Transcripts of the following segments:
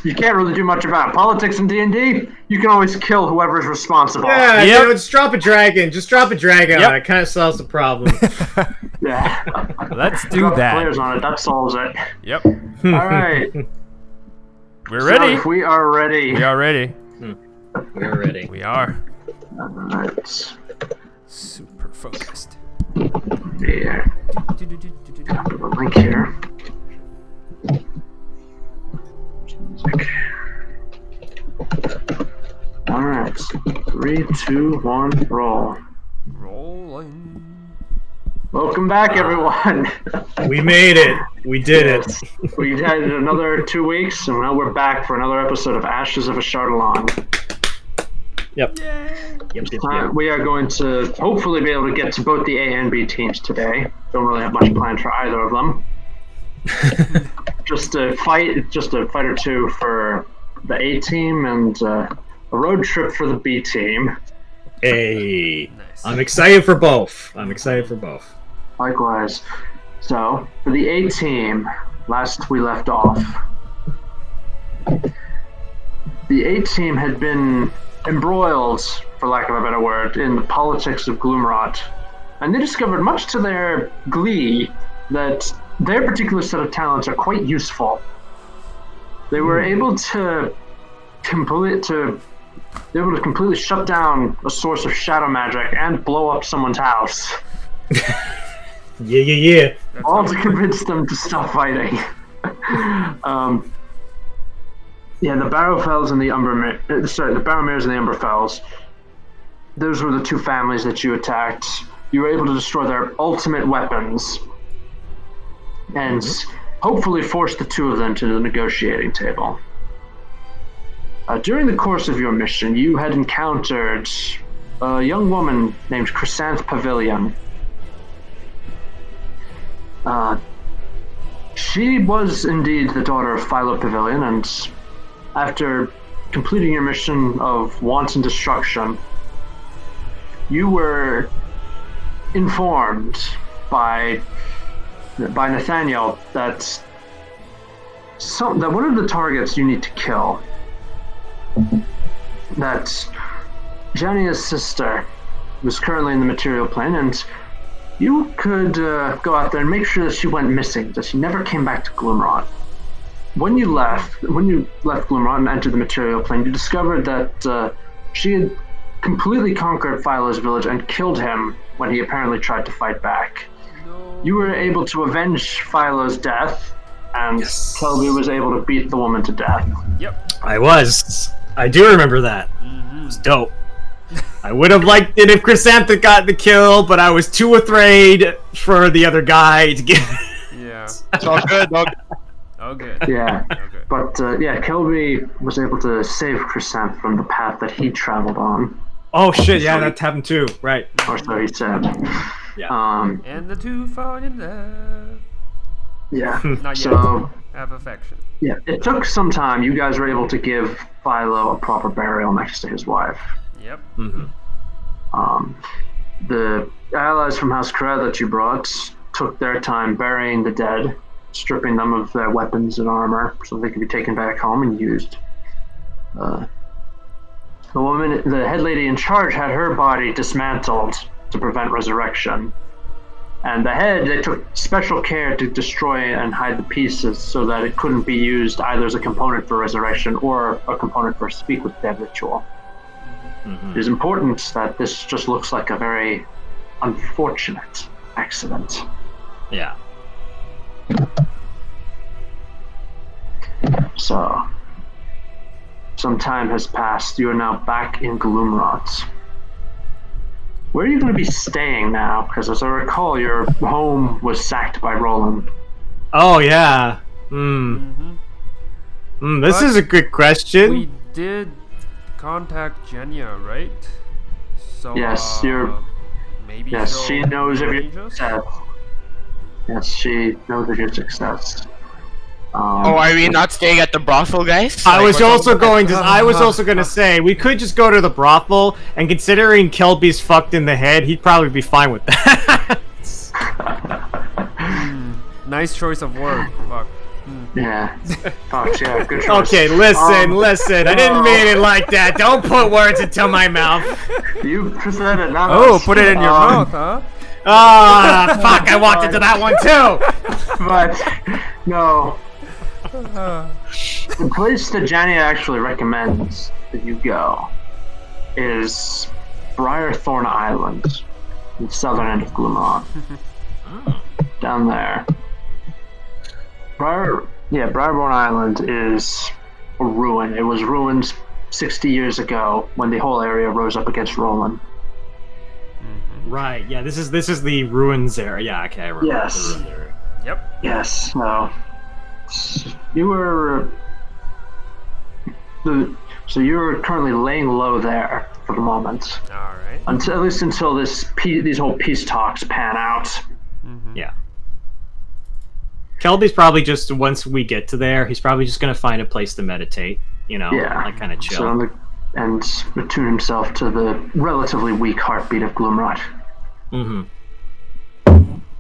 you can't really do much about it. Politics in D&D, you can always kill whoever's responsible. Yeah, just drop a dragon. Just drop a dragon on it. It kind of solves the problem. Yeah. Let's do drop that. Players on it, that solves it. Yep. All right. We're ready. So we are ready. We are ready. We're ready. We are. All right. Super focused. Yeah. Put a link here. Music. All right. 3, 2, 1, roll. Rolling. Welcome back, everyone. We made it. We did it. We had another 2 weeks, and now we're back for another episode of Ashes of a Shardmind. Yep. We are going to hopefully be able to get to both the A and B teams today. Don't really have much planned for either of them. just a fight or two for the A team and a road trip for the B team. Hey, nice. I'm excited for both. Likewise. So, for the A team, last we left off, the A team had been embroiled, for lack of a better word, in the politics of Gloomwrought, and they discovered, much to their glee, that their particular set of talents are quite useful. They were able to completely shut down a source of shadow magic and blow up someone's house. Yeah. All to convince them to stop fighting. The Barrowfells and the the Barrowmeres and the Umberfells. Those were the two families that you attacked. You were able to destroy their ultimate weapons, and hopefully force the two of them to the negotiating table. During the course of your mission, you had encountered a young woman named Chrysanth Pavilion. She was indeed the daughter of Philo Pavilion, and after completing your mission of wanton destruction, you were informed by Nathaniel that one of the targets you need to kill, that Jania's sister was currently in the material plane, and you could go out there and make sure that she went missing, that she never came back to Gloomwrought. When you left Gloomwrought and entered the material plane, you discovered that she had completely conquered Philo's village and killed him when he apparently tried to fight back. No. You were able to avenge Philo's death, and Kelby was able to beat the woman to death. Yep. I do remember that. It was dope. I would have liked it if Chrysanth got the kill, but I was too afraid for the other guy to get. Yeah. It's all good, dog. Oh, good. Yeah. Okay. But Kelby was able to save Chrysanth from the path that he traveled on. Oh shit! Yeah, that happened too. Right. Or so he said. Yeah. And the two fall in love. Yeah. Not yet. So have affection. Yeah, it took some time. You guys were able to give Philo a proper burial next to his wife. Yep. The allies from House Kara that you brought took their time burying the dead, stripping them of their weapons and armor so they could be taken back home and used. The head lady in charge had her body dismantled to prevent resurrection. And the head, they took special care to destroy and hide the pieces so that it couldn't be used either as a component for resurrection or a component for speak with dead ritual. It is important that this just looks like a very unfortunate accident. Yeah. So, some time has passed. You are now back in Gloomwrought. Where are you going to be staying now? Because as I recall, your home was sacked by Roland. Oh, yeah. This is a good question. We did contact Jenya, right? So, yes, maybe she knows of your success. Yes, she knows of your success. Are we not staying at the brothel, guys? I was also going to say we could just go to the brothel, and considering Kelby's fucked in the head, he'd probably be fine with that. Nice choice of word. Fuck. Yeah. Fox, yeah, good choice. Okay, listen. I didn't mean it like that. Don't put words into my mouth. You said it, not Oh, us. put it in your mouth, huh? Ah, fuck! I walked into that one too. But, no. The place that Jania actually recommends that you go is Briarthorn Island, the southern end of Gloomwrought. Down there. Briarthorn Island is a ruin. It was ruined 60 years ago when the whole area rose up against Roland. Right. Yeah. This is the ruins area. Yeah. Okay. I remember. Yes. The ruins area. Yep. Yes. So you were. So you're currently laying low there for the moment, All right. at least until these whole peace talks pan out. Yeah. Kelby's probably just, once we get to there, he's probably just gonna find a place to meditate. You know, Yeah. like kind of chill. So and attune himself to the relatively weak heartbeat of Gloomwrought.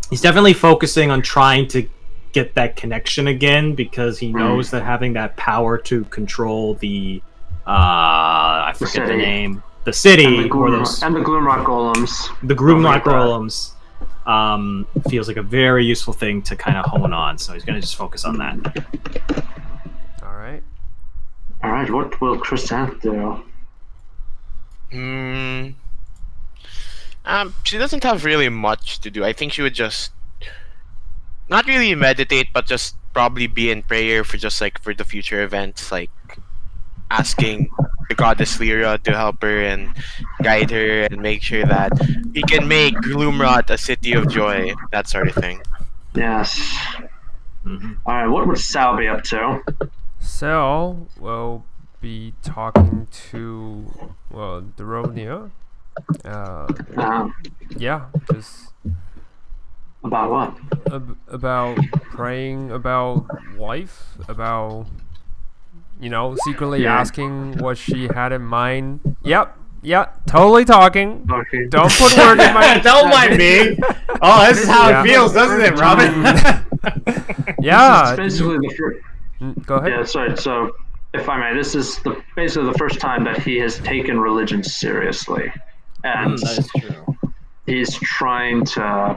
He's definitely focusing on trying to get that connection again because he knows that having that power to control the I forget the name, the city, And the or those Gloomwrought golems. the Gloomwrought golems feels like a very useful thing to kind of hone on. So he's gonna just focus on that. All right. All right, what will Chrysanth do? She doesn't have really much to do. I think she would just not really meditate, but just probably be in prayer for just like for the future events, like asking the goddess Lyra to help her and guide her and make sure that we can make Gloomwrought a city of joy, that sort of thing. Yes. All right, what would Sal be up to? Sal will be talking to Daronia. Yeah, just About what? about praying about life, about secretly asking what she had in mind. Yep, totally talking. Okay. Don't put word in my. Don't mind me. Oh, this is how Yeah. it feels, doesn't it, Robin? Yeah. It's basically the first. Go ahead. Yeah, sorry. So, if I may, this is basically the first time that he has taken religion seriously, and That is true. he's trying to,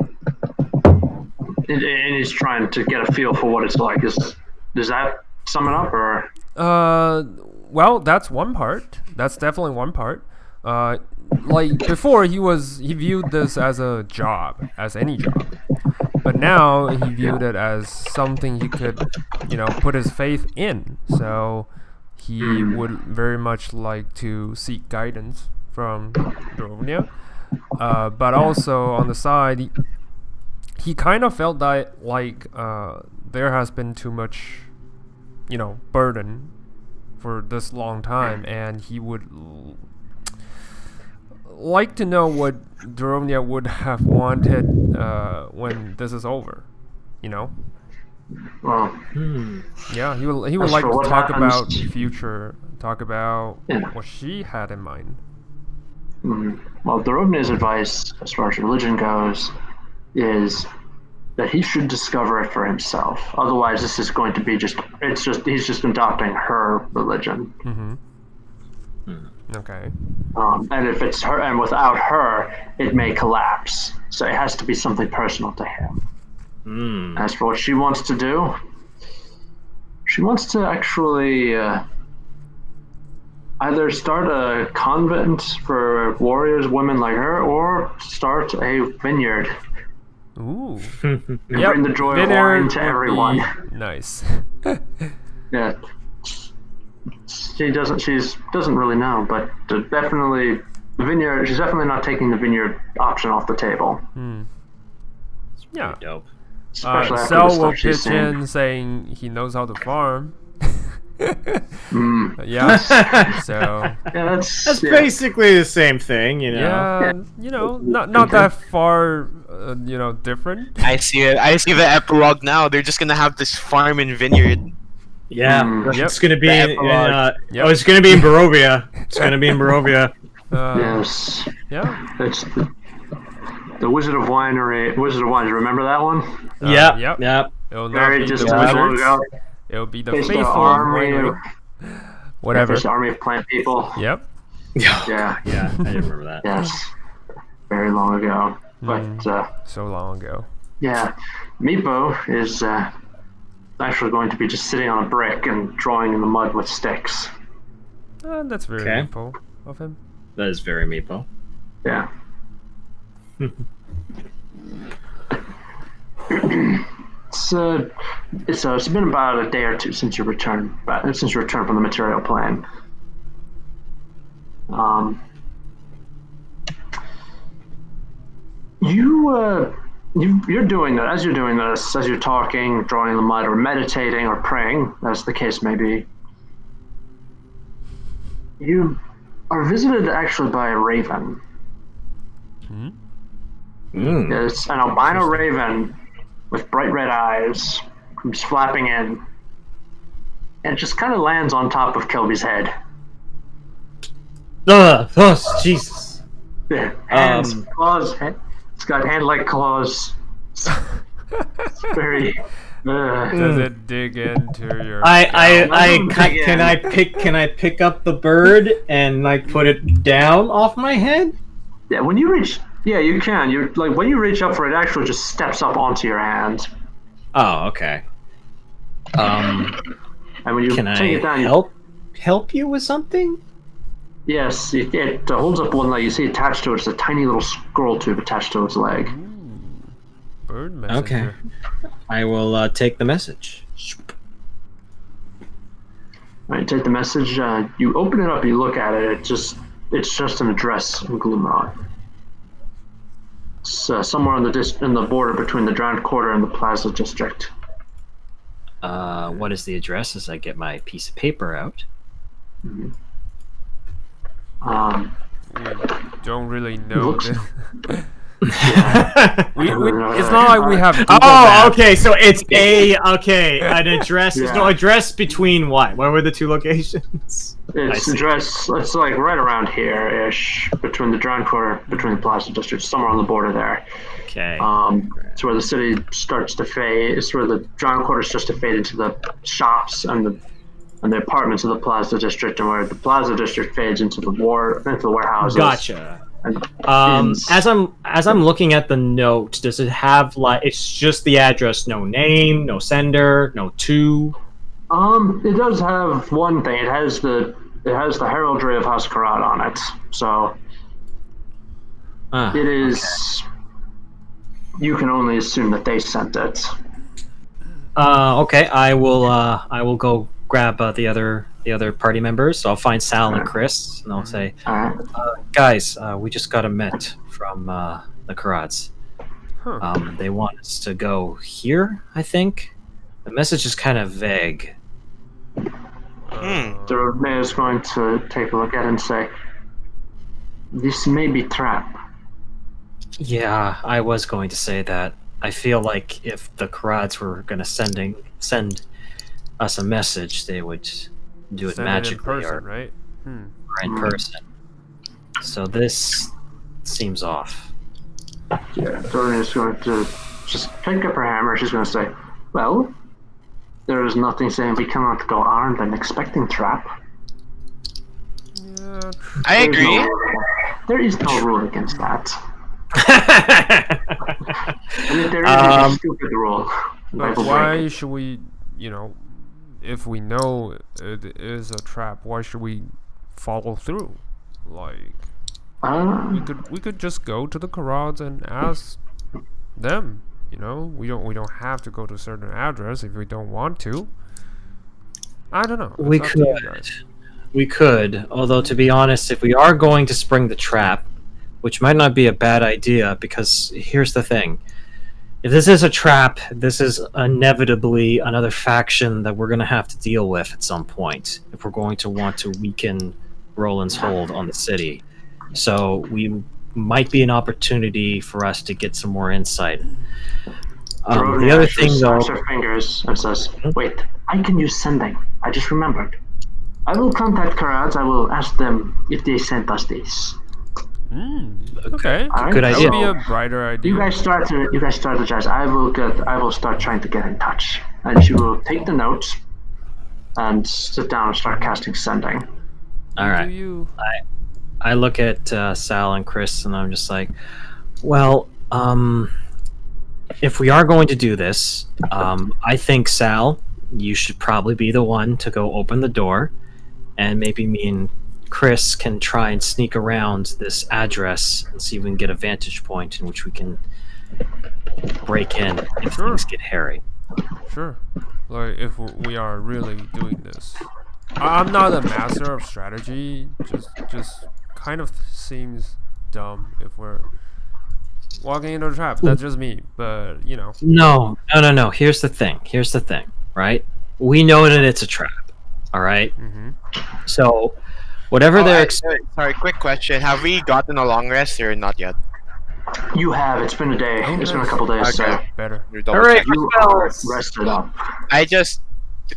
and he's trying to get a feel for what it's like. Does that sum it up, or? Well, that's one part. That's definitely one part. Like before, he viewed this as a job, as any job. But now he viewed it as something he could, put his faith in. So he would very much like to seek guidance from Daronia. But also on the side, he kind of felt that like there has been too much, burden for this long time, and he would like to know what Daronia would have wanted when this is over, Well, Yeah, he would As like for to what talk happens- about future, talk about Yeah. what she had in mind. well, Darovnia's advice, as far as religion goes, is that he should discover it for himself. Otherwise, this is going to be he's just adopting her religion. Okay. And if it's her, and without her, it may collapse. So it has to be something personal to him. As for what she wants to do, she wants to actually either start a convent for warriors, women like her, or start a vineyard. Ooh. And bring the joy of wine to everyone. Nice. Yeah. She doesn't really know, but definitely the vineyard. She's definitely not taking the vineyard option off the table. Yeah. Dope. Especially after the Sal will stuff she's pitch seen. in saying he knows how to farm. Yeah. So Yeah, That's yeah. basically the same thing, yeah, not that far, different. I see it. I see the epilogue now. They're just gonna have this farm and vineyard. Yeah, Yep. it's gonna be The in, epilogue. Yep. oh, it's gonna be in Barovia. It's gonna be in Barovia. Yes. Yeah. It's the Wizard of Wines. Remember that one? Yep. Yep. Yep. It'll not Very be just the long wizards. ago. It'll be the Faced an faithful army of, whatever. faced an army of plant people. Yep. Yeah. Yeah, I didn't remember that. Yes. Very long ago. But So long ago. yeah, Meepo is actually going to be just sitting on a brick and drawing in the mud with sticks. That's very Okay. meaningful of him. That is very Meepo. Yeah. It's been about a day or two since you returned from the material plane. You're doing that as you're doing this, as you're talking, drawing in the mud, or meditating, or praying, as the case may be. You are visited actually by a raven. It's an albino raven with bright red eyes, comes flapping in, and it just kind of lands on top of Kelby's head. Oh, Jesus. Hands, claws. It's got hand-like claws. It's very. Does it dig into your? Can I pick up the bird and like put it down off my head? Yeah, when you reach. Yeah, you can. You like when you reach up for it, actually just steps up onto your hand. Oh, okay. And when you Can take it down, I help you with something? Yes, it holds up one leg. You see attached to it is a tiny little scroll tube attached to its leg. Bird messenger. Okay. I will take the message. All right, take the message. You open it up. You look at it. It's just an address in Gloomwrought. It's somewhere on in the border between the Drowned Quarter and the Plaza District. What is the address? As I get my piece of paper out. Mm-hmm. We don't really know Looks- this. It's not like we have. Google Oh, Maps. okay. So it's an address. There's no address between what? Where were the two locations? It's address. It's like right around here-ish, between the Drowned Quarter, between the Plaza District, somewhere on the border there. Okay. It's where the city starts to fade. It's where the Drowned Quarter starts to fade into the shops and the apartments of the Plaza District, and where the Plaza District fades into the warehouses. Gotcha. And As I'm looking at the note, does it have like it's just the address, no name, no sender, no to? it does have one thing. It has the heraldry of House Karat on it. So it is. Okay. You can only assume that they sent it. Okay. I will go grab the other party members. So I'll find Sal and Chris, and I'll say, All right. guys, we just got a met from the Karats. Huh. They want us to go here, I think. The message is kind of vague. The mayor's going to take a look at it and say, "This may be trap." Yeah, I was going to say that. I feel like if the Karats were going to send us a message, they would do it Send magically in person, or right? in person. So this seems off. Yeah, Dorian is going to just pick up her hammer. She's going to say, "Well, there is nothing saying we cannot go armed and expecting trap." Yeah. I agree. There is no rule against that. And if there is, it's a stupid rule. But Bible why break. should we, if we know it is a trap, why should we follow through? Like, we could just go to the Karads and ask them. We don't have to go to a certain address if we don't want to. I don't know. We It's up to you could. guys. We could, although to be honest, if we are going to spring the trap, which might not be a bad idea, because here's the thing. If this is a trap, this is inevitably another faction that we're going to have to deal with at some point, if we're going to want to weaken Roland's hold on the city. So we might be an opportunity for us to get some more insight. The other thing, though... snaps her fingers and says, "Wait, I can use sending. I just remembered. I will contact Karads. I will ask them if they sent us this." Okay. All right, Good That idea. would be a brighter idea. You guys start the judge. I will start trying to get in touch, and she will take the notes and sit down and start casting Sending. All right. Do you? I look at Sal and Chris, and I'm just like, well, if we are going to do this, I think, Sal, you should probably be the one to go open the door, and maybe me and Chris can try and sneak around this address and see if we can get a vantage point in which we can break in if Sure. things get hairy. Sure. Like, if we are really doing this. I'm not a master of strategy. Just kind of seems dumb if we're walking into a trap. That's just me. But, you know. No. Here's the thing, right? We know that it's a trap, all right? Mm-hmm. So, whatever they're... Sorry, quick question. Have we gotten a long rest or not yet? You have. It's been a day. Oh, It's been a nice. couple days, so Okay. Better. You're double All right, checking. you are rested up.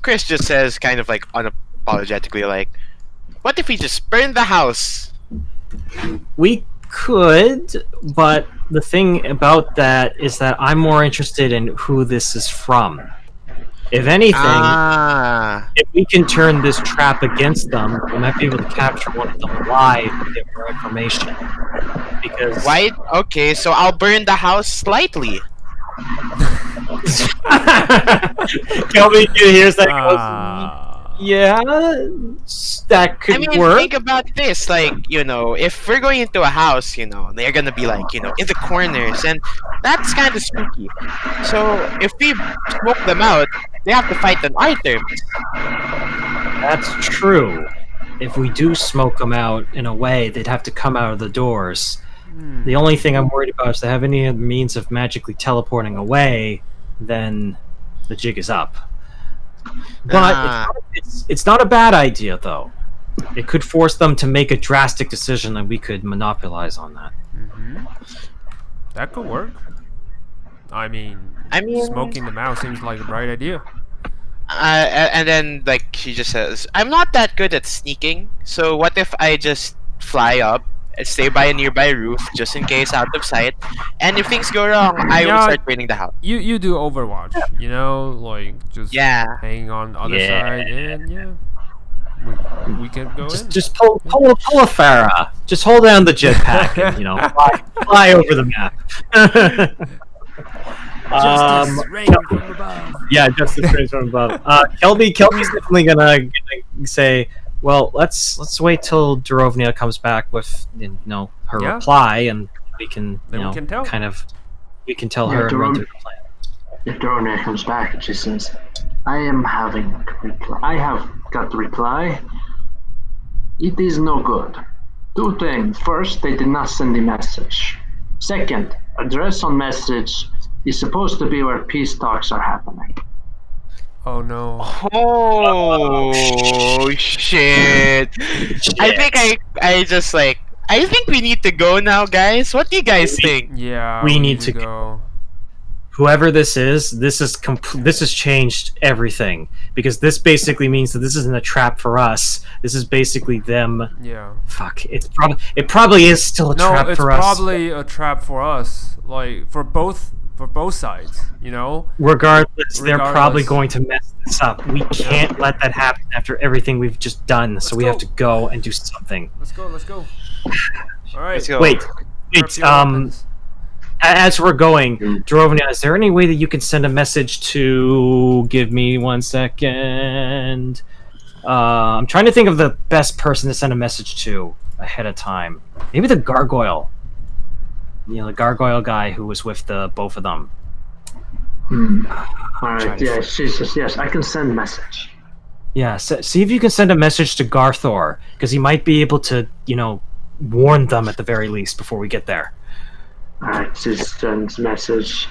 Chris just says kind of like unapologetically, like, what if we just burn the house? We could, but the thing about that is that I'm more interested in who this is from. If anything, if we can turn this trap against them, we might be able to capture one of them alive and get more information. Because Why? Okay, so I'll burn the house slightly. Kelby hears that and goes, Ah. yeah, that could I mean, work. think about this. Like, if we're going into a house, they're gonna be like, in the corners, and that's kind of spooky. So if we smoke them out, they have to fight on our terms. That's true. If we do smoke them out in a way, they'd have to come out of the doors. The only thing I'm worried about is if they have any means of magically teleporting away, then the jig is up. But it's not a bad idea, though. It could force them to make a drastic decision, and we could monopolize on that. Mm-hmm. That could work. I mean, smoking them out seems like a bright idea. And then, like, she just says, I'm not that good at sneaking, so what if I just fly up and stay by a nearby roof, just in case, out of sight, and if things go wrong, I will start burning the house. You do Overwatch, like just hanging on the other side, and we can go in. Just pull a Farah. Just hold down the jetpack and fly over the map. Justice rain from above. Yeah, justice rain from above. Kelby's definitely gonna say, well, let's wait till Durovnia comes back with her reply, and we can we can tell. We can tell her and run through the plan. If Durovnia comes back and she says, I have got the reply. It is no good. Two things. First, they did not send the message. Second, address on message is supposed to be where peace talks are happening. Oh no. Oh, shit. I think I think we need to go now, guys. What do you guys think? Yeah, we need to go. Whoever this is, this has changed everything, because this basically means that this isn't a trap for us. This is basically them. Yeah. Fuck. It probably is still a trap for us. No, it's probably a trap for us. Like for both sides. Regardless, they're probably going to mess this up. We can't let that happen after everything we've just done. So we have to go and do something. Let's go. All right. Let's go. Wait. As we're going, Durovnia, is there any way that you can send a message to... Give me 1 second. I'm trying to think of the best person to send a message to ahead of time. Maybe the gargoyle. The gargoyle guy who was with both of them. Alright, yeah, she says, yes, I can send a message. Yeah, see if you can send a message to Garthor, because he might be able to, warn them at the very least before we get there. Alright, she sends a message.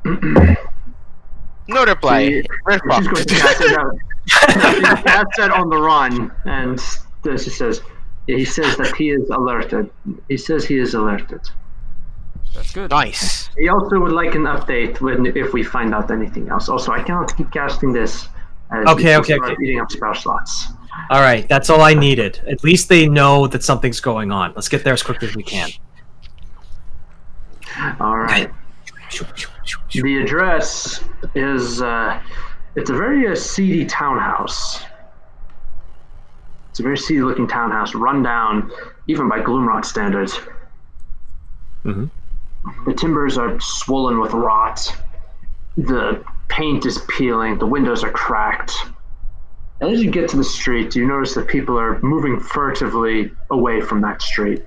No reply. We're She's going fucked. to cast it out. She casts it on the run, and she says, he says that he is alerted. He says he is alerted. That's good. Nice. He also would like an update if we find out anything else. Also, I cannot keep casting this. Okay. Eating up spell slots. All right, that's all I needed. At least they know that something's going on. Let's get there as quickly as we can. All right. The address is it's a very seedy townhouse. It's a very seedy-looking townhouse, run down even by Gloomwrought standards. Mm-hmm. The timbers are swollen with rot. The paint is peeling. The windows are cracked. As you get to the street, you notice that people are moving furtively away from that street.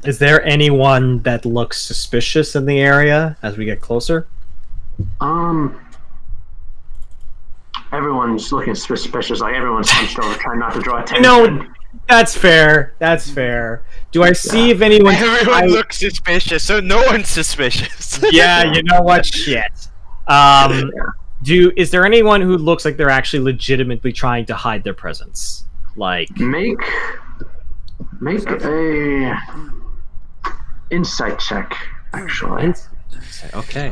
Is there anyone that looks suspicious in the area as we get closer? Everyone's looking suspicious. Like everyone's hunched over, trying not to draw attention. No, that's fair. That's fair. Do I see if anyone? Everyone looks suspicious, so no one's suspicious. Yeah, you know what? Shit. Is there anyone who looks like they're actually legitimately trying to hide their presence? Like, make a insight check. Actually, okay.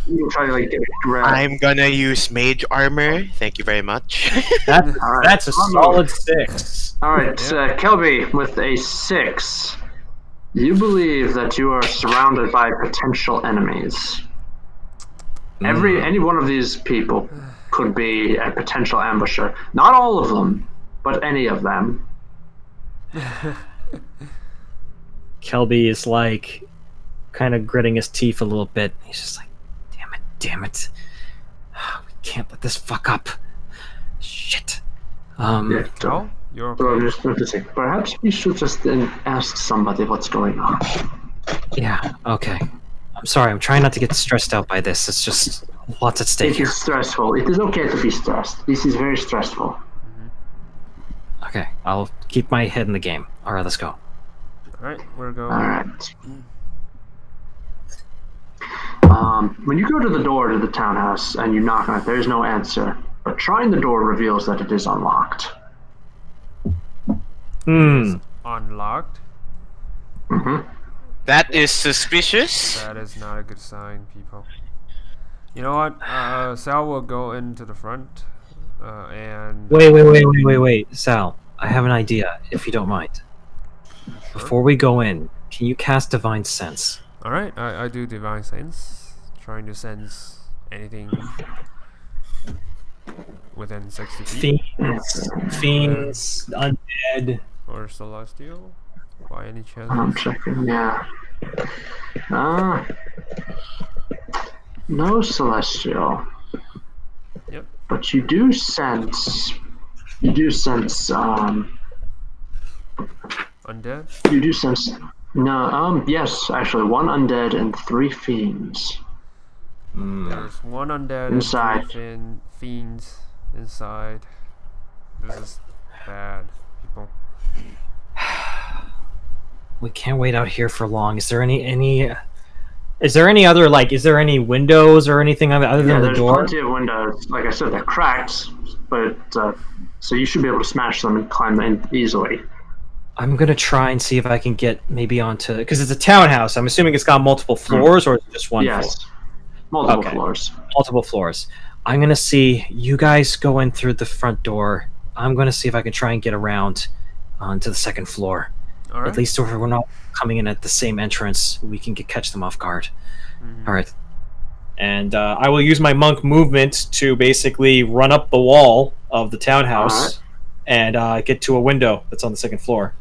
you can try to like get a grab. I'm gonna use mage armor. Thank you very much. That's a solid 6. All right, Kelby, with a 6, you believe that you are surrounded by potential enemies. Any one of these people could be a potential ambusher. Not all of them, but any of them. Kelby is like kind of gritting his teeth a little bit. He's just like, damn it. We can't let this fuck up. Shit. Yeah, Oh, you're so I'm okay. just noticing. Perhaps we should just ask somebody what's going on. Yeah, okay. I'm sorry, I'm trying not to get stressed out by this. It's just lots at stake It here. is stressful. It is okay to be stressed. This is very stressful. Okay, I'll keep my head in the game. Alright, let's go. Alright, we're going. All right. When you go to the door to the townhouse and you knock on it, there is no answer. But trying the door reveals that it is unlocked. Unlocked. Mm-hmm. That is suspicious. That is not a good sign, people. You know what? Sal will go into the front, and Wait, Sal. I have an idea, if you don't mind. Before we go in, can you cast Divine Sense? all right, I do divine sense, trying to sense anything within 60 feet Fiends, undead. or celestial, by any chance. I'm checking. Yeah. No celestial. Yep. But you do sense. Undead. You do sense. No. Yes, actually, 1 undead and 3 fiends. There's 1 undead Inside. and 3 fiends inside. This is bad, people. We can't wait out here for long. Is there any is there any other, like, is there any windows or anything other than the There's door? plenty of windows. Like I said, they're cracked, but so you should be able to smash them and climb in easily. I'm gonna try and see if I can get maybe onto, because it's a townhouse. I'm assuming it's got multiple floors, or is it just one floor? Yes. Multiple Okay. floors. Multiple floors. I'm gonna see you guys go in through the front door. I'm gonna see if I can try and get around onto the second floor. All right. At least if we're not coming in at the same entrance, we can catch them off guard. All right. And I will use my monk movement to basically run up the wall of the townhouse and get to a window that's on the second floor.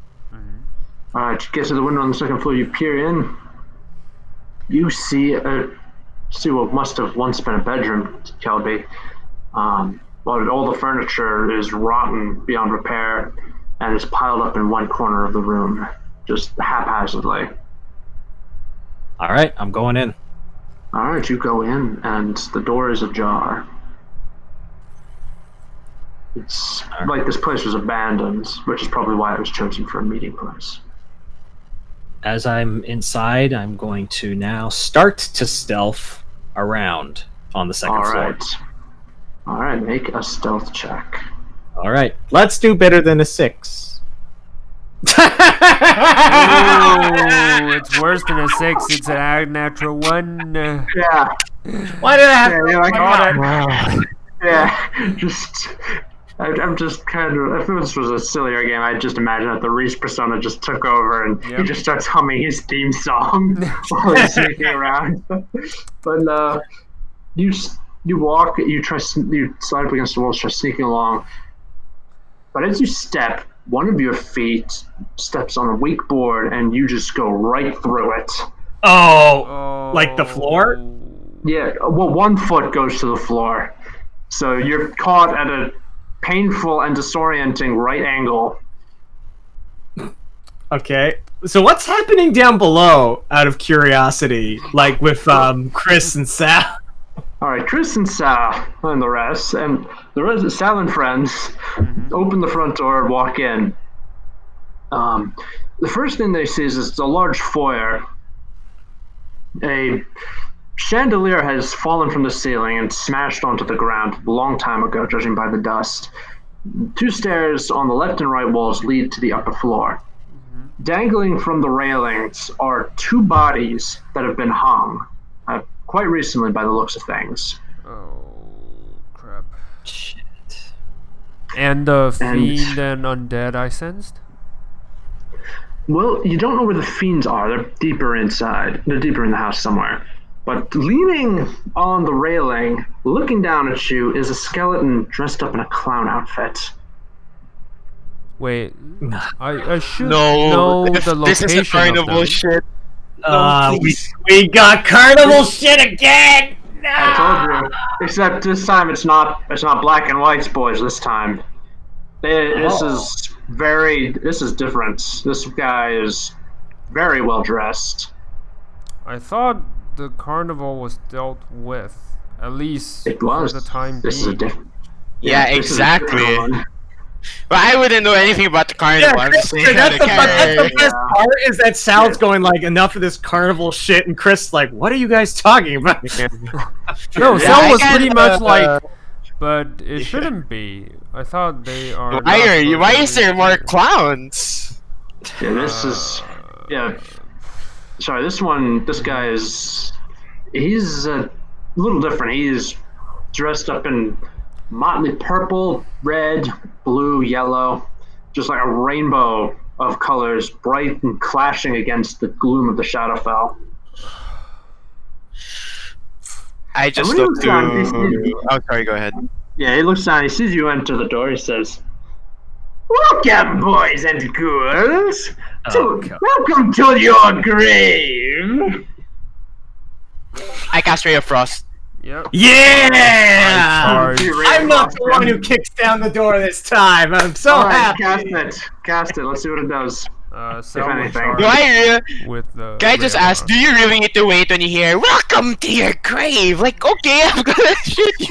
All right, you get to the window on the second floor. You peer in. You see what must have once been a bedroom, Kelby. Well, all the furniture is rotten beyond repair and is piled up in one corner of the room, just haphazardly. All right, I'm going in. All right, you go in, and the door is ajar. It's like this place was abandoned, which is probably why it was chosen for a meeting place. As I'm inside, I'm going to now start to stealth around on the second floor. All right, make a stealth check. All right, let's do better than a 6. Ooh, it's worse than a 6. It's an natural 1. Yeah. Why did I have Yeah, you're like, Got it. wow. Yeah, just I'm just kind of, if this was a sillier game, I'd just imagine that the Reese persona just took over and he just starts humming his theme song while he's sneaking around. But you walk, you slide up against the wall, start sneaking along. But as you step, one of your feet steps on a weak board and you just go right through it. Oh, like the floor? Yeah, well, 1 foot goes to the floor. So you're caught at a painful and disorienting right angle. Okay. So what's happening down below, out of curiosity? Like with Chris and Sal? All right, Chris and Sal and the rest, Sal and friends open the front door and walk in. The first thing they see is a large foyer. A chandelier has fallen from the ceiling and smashed onto the ground a long time ago, judging by the dust. 2 stairs on the left and right walls lead to the upper floor. Dangling from the railings are 2 bodies that have been hung, quite recently by the looks of things. Oh, crap. Shit. And the fiend and undead I sensed? Well, you don't know where the fiends are. They're deeper inside. They're deeper in the house somewhere. But leaning on the railing, looking down at you, is a skeleton dressed up in a clown outfit. I should know the location. This is a carnival shit. We got carnival shit again! No! I told you. Except this time it's not black and whites, boys, this time. This is different. This guy is very well dressed. I thought the carnival was dealt with, at least it was. For the time this being. Is a different. Yeah, exactly. But I wouldn't know anything about the carnival. Yeah, that's the best part is that Sal's going like, enough of this carnival shit, and Chris like, what are you guys talking about? No, Sal was pretty much like, but it shouldn't be. I thought they are. Why is there more clowns? Yeah, this is. Yeah. Sorry, this guy is. He's a little different. He's dressed up in motley purple, red, blue, yellow, just like a rainbow of colors, bright and clashing against the gloom of the Shadowfell. I just looked through. Oh, sorry, go ahead. Yeah, he looks down, he sees you enter the door, he says, "Welcome, boys and girls! Welcome to your grave!" I cast Ray of Frost. Yep. Yeah! I'm not the one who kicks down the door this time. I'm so happy. Cast it. Let's see what it does. If anything. Can I just ask, do you really need to wait when you hear "Welcome to your grave"? Like, okay, I'm gonna shoot you.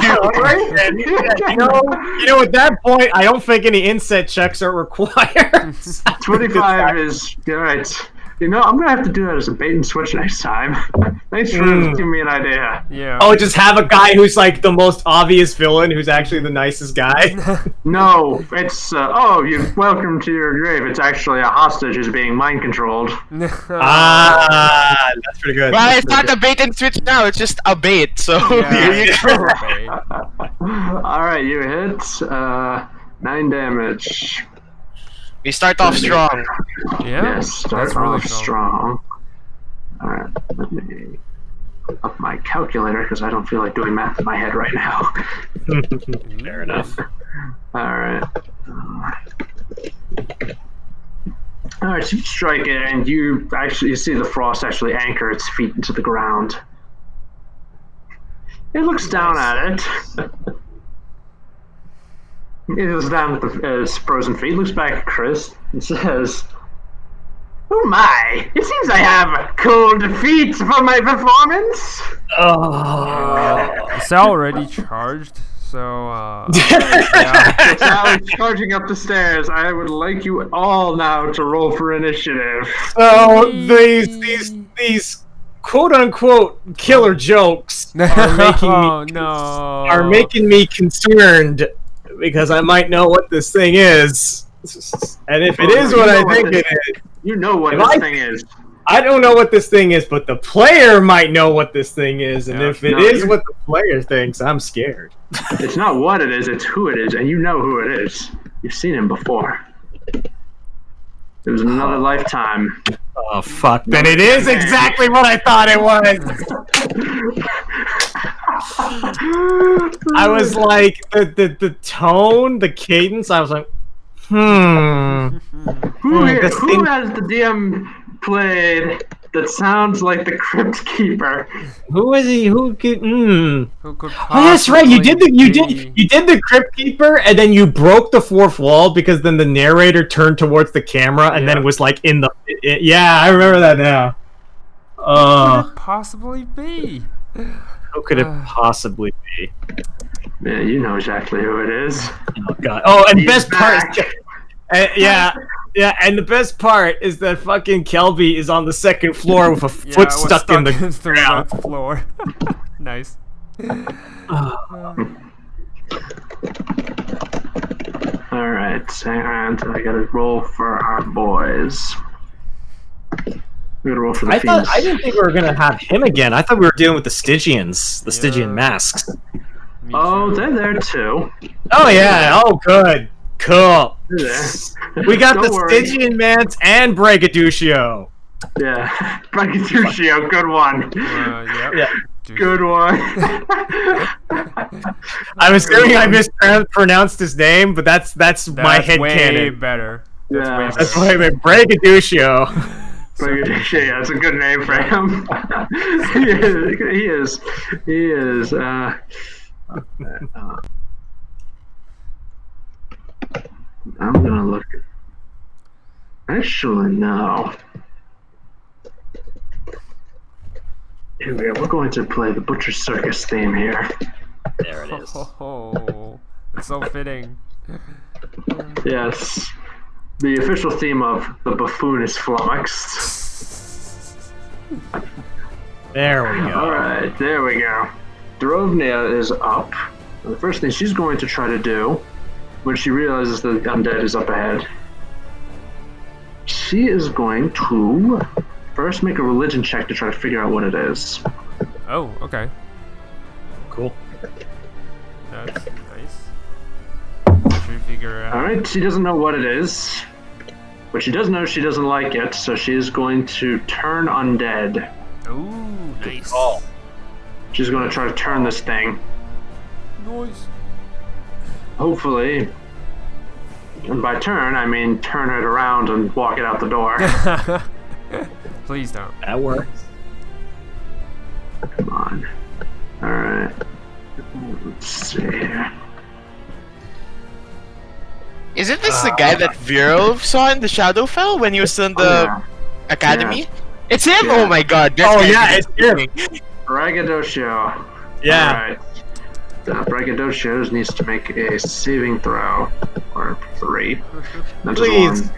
You know, at that point, I don't think any inset checks are required. 25 is alright. You know, I'm gonna have to do that as a bait and switch next time. Thanks for giving me an idea. Yeah. Oh, just have a guy who's like the most obvious villain, who's actually the nicest guy. No, it's you're welcome to your grave. It's actually a hostage who's being mind controlled. That's pretty good. Well, it's not a bait and switch now. It's just a bait. So All right, you hit 9 damage. We start off strong. Yeah, yes, start off strong. Alright, let me up my calculator because I don't feel like doing math in my head right now. Fair enough. Alright. Alright, so you strike it and you see the frost actually anchor its feet into the ground. It looks down at it. It looks down at the frozen feet, looks back at Chris, and says, "Oh my, it seems I have cold feet for my performance." Sal already charged, so yeah. Sal is charging up the stairs. I would like you all now to roll for initiative. So these quote unquote killer jokes are making me concerned. Because I might know what this thing is, and if it is what I think it is, you know what this thing is. I don't know what this thing is, but the player might know what this thing is, and Yeah. if it is what the player thinks, I'm scared. It's not what it is, it's who it is, and you know who it is. You've seen him before. It was in another lifetime. Oh fuck! Then it is exactly what I thought it was. I was like the tone, the cadence. I was like, Who this who thing- has the DM played that sounds like the Crypt Keeper? who is he? Who could? Who could Oh, that's right. You did possibly you did the Crypt Keeper, and then you broke the fourth wall because then the narrator turned towards the camera, and then Yeah. it was like in the. Yeah, I remember that now. Who could it possibly be? Who could it possibly be? Yeah, you know exactly who it is. Oh god! Oh, and He's best part, back. yeah, and the best part is that fucking Kelby is on the second floor with a Yeah, foot I was stuck in the ground. floor. Nice. All right, hang on. I gotta roll for our boys. We gotta roll for the I fiends. didn't think we were gonna have him again. I thought we were dealing with the Stygians, the Stygian Yeah. masks. Me Oh, too. they're there too. Oh yeah! Oh good, cool. They're there. We got Don't the worry. Stygian Mance and Braggadocio. Yeah, Braggadocio, good one. Yep. Yeah. Good one. I'm assuming I mispronounced his name, but that's my head way canon. better. That's Yeah. way That's better. why I meant Braggadocio. Braggadocio, yeah, that's a good name for him. He is. He is. I'm gonna look. Actually, no. Here we go. We're going to play the Butcher Circus theme here. There it is. Oh, it's so fitting. Yes. The official theme of the buffoon is flummoxed. There we go. Alright, there we go. Drovnia is up. And the first thing she's going to try to do, when she realizes that the undead is up ahead, she is going to first make a religion check to try to figure out what it is. Oh, okay. Cool. That's nice. Should we figure out? Alright, she doesn't know what it is, but she does know she doesn't like it, so she is going to turn undead. Ooh, nice. Oh. She's going to try to turn this thing. Noise. Hopefully, and by turn, I mean turn it around and walk it out the door. Please don't. That works. Come on. Alright. Let's see here. Isn't this the guy that Vero saw in the Shadowfell when he was still in the Yeah. academy? Yeah. It's him! Yeah. Oh my god. this Oh, guy yeah, is it's him. amazing. Braggadocio. Yeah. Alright. Braggadocio needs to make a saving throw. Or 3. Not just Please. 1.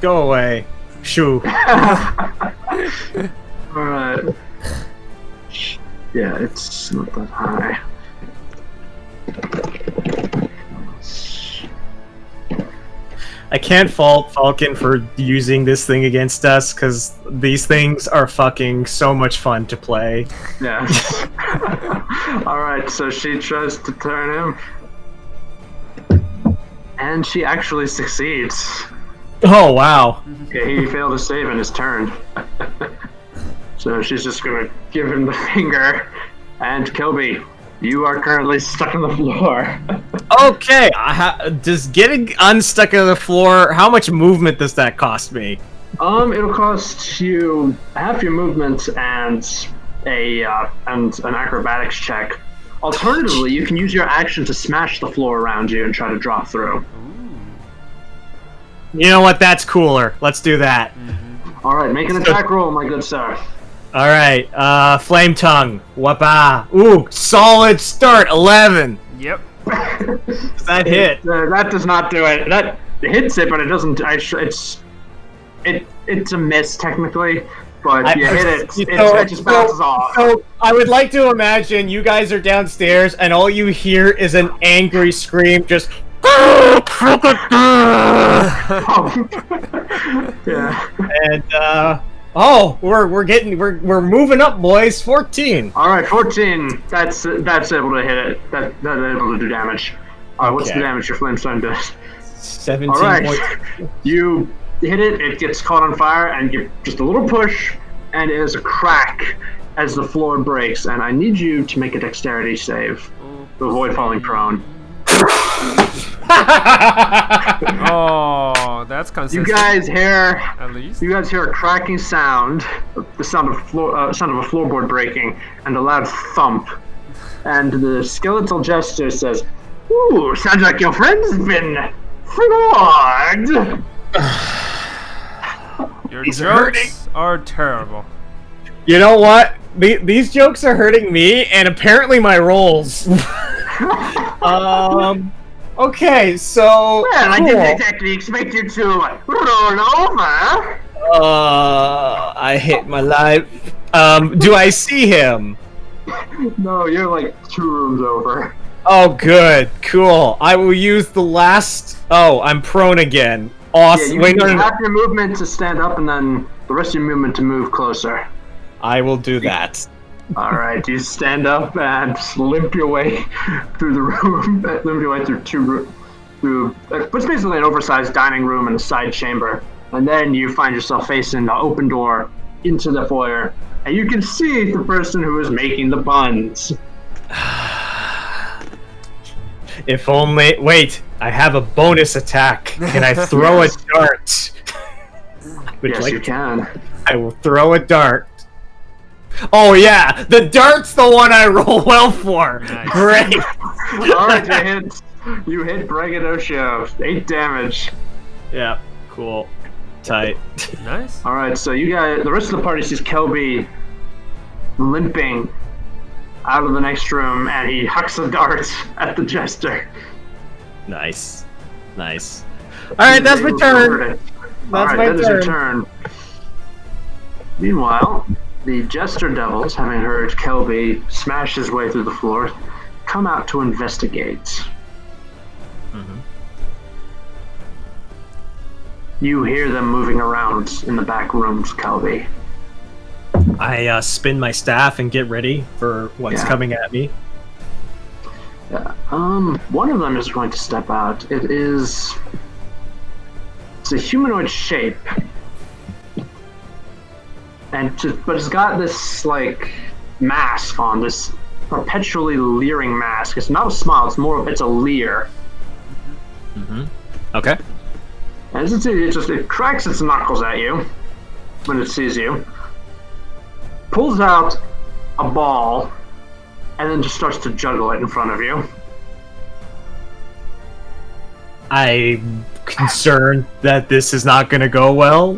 Go away. Shoo. Alright. Yeah, it's not that high. I can't fault Falcon for using this thing against us, because these things are fucking so much fun to play. Yeah. Alright, so she tries to turn him. And she actually succeeds. Oh, wow. Okay, he failed to save in his turn. So she's just gonna give him the finger. And Kilby, you are currently stuck on the floor. Okay, does getting unstuck on the floor, how much movement does that cost me? It'll cost you half your movement and and an acrobatics check. Alternatively, you can use your action to smash the floor around you and try to drop through. You know what, that's cooler. Let's do that. Alright, make an attack roll, my good sir. Alright, Flame Tongue. Wapa. Ooh, solid start, 11. Yep. Does that hit? That does not do it. That hits it, but it doesn't. It's a miss technically, but you hit it. It just bounces off. So I would like to imagine you guys are downstairs and all you hear is an angry scream, just. Oh. Yeah. And Oh, we're moving up, boys. 14. All right, 14. That's able to hit it. That's able to do damage. All right, what's the Okay. damage your flamestone does? 17 All right, points. you hit it. It gets caught on fire, and you just a little push, and it is a crack as the floor breaks. And I need you to make a dexterity save to avoid falling prone. Oh, that's You consistent. guys hear At least. You guys hear a cracking sound, the sound of a floorboard breaking, and a loud thump. And the skeletal jester says, "Ooh, sounds like your friend's been flogged." Your These jokes are hurting. are terrible. You know what? These jokes are hurting me, and apparently my rolls. Okay, so. Well, I cool. didn't exactly expect you to roll over. I hate my life. Do I see him? No, you're like 2 rooms over. Oh, good, cool. I will use the last. Oh, I'm prone again. Awesome. Yeah, Wait, no, you no, no. have your movement to stand up, and then the rest of your movement to move closer. I will do that. All right, you stand up and limp your way through the room. Limp your way through what's basically an oversized dining room and a side chamber, and then you find yourself facing the open door into the foyer, and you can see the person who is making the buns. If only. Wait, I have a bonus attack. Can I throw a dart? Yes, you can. I will throw a dart. Oh yeah, the dart's the one I roll well for. Nice. Great. All right, you hit Braggadocio, 8 damage. Yeah, cool. Tight. Nice. All right, so you guys, the rest of the party sees Kelby limping out of the next room, and he hucks a dart at the jester. Nice. Nice. Alright, that's my turn. All right, my that is your turn. turn. Meanwhile, the jester devils, having heard Kelby smash his way through the floor, come out to investigate. You hear them moving around in the back rooms, Kelby. I spin my staff and get ready for what's Yeah. coming at me. One of them is going to step out. It's a humanoid shape, but it's got this like mask on, this perpetually leering mask. It's not a smile; it's a leer. Okay. And as it cracks its knuckles at you when it sees you, pulls out a ball, and then just starts to juggle it in front of you. I'm concerned that this is not going to go well.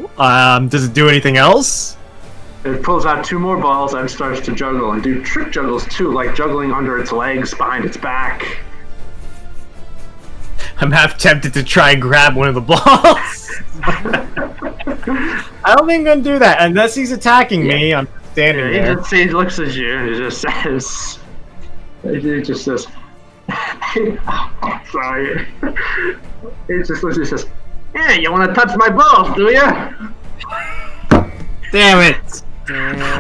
Does it do anything else? It pulls out 2 more balls and starts to juggle and do trick juggles too, like juggling under its legs, behind its back. I'm half tempted to try and grab one of the balls. I don't think I'm going to do that unless he's attacking me. I'm standing there. He looks at you and he just says, sorry. He just looks and says, "Yeah, you want to touch my balls, do you?" Damn it.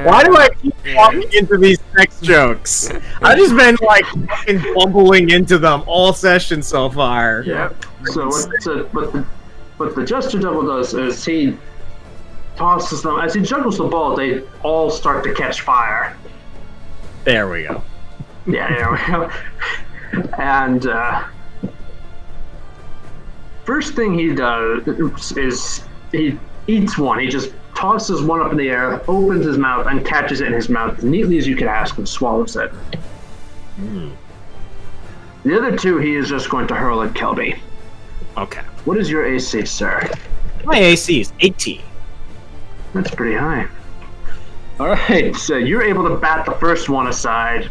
Why do I keep walking into these sex jokes? I've just been like fucking bumbling into them all session so far. Yep. What the Jester Devil does is he tosses them. As he juggles the ball, they all start to catch fire. There we go. Yeah, there we go. And first thing he does is he eats one. He just tosses one up in the air, opens his mouth, and catches it in his mouth as neatly as you could ask and swallows it. The other 2 he is just going to hurl at Kelby. Okay. What is your AC, sir? My AC is 18. That's pretty high. Alright, so you're able to bat the first one aside.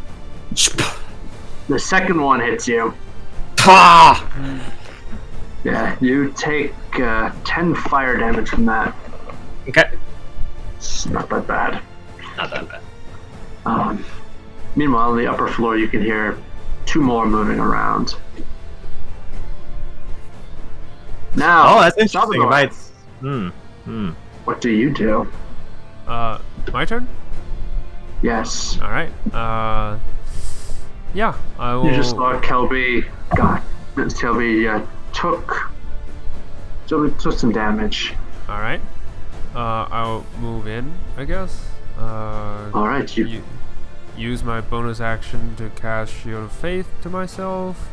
The second one hits you. Ah! Yeah, you take 10 fire damage from that. Okay. It's not that bad. Not that bad. Meanwhile, on the upper floor, you can hear 2 more moving around. Now, Oh, that's interesting. Salvador, What do? what do you do? My turn. Yes. All right. Yeah, I will. You just saw Kelby took some damage. All right. I'll move in, I guess. All right, you Use my bonus action to cast Shield of Faith to myself.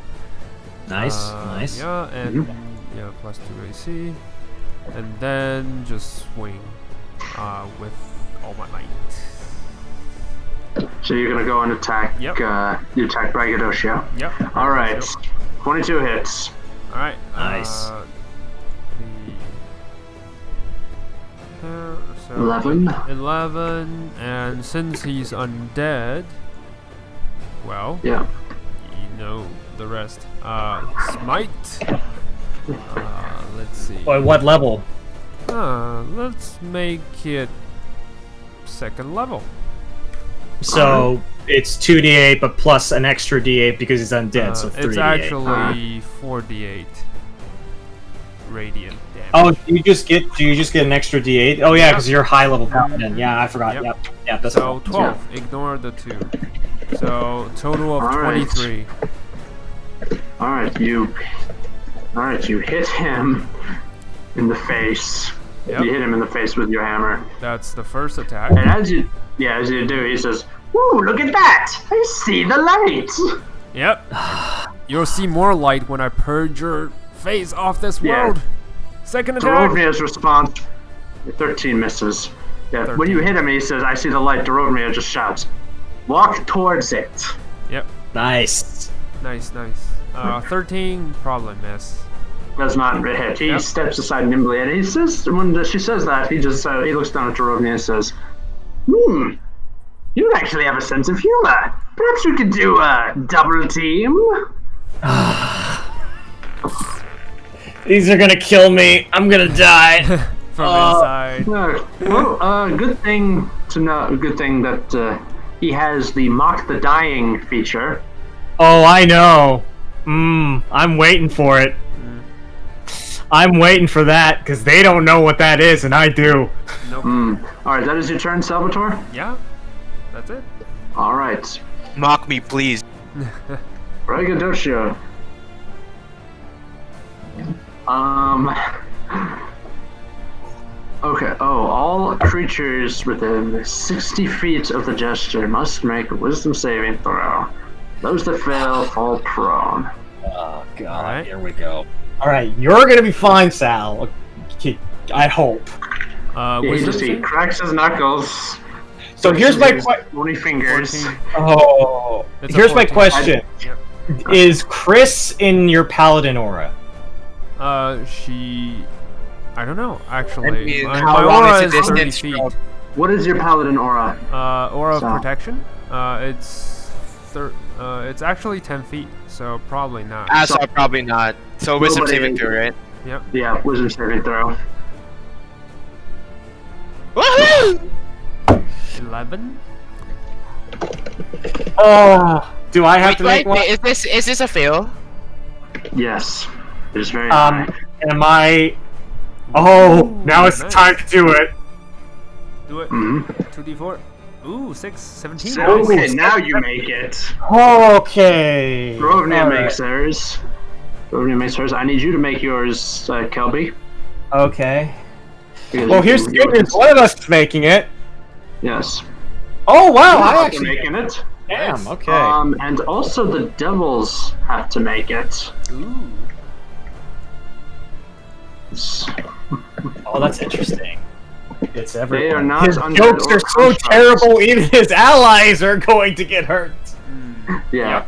Nice, nice. Yeah, and yeah, plus 2 AC, and then just swing with all my might. So you're gonna go and attack. Yep. You attack Braggadocio. Yep. All right. 22 hits. All right. Nice. So 11. 11, and since he's undead, well, Yeah. you know the rest. Smite. Let's see. Boy, what level? Let's make it 2nd level. So it's 2d8, but plus an extra d8 because he's undead, so 3d8. It's actually 4d8 radiant damage. Oh, do you just get an extra d8? Oh yeah, because you're high level paladin. Yeah, I forgot. Yep. Yep, that's So cool. 12. Ignore the 2. So total of All right. 23. All right, you hit him in the face. Yep. You hit him in the face with your hammer. That's the first attack. And as you do, he says, "Woo, look at that! I see the light!" Yep. You'll see more light when I purge your face off this Yeah. world. Second attack. Dorovnia's response, 13 misses. Yeah, when you hit him, he says, "I see the light." Dorovnia just shouts, "Walk towards it." Yep. Nice. Nice. 13, probably miss. Does not hit. He Yep. steps aside nimbly, and he says, when she says that, he just he looks down at Dorovnia and says, you actually have a sense of humor. Perhaps we could do a double team." These are gonna kill me. I'm gonna die. From inside. Good thing to know. Good thing that he has the mock the dying feature. Oh, I know. I'm waiting for it. I'm waiting for that because they don't know what that is, and I do. Nope. All right, that is your turn, Salvatore. Yeah. That's it. All right, Mock me, please. Braggadocio. Okay. Oh, all creatures within 60 feet of the jester must make a wisdom saving throw. Those that fail fall prone. Oh god, Alright. Here we go. Alright, you're gonna be fine, Sal. Okay, I hope. Yeah, he Wisdom just save? cracks his knuckles. So here's my His bony fingers. 14. Oh, It's a here's my 14. question. Yep. Is Chris in your paladin aura? I don't know, actually. I mean, my how my long aura is the is 30 distance feet. from- What is your paladin aura? Aura of So- protection? It's actually 10 feet, so probably not. So probably not. So wisdom Nobody- saving throw, right? Yep. Yeah, wisdom saving throw. Woohoo! 11? Oh, do I have to make one? Is this a fail? Yes, it is very high. Am I? Oh, Ooh, now it's nice. time to do it. Do it. Mhm. 2d4. Ooh, 6, 17. So, Nice. okay, now you make it. Okay. Dorovnia Alright. makes hers. Dorovnia makes hers. I need you to make yours, Kelby. Okay. because Well, you here's can- the good news. One of us is making it. Yes. Oh wow! I You're actually making it. am. Okay. And also the devils have to make it. Ooh. Oh, that's interesting. It's everyone. They are not His undead jokes or are so constructs. terrible, even his allies are going to get hurt. Yeah.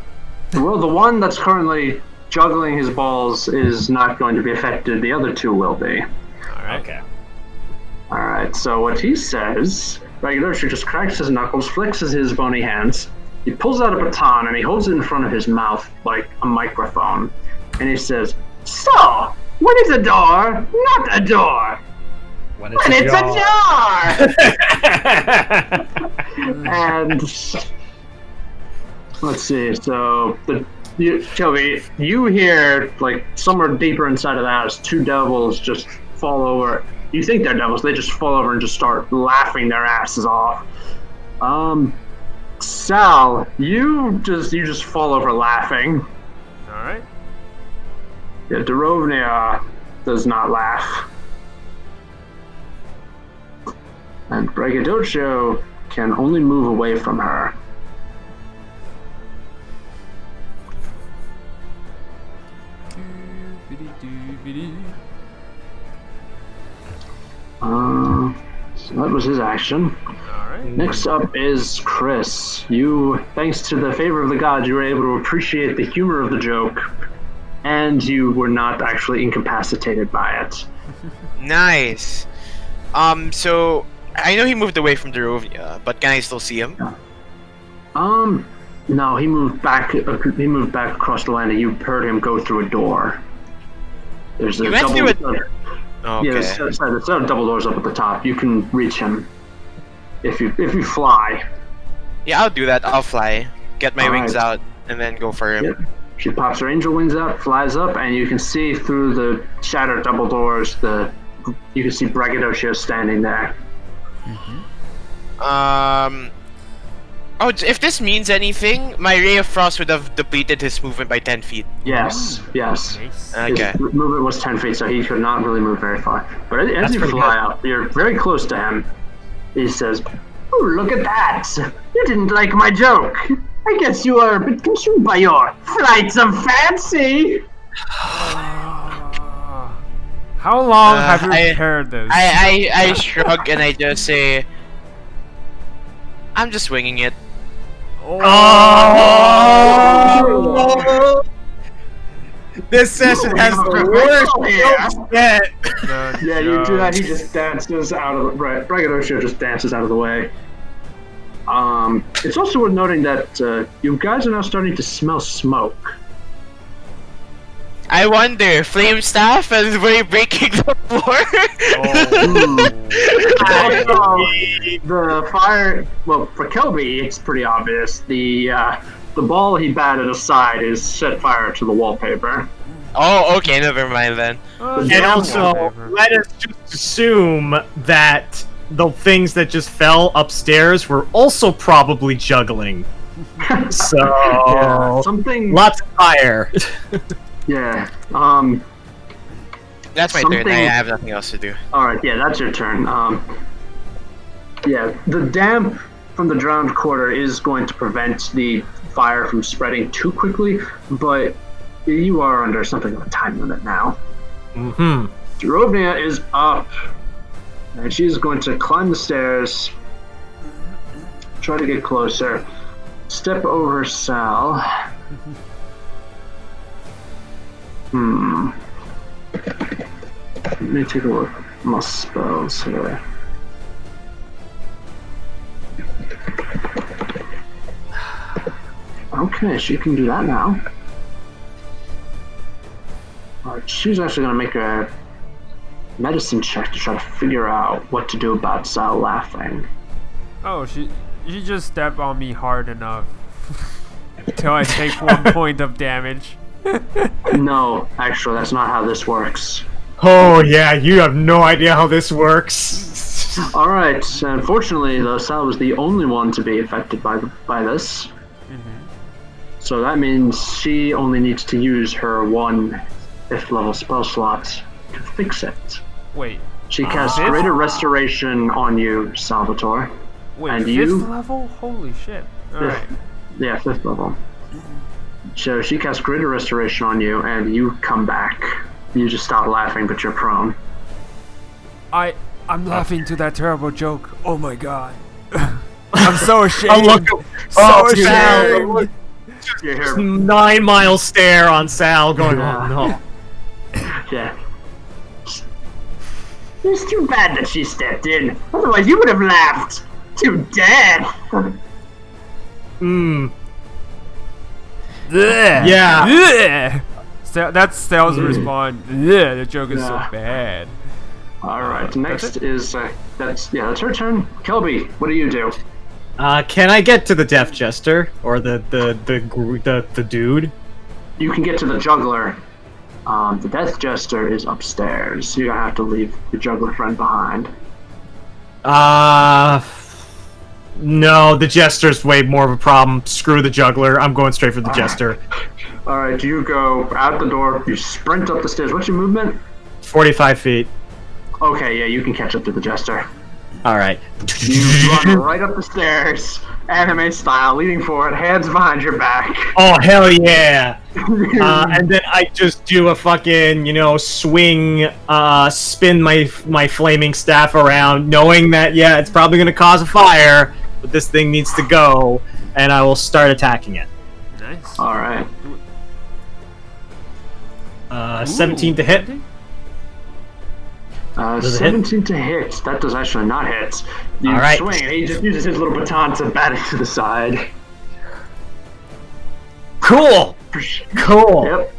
Well, the one that's currently juggling his balls is not going to be affected. The other two will be. Alright. Okay. All right. So what he says, Braggadocio just cracks his knuckles, flexes his bony hands. He pulls out a baton and he holds it in front of his mouth like a microphone, and he says, "So, when is a door not a door? When When it's a jar!" And let's see. So Shelby, you hear like somewhere deeper inside of the house, two devils just fall over you think they're devils. They just fall over and just start laughing their asses off. Sal, you just fall over laughing. All right. Yeah, Darovnia does not laugh. And Braggadocio can only move away from her. So that was his action. Alright. Next up is Chris. You, thanks to the favor of the gods, you were able to appreciate the humor of the joke, and you were not actually incapacitated by it. Nice. So I know he moved away from Darovnia, but can I still see him? No, he moved back. He moved back across the land, and you heard him go through a door. There's a You went double. through it. Okay. Yeah, there's double doors up at the top. You can reach him if you fly. Yeah, I'll do that. I'll fly, get my All wings right. out, and then go for him. Yep. She pops her angel wings out, flies up, and you can see through the shattered double doors. You can see Braggadocio standing there. Oh, if this means anything, my Ray of Frost would have depleted his movement by 10 feet. Yes. Nice. Okay. His movement was 10 feet, so he could not really move very far. But as That's you pretty fly good. up, you're very close to him. He says, "Oh, look at that! You didn't like my joke. I guess you are a bit consumed by your flights of fancy." How long have you I- prepared this? I shrug and I just say, I'm just winging it. Oh! This session has the worst jokes yet. Yeah, you do that. He just dances out of the right. Braggadocio just dances out of the way. It's also worth noting that you guys are now starting to smell smoke. I wonder, flame staff and we're breaking the floor? The fire. Well, for Kelby, it's pretty obvious. The ball he batted aside is set fire to the wallpaper. Oh, okay, never mind then. And also, let us just assume that the things that just fell upstairs were also probably juggling. So, Yeah, something. lots of fire. Yeah. That's my turn. Something- I have nothing else to do. All right. Yeah, that's your turn. Yeah, the damp from the drowned quarter is going to prevent the fire from spreading too quickly, but you are under something of a time limit now. Mm-hmm. Darovnia is up, and she's going to climb the stairs, try to get closer, step over Sal. Let me take a look at my spells here. Okay, she can do that now. Alright, she's actually going to make a medicine check to try to figure out what to do about Sal laughing. Oh, she just stepped on me hard enough till I take 1 point of damage. No, actually, that's not how this works. Oh yeah, you have no idea how this works. Alright, unfortunately, though, Sal was the only one to be affected by this. So that means she only needs to use her 1 5th level spell slot to fix it. Wait, She casts Fifth? Greater Restoration on you, Salvatore. And 5th you? level? Holy shit. Alright. Yeah, 5th level. So she casts Greater Restoration on you, and you come back. You just stop laughing, but you're prone. I'm laughing to that terrible joke. Oh my god. I'm so ashamed. Oh, look. So dude. ashamed. You hear, 9-mile stare on Sal going, Yeah. oh no. yeah. It's too bad that she stepped in. Otherwise, you would have laughed to death. Hmm. Bleh. Yeah. Bleh. That's Sal's response. Yeah, the joke is so Yeah. bad. All right. That's Next it? is that's her turn. Kelby, what do you do? Can I get to the Death Jester or the dude? You can get to the juggler. The Death Jester is upstairs, so you're gonna have to leave your juggler friend behind. No, the Jester's way more of a problem. Screw the juggler. I'm going straight for the Jester. Alright, you go out the door, you sprint up the stairs. What's your movement? 45 feet. Okay, yeah, you can catch up to the Jester. Alright. You run right up the stairs, anime style, leaning forward, hands behind your back. Oh, hell yeah! And then I just do a fucking, swing, spin my flaming staff around, knowing that, yeah, it's probably going to cause a fire, but this thing needs to go, and I will start attacking it. Nice. Alright. 17 to hit. Does it 17 to hit. That does actually not hit. You Alright. swing, and he just uses his little baton to bat it to the side. Cool! Cool! Yep.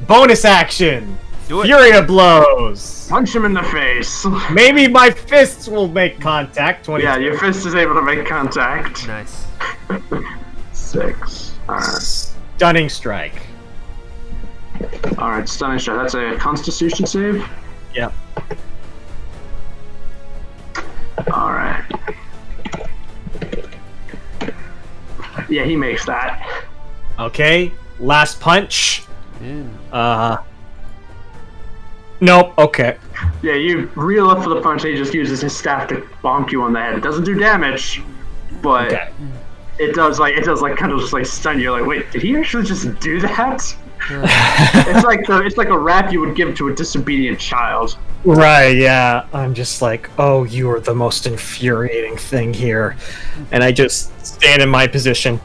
Bonus action! Do it. Fury of blows! Punch him in the face. Maybe my fists will make contact. 20. Yeah, your fist is able to make contact. Nice. 6. Alright. Stunning strike. Alright, stunning strike. That's a constitution save? Yep. Alright. Yeah, he makes that. Okay, last punch. Yeah. Nope, okay. Yeah, you reel up for the punch, and he just uses his staff to bonk you on the head. It doesn't do damage, but Okay. it does kind of just like stun you. You're like, wait, did he actually just do that? It's like a rap you would give to a disobedient child. Right, yeah. I'm just like, oh, you are the most infuriating thing here. And I just stand in my position.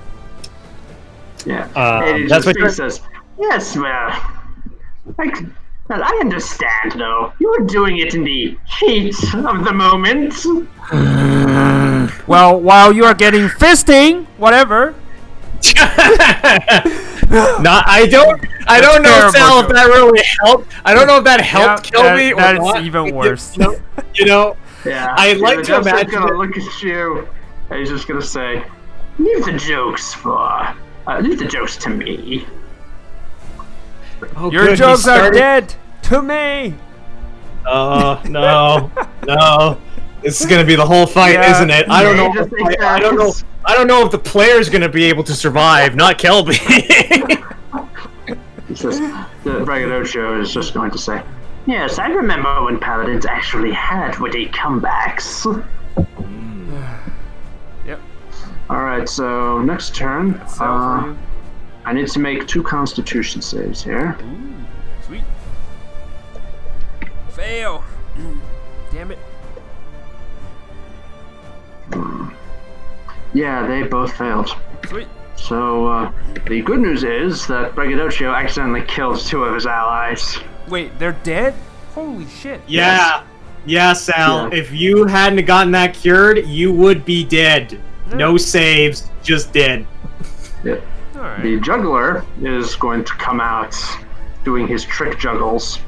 Yeah. That's and that's what what he says. Yes, well, I understand, though. You were doing it in the heat of the moment. Well, while you are getting fisting, whatever. I don't know, terrible Sal, if joke. that really helped. I don't know if that helped kill me or That not. is even worse. Yeah. I'd like the to Jester's imagine gonna that- look at you, and he's just gonna say, leave the jokes to me. Oh, Your good, he jokes are started- dead to me. Oh, no. This is gonna be the whole fight, Yeah. I don't Yeah, know. just think I don't know. that. I don't know if the player's gonna be able to survive, not Kelby. It's just, the Braggadocio is just going to say, yes, I remember when Paladins actually had witty comebacks. Yep. Alright, so next turn, Sal for you. I need to make 2 constitution saves here. Ooh, sweet. Fail. Damn it. Yeah, they both failed. Sweet. So, the good news is that Braggadocio accidentally killed 2 of his allies. Wait, they're dead? Holy shit. Yeah, Sal. Yeah. If you hadn't gotten that cured, you would be dead. No saves, just dead. Yep. Alright. The juggler is going to come out doing his trick juggles.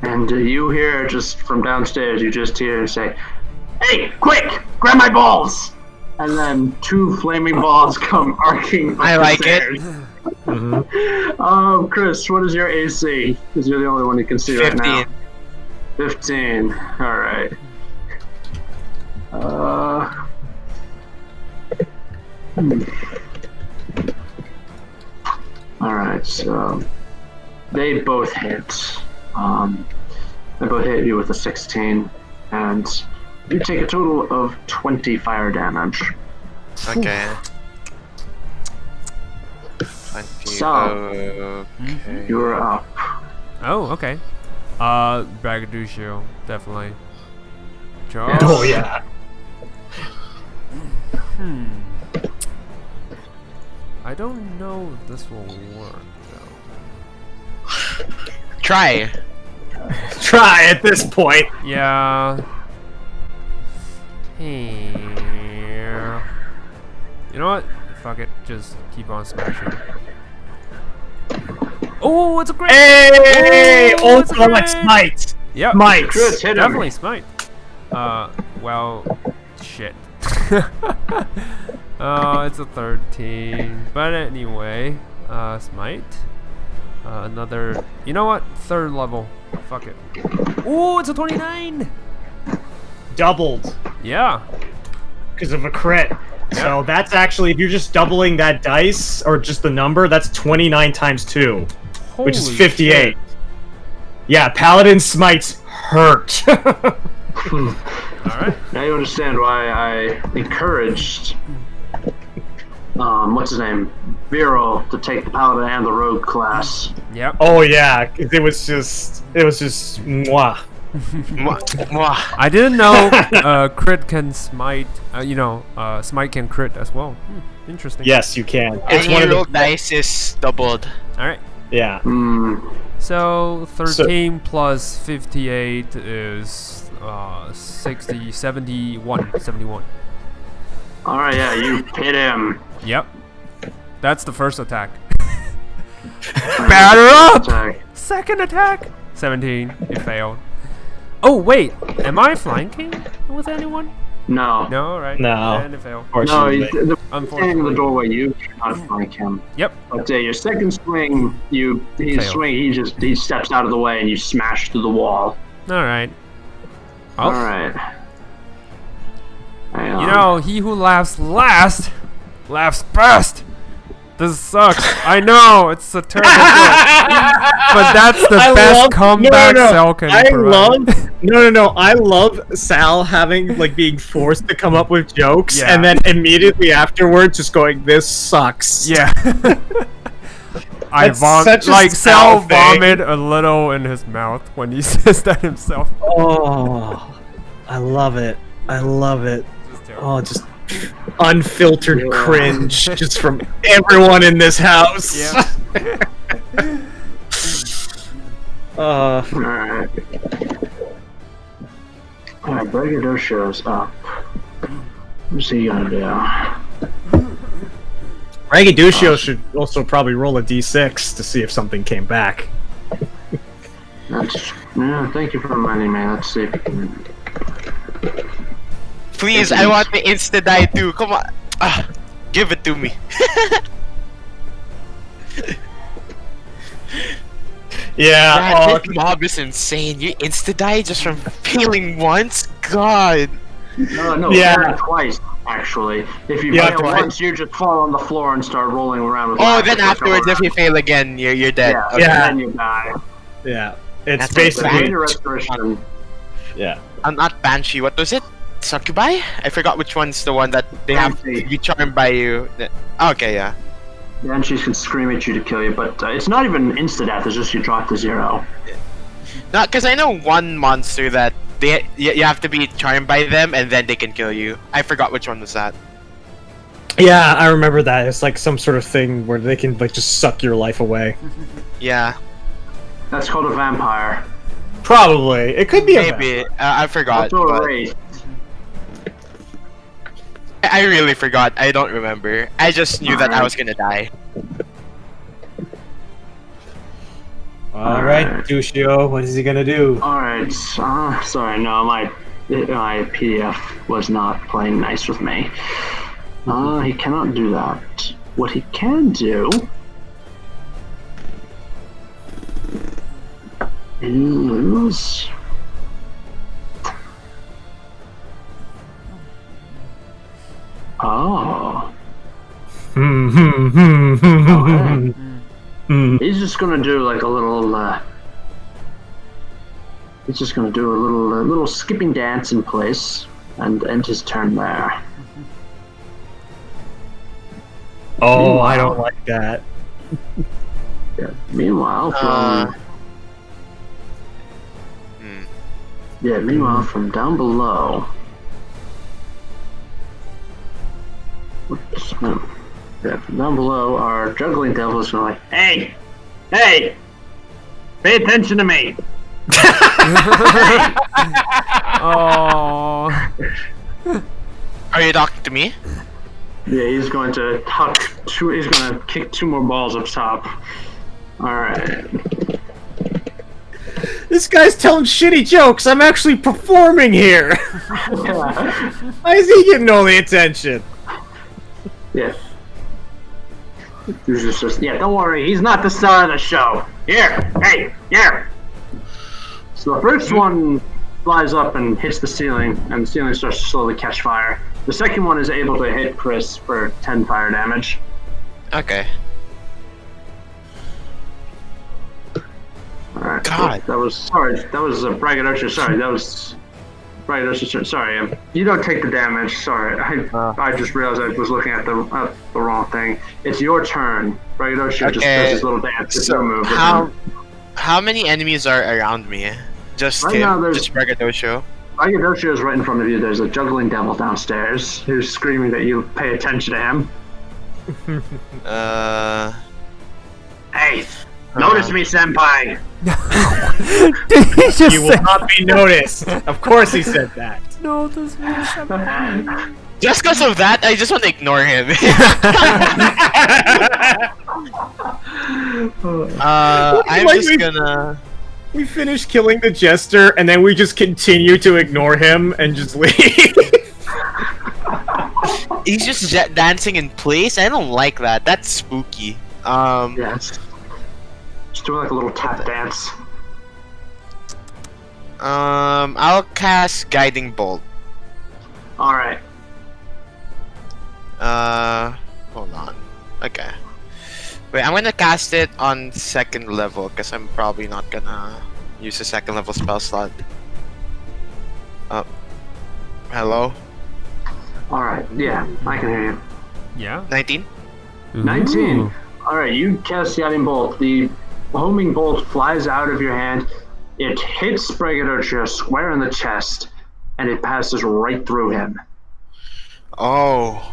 And you hear just from downstairs, you just hear say, hey, quick, grab my balls! And then 2 flaming balls come arcing up I the like it. stairs. Chris, what is your AC? Because you're the only one who can see right now. 15. Alright. Alright, so they both hit. They both hit you with a 16, and you take a total of 20 fire damage. Okay. 20. So, Okay. you're up. Oh, okay. Braggadocio, definitely. Charles? Oh yeah. I don't know if this will work, though. Try. Try at this point. Yeah. Hey. You know what? Fuck it. Just keep on smashing. Oh, it's a great. Hey! Oh, Oh, it's a my great. smite. Yep. Smite. Chris, hit him. Definitely smite. Well, shit. It's a 13. But anyway, smite. Another. You know what? 3rd level. Fuck it. Ooh, it's a 29. Doubled Yeah. because of a crit. So that's actually, if you're just doubling that dice or just the number, that's 29 times 2, which is Holy 58. shit. Yeah, Paladin smites hurt. All right. Now you understand why I encouraged, what's his name, Vero, to take the paladin and the rogue class. Yep. Oh yeah, it was just mwah. Mwah, mwah. I didn't know crit can smite. Smite can crit as well. Interesting. Yes, you can. It's And one of your the dice is doubled. All right. yeah. So 13 plus 58 is 60, 71. 71. All right, yeah, you hit him. Yep. That's the first attack. Batter up! Attack. Second attack. 17. It failed. Oh wait, am I flanking with anyone? No. No, all right. No. And it failed. No, Unfortunately. he's standing in Unfortunately. the doorway. You cannot flank him. Yep. But your second swing, he steps out of the way and you smash through the wall. All right. All Oh, right. Hang on. you know, he who laughs last laughs best. This sucks. I know it's a terrible joke, but that's the best comeback Sal can provide. I love Sal having being forced to come up with jokes Yeah. and then immediately afterwards just going, "This sucks." Yeah. I That's vom such a like Sal Sal thing. vomit a little in his mouth when he says that himself. Oh, I love it. I love it. Just terrible. Oh, just unfiltered cringe just from everyone in this house. Yeah. All right. All right, Braggadocio's up. What's he gonna do? Braggadocio should also probably roll a d6 to see if something came back. Thank you for reminding me. Let's see if we can. Please, I want the insta die too. Come on. Give it to me. Yeah. Man, this mob is insane. You insta die just from failing once? God. No, Yeah. twice actually. If you Yeah, fail twice. once, you just fall on the floor and start rolling around with. Oh, laughter then for a couple afterwards, if you rounds. fail again, you're dead. Yeah, Okay. Yeah. then you die. Yeah. It's That's basically Major restoration. yeah. I'm not Banshee. What was it? Succubi? I forgot which one's the one that they have to Banshee. be charmed by you. Okay, yeah. Banshees can scream at you to kill you, but it's not even insta death. It's just you drop to 0. Not because I know one monster that you have to be charmed by them and then they can kill you. I forgot which one was that. Yeah, I remember that. It's like some sort of thing where they can just suck your life away. Yeah, That's called a vampire. Probably. It could be a maybe. I forgot. Also a But wraith. I really forgot. I don't remember. I just knew that I was gonna die. Alright, Dushio, what is he gonna do? Alright, sorry, no, my PDF was not playing nice with me. He cannot do that. What he can do is... Oh. He's just gonna do like a little, he's just gonna do a little skipping dance in place and end his turn there. Oh, I don't like that. Yeah. Meanwhile, from down below. Whoops. Yeah, from down below, our juggling devil is going like, "Hey, pay attention to me." Oh. Are you talking to me? Yeah, he's going to he's going to kick 2 more balls up top. All right. This guy's telling shitty jokes. I'm actually performing here. Why is he getting all the attention? Yeah. Yeah, don't worry. He's not the star of the show. Here, hey, here. So the first one flies up and hits the ceiling, and the ceiling starts to slowly catch fire. The second one is able to hit Chris for 10 fire damage. Okay. Alright. God. That was Braggadocio. Sorry, that was Braggadocio. Sorry, you don't take the damage. Sorry, I just realized I was looking at the wrong thing. It's your turn. Braggadocio just does his little dance. It's your move. How many enemies are around me? Just Right him? now there's- Just Braggadocio? Braggadocio is right in front of you. There's a juggling devil downstairs who's screaming that you pay attention to him. Hey, notice me, senpai. Did he just You say will not be noticed. Of course he said that. no? This means something. Just because of that, I just want to ignore him. I'm Like just we- gonna... We finish killing the jester, and then we just continue to ignore him and just leave. He's just dancing in place? I don't like that. That's spooky. Yes. Just doing like a little tap dance. I'll cast Guiding Bolt. Alright. Hold on. Okay. Wait, I'm gonna cast it on 2nd level, because I'm probably not gonna use a 2nd level spell slot. Hello? Alright, yeah, I can hear you. Yeah. 19? 19. Ooh. Alright, you cast Guiding Bolt. The homing bolt flies out of your hand. It hits Braggadocio square in the chest, and it passes right through him. Oh.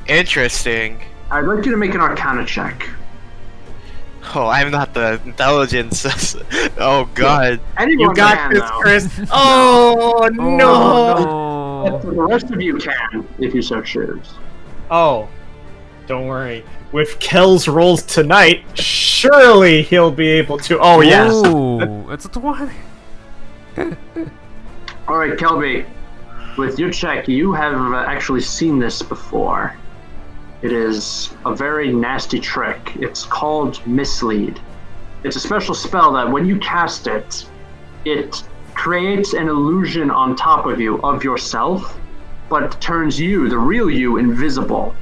Interesting. I'd like you to make an Arcana check. Oh, I'm not the intelligence. Oh god. Anyone You got can, this, though. Chris. Oh, no. no. The rest of you can, if you so choose. Oh, don't worry. With Kel's rolls tonight, surely he'll be able to. Oh, yes. Ooh, it's a 20. Alright, Kelby, with your check, you have actually seen this before. It is a very nasty trick. It's called Mislead. It's a special spell that when you cast it, it creates an illusion on top of you of yourself, but turns you, the real you, invisible.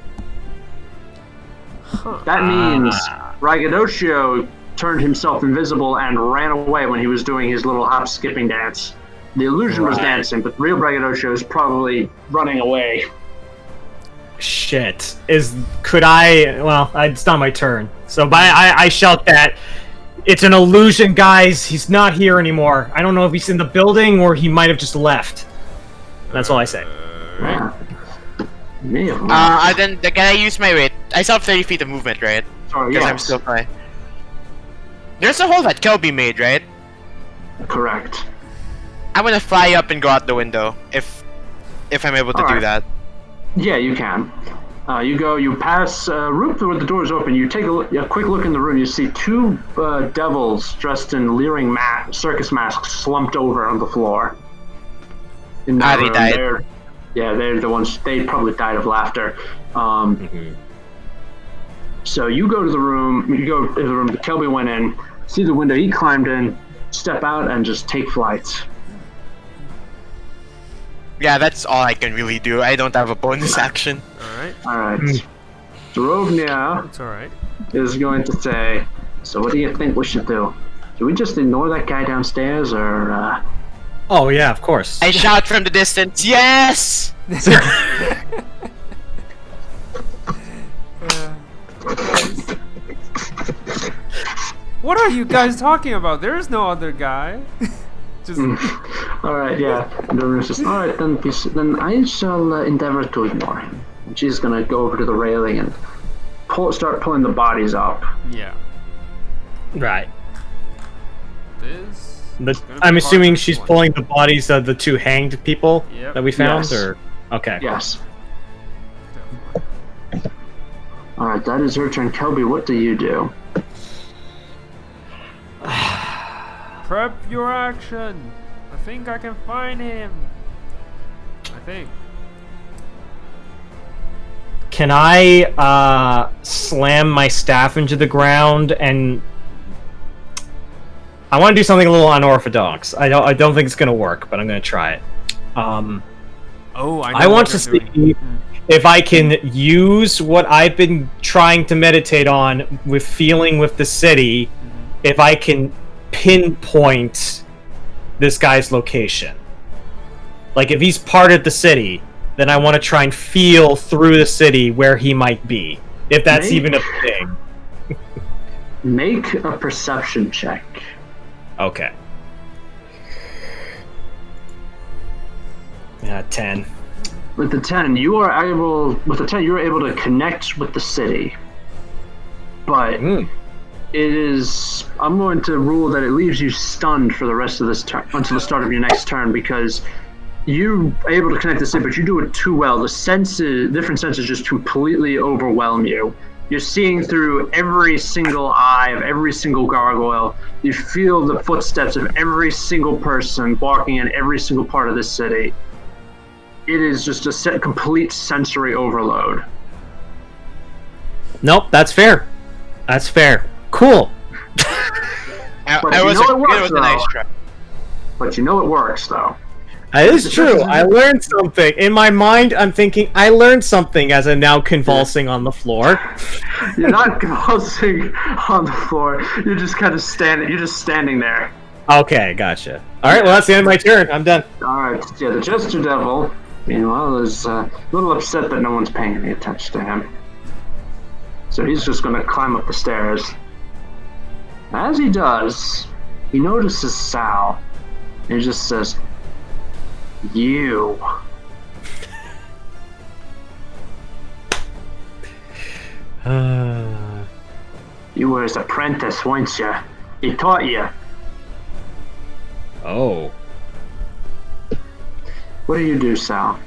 That means Braggadocio turned himself invisible and ran away when he was doing his little hop-skipping dance. The illusion was dancing, but the real Braggadocio is probably running away. Shit. Could I... Well, it's not my turn. So I shout that. It's an illusion, guys. He's not here anymore. I don't know if he's in the building or he might have just left. That's all I say. Man, Then can I use my weight? I still have 30 feet of movement, right? sorry, Because I'm yes, still fine. There's a hole that Kelby made, right? correct. I'm gonna fly up and go out the window if I'm able to do Alright. that. Yeah, you can. You pass a room where the door is open. You take a quick look in the room. You see two devils dressed in leering circus masks slumped over on the floor. In that They room. died. They're the ones. They probably died of laughter. So you go to the room. You go to the room. Kelby went in. See the window. He climbed in. Step out and just take flight. Yeah, that's all I can really do. I don't have a bonus action. Alright. All right. Rovnia It's alright. is going to say, so what do you think we should do? Should we just ignore that guy downstairs, or, Oh, yeah, of course. I shout from the distance, yes! What are you guys talking about? There is no other guy. Just Alright, yeah. Dorina's just, alright, then I shall endeavor to ignore him. And she's gonna go over to the railing and start pulling the bodies up. yeah. Right. This. But gonna be I'm hard assuming to she's explain. pulling the bodies of the two hanged people Yep. that we found, Yes. or okay. Yes. Alright, that is her turn. Kelby, what do you do? Prep your action. I think I can find him. I think. Can I slam my staff into the ground and I want to do something a little unorthodox. I don't think it's gonna work, but I'm gonna try it. Oh, I know I want what to you're see doing. if I can use what I've been trying to meditate on with feeling with the city, if I can pinpoint this guy's location. Like, if he's part of the city, then I want to try and feel through the city where he might be. If that's even a thing. Make a perception check. Okay. Yeah, 10. With the 10, you are able to connect with the city. But it is, I'm going to rule that it leaves you stunned for the rest of this turn, until the start of your next turn, because you are able to connect the city, but you do it too well. The different senses just completely overwhelm you. You're seeing through every single eye of every single gargoyle. You feel the footsteps of every single person walking in every single part of this city. It is just a complete sensory overload. Nope, that's fair. That's fair. Cool. But it was a nice try. But you know it works, though. That is true. I learned something. In my mind, I'm thinking, I learned something as I'm now convulsing on the floor. You're not convulsing on the floor. You're just kind of standing. You're just standing there. Okay, gotcha. All right, well, that's the end of my turn. I'm done. All right. Yeah, the Jester Devil, meanwhile, is a little upset that no one's paying any attention to him. So he's just going to climb up the stairs. As he does, he notices Sal. And he just says, "You." You were his apprentice, weren't you? He taught you. Oh. What do you do, Sal?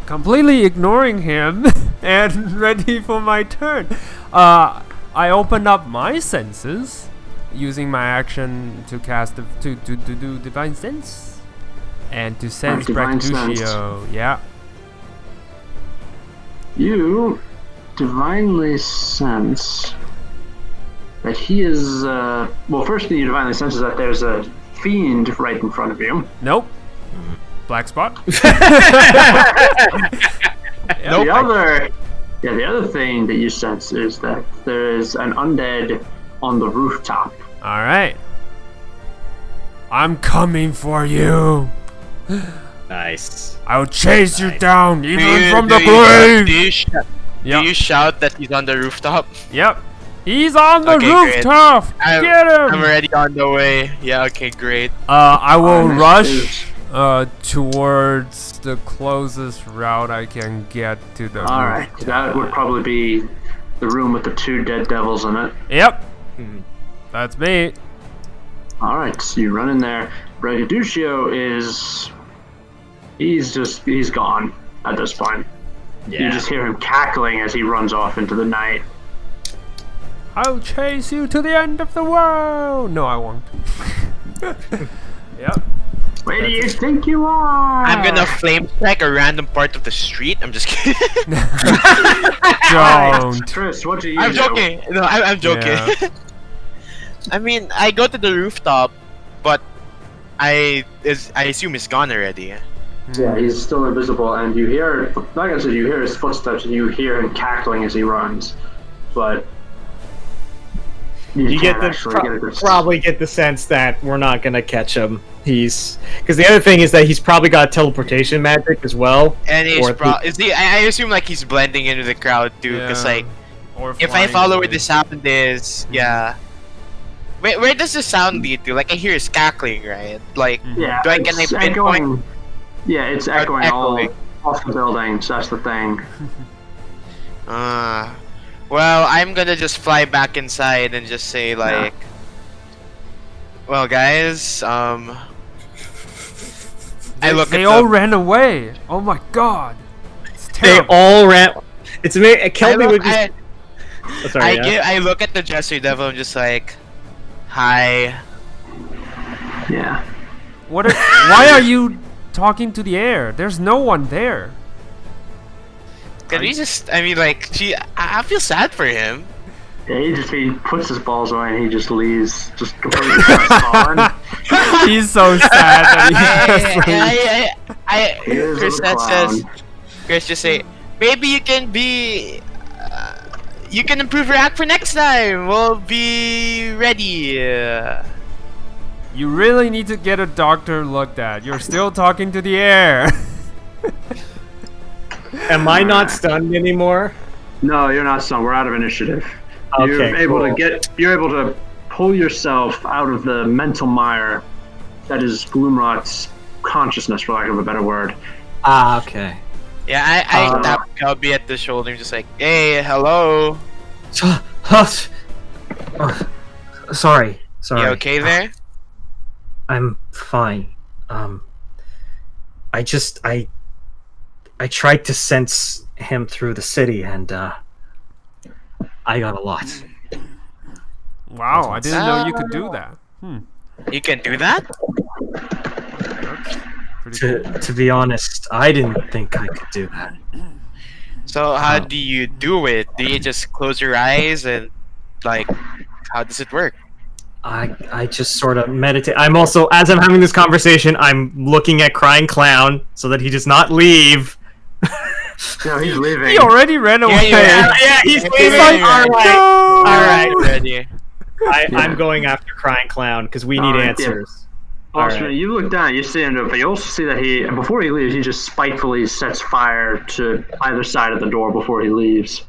Completely ignoring him and ready for my turn. I open up my senses using my action to cast to do divine sense and to sense Divine Braggadocio. Yeah. You divinely sense that he is, well, first thing you divinely sense is that there's a fiend right in front of you. Nope. Black spot. Nope. The other thing that you sense is that there is an undead on the rooftop. All right. I'm coming for you. Nice. I'll chase you Nice. down, even from the Do grave. you shout that he's on the rooftop? Yep. He's on the Okay, great. rooftop. Get him. I'm already on the way. Yeah, okay, great. I will Next rush is- towards the closest route I can get to the All right, rooftop. that would probably be the room with the 2 dead devils in it. Yep. That's me. All right, so you run in there. Braggadocio he's gone at this point. Yeah. You just hear him cackling as he runs off into the night. I'll chase you to the end of the world. No, I won't. Yep. Where do you think you are? I'm gonna flame strike a random part of the street. I'm just kidding. Don't. Chris, what do you I'm do? joking. No, I'm joking. Yeah. I mean, I go to the rooftop, but I assume he's gone already. Yeah, he's still invisible, and you hear, like I said, you hear his footsteps, and you hear him cackling as he runs. But You get can't the actually get a good probably get the sense that we're not gonna catch him. Because the other thing is that he's probably got teleportation magic as well. And he's Or I assume like he's blending into the crowd too, because Yeah. like Or if I flying follow where away. the sound is, yeah. Where does the sound lead to? Like I hear it's cackling, right? Like Yeah, can I it's pinpoint? echoing. Yeah, it's echoing echoing. all off the buildings. That's the thing. Well, I'm gonna just fly back inside and just say like, well, guys, I look They at all them. ran away. Oh my god. It's They terrible. all ran. It's amazing. Kelby would be. I, Oh, sorry, yeah. I look at the Jester Devil. I'm just like, hi. Yeah. Why are you talking to the air? There's no one there. Can we just? I mean, like, I feel sad for him. Yeah, he puts his balls away and he just leaves, just completely crestfallen. He's so sad that he just leaves. He is Chris a that clown. says, Chris just say, maybe you can be. You can improve your act for next time. We'll be ready. You really need to get a doctor looked at. You're still talking to the air. Am I not stunned anymore? No, you're not stunned. We're out of initiative. Okay, You're able cool. you're able to pull yourself out of the mental mire that is Gloomwrought's consciousness, for lack of a better word. Ah, okay. Yeah, I tap Kelby at the shoulder, just like, hey, hello. Sorry. You okay there? I'm fine. I tried to sense him through the city, and I got a lot. Wow, I didn't know you could do that. You can do that? Pretty cool. To be honest, I didn't think I could do that. So how do you do it? Do you just close your eyes and, like, how does it work? I just sort of meditate. I'm also, as I'm having this conversation, I'm looking at Crying Clown so that he does not leave. No, he's leaving. He already ran away. Yeah, he's leaving. Like, All right. no! All right. Ready. I'm going after Crying Clown because we need answers. Also, Alright. you look down, you see him, but you also see that before he leaves, he just spitefully sets fire to either side of the door before he leaves.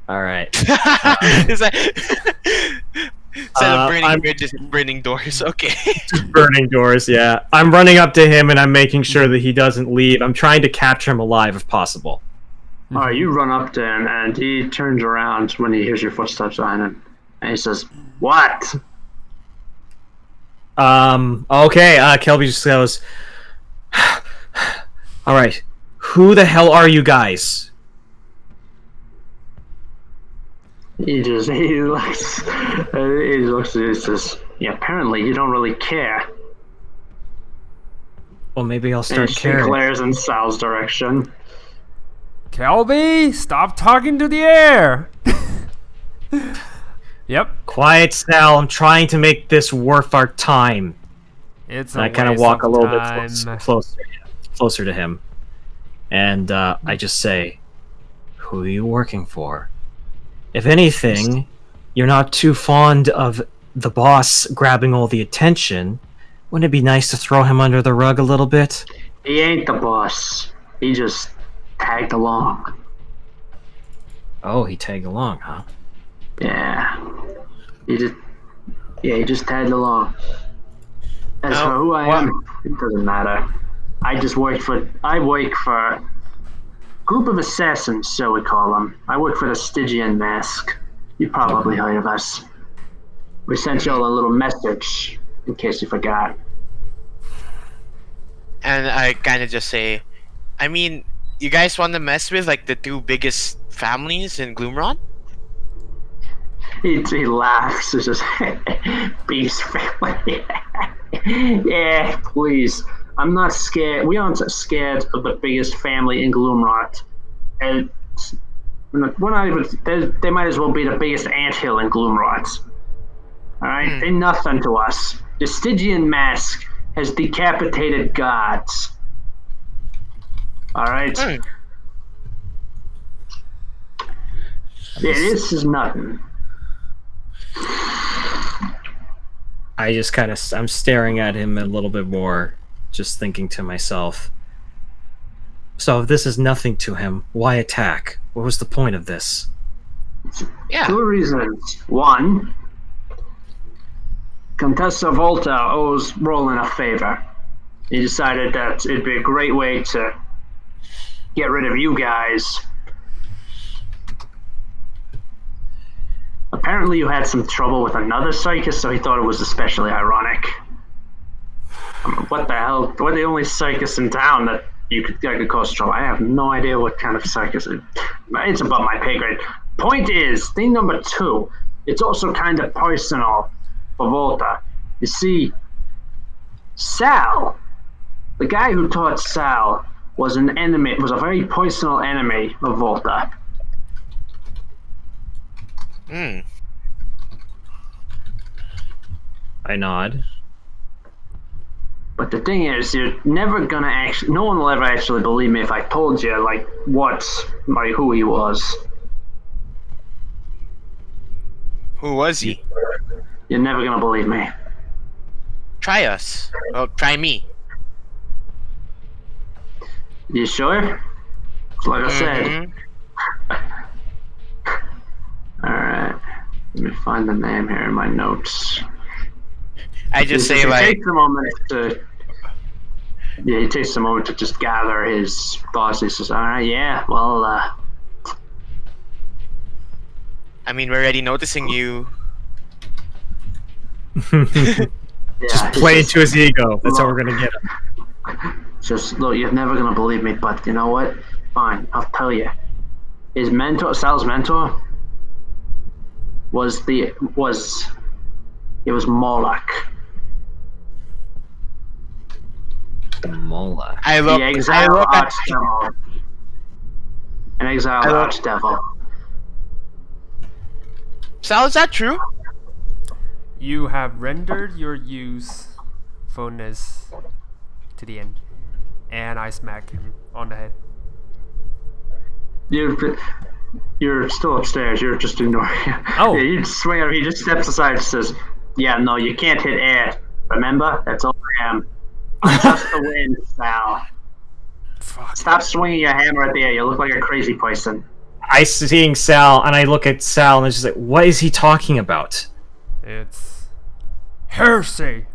All right. It's like instead of burning I'm- bridges, burning doors. Okay. Burning doors, yeah. I'm running up to him and I'm making sure that he doesn't leave. I'm trying to capture him alive if possible. All right, you run up to him, and he turns around when he hears your footsteps behind him, and he says, "What?" Okay, Kelby just goes, all right, who the hell are you guys? He looks at you and says, "Yeah, apparently you don't really care." Well, maybe I'll start And she caring. glares in Sal's direction. Kelby, stop talking to the air. Yep, Quiet, Sal, I'm trying to make this worth our time. it's And a I kind of waste walk a little time. bit closer to him. And I just say, who are you working for? If anything, you're not too fond of the boss grabbing all the attention. Wouldn't it be nice to throw him under the rug a little bit? He ain't the boss. He just tagged along. Oh, he tagged along, huh? Yeah. He just tagged along. As for who I am, it doesn't matter. I work for a group of assassins, so we call them. I work for the Stygian Mask. You probably heard of us. We sent y'all a little message, in case you forgot. And I kind of just say, I mean, you guys want to mess with like the two biggest families in Gloomwrought? He laughs. It's just, Beast family. Yeah, please. I'm not scared. We aren't scared of the biggest family in Gloomwrought. And we're not even. They might as well be the biggest anthill in Gloomwrought. All right, they're nothing to us. The Stygian Mask has decapitated gods. All right. Yeah, this is nothing. I just kind of, I'm staring at him a little bit more, just thinking to myself, so if this is nothing to him, why attack? What was the point of this? Yeah. Two reasons. One, Contessa Volta owes Roland a favor. He decided that it'd be a great way to get rid of you guys. Apparently you had some trouble with another Psychus, so he thought it was especially ironic. What the hell? We're the only Psychus in town that could cause trouble. I have no idea what kind of Psychus it is. It's above my pay grade. Point is, thing number two, it's also kind of personal for Volta. You see, Sal, the guy who taught Sal was an enemy, was a very personal enemy of Volta. Hmm. I nod. But the thing is, you're never gonna actually. No one will ever actually believe me if I told you, like, who he was. Who was he? You're never gonna believe me. Try us. Oh, try me. You sure? Like I said. Mhm. Alright. Let me find the name here in my notes. I just say He like, takes a moment to. Yeah, he takes a moment to just gather his thoughts. He says, "Alright, yeah, well, I mean, we're already noticing you. yeah." Just he play says, into his ego. That's how we're gonna get him. Just look, you're never gonna believe me, but you know what? Fine, I'll tell you. His mentor, Sal's mentor, it was Moloch. Mola. I look. The I exile look at. archdevil. An exiled I look- archdevil. Sal, is that true? You have rendered your usefulness to the end. And I smack him on the head. You're still upstairs. You're just ignoring him. Oh. Yeah, you swing at him. He just steps aside and says, "Yeah, no, you can't hit air. Remember? That's all I am. I'm just the wind, Sal. Fuck. Stop swinging your hammer at the air. You look like a crazy person." I seeing Sal, and I look at Sal, and it's just like, what is he talking about? It's heresy.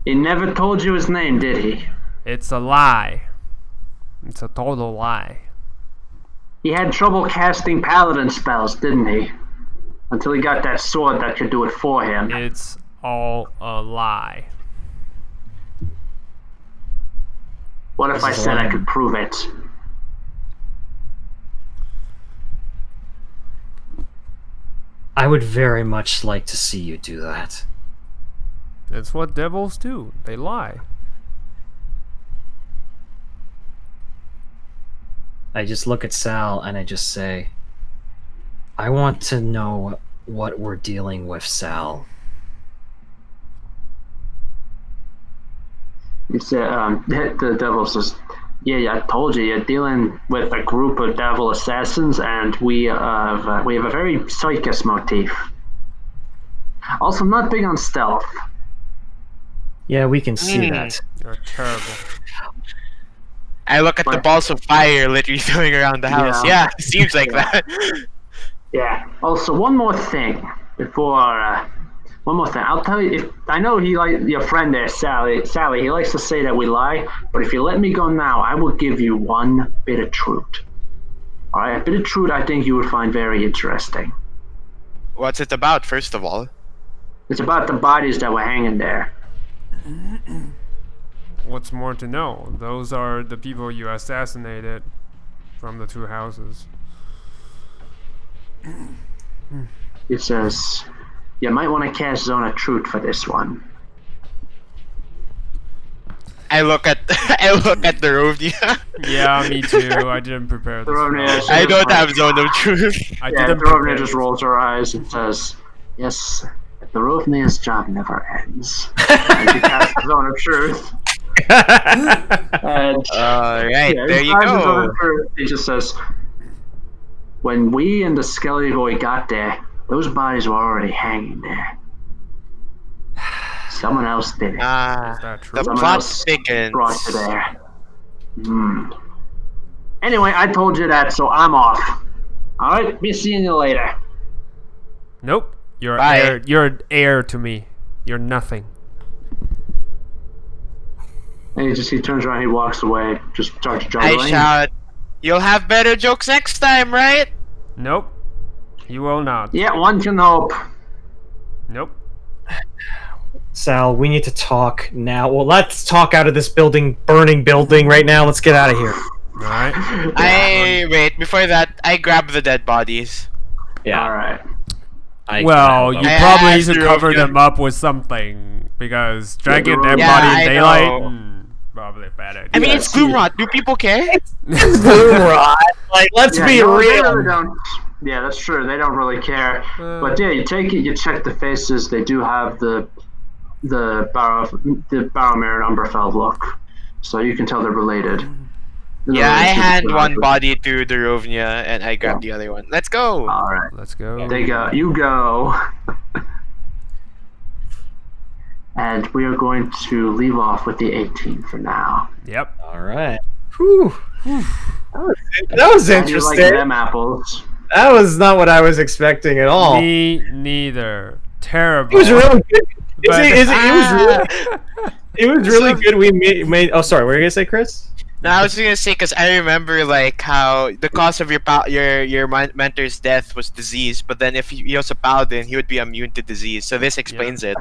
He never told you his name, did he? It's a lie. It's a total lie. He had trouble casting paladin spells, didn't he? Until he got that sword that could do it for him. It's all a lie. What if This I is said I lying. could prove it? I would very much like to see you do that. It's what devils do. They lie. I just look at Sal, and I just say, I want to know what we're dealing with, Sal. He said, the devil says, yeah, I told you, you're dealing with a group of devil assassins, and we have a very circus motif. Also, I'm not big on stealth. Yeah, we can see Mm. that. You're terrible. I look at the But- balls of fire literally going around the house. Yeah. Yeah, seems like Yeah. that. Yeah. Also, one more thing before. One more thing. I'll tell you. I know your friend there, Sally. He likes to say that we lie. But if you let me go now, I will give you one bit of truth. All right, a bit of truth I think you would find very interesting. What's it about, first of all? It's about the bodies that were hanging there. What's more to know? Those are the people you assassinated from the two houses. It says, you might want to cast Zone of Truth for this one. I look at the Rovnia. Yeah, me too. I didn't prepare this. Rovnia, well. she I just don't like- have zone of truth. I Yeah, didn't the prepare Rovnia just this. rolls her eyes and says, yes, the Rovnia's job never ends. And she casts Zone of Truth. And Alright, yeah, there he you casts Zone go. of Truth. He just says, when we and the Skelly Boy got there, those bodies were already hanging there. Someone else did it. Is that true? The Someone plot else thickens. brought you there. Anyway, I told you that, so I'm off. Alright, be seeing you later. Nope. You're Bye. heir. You're heir to me. You're nothing. And he turns around, he walks away, just starts I juggling. shout, you'll have better jokes next time, right? Nope. You will not. Yeah, one can hope. Nope. Sal, we need to talk now. Well, let's talk out of this burning building right now. Let's get out of here. All right. Wait, before that, I grab the dead bodies. Yeah. Alright. Well, you I probably asked should you, cover yeah. them up with something because dragging Yeah, dead yeah, body I in daylight, know. probably a bad idea. I mean, Yeah, it's see- Gloomwrought. Do people care? Gloomwrought. Like, let's Yeah, be no, they real. really don't. Yeah, that's true. They don't really care. But yeah, you take it. You check the faces. They do have the Barrowmere and Umberfell look, so you can tell they're related. Yeah, I Related to the hand one Barrow. body to the Rovnia and I grab the other one. Let's go. All right, Let's go. they go. You go. And we are going to leave off with the 18 for now. Yep. All right. Whew. That was How do you like interesting. them apples? That was not what I was expecting at all. Me neither. Terrible. It was really good. But- It was really good. We made. Oh, sorry. What were you gonna say, Chris? No, I was gonna say because I remember like how the cause of your mentor's death was disease, but then if he was a paladin, he would be immune to disease. So this explains it.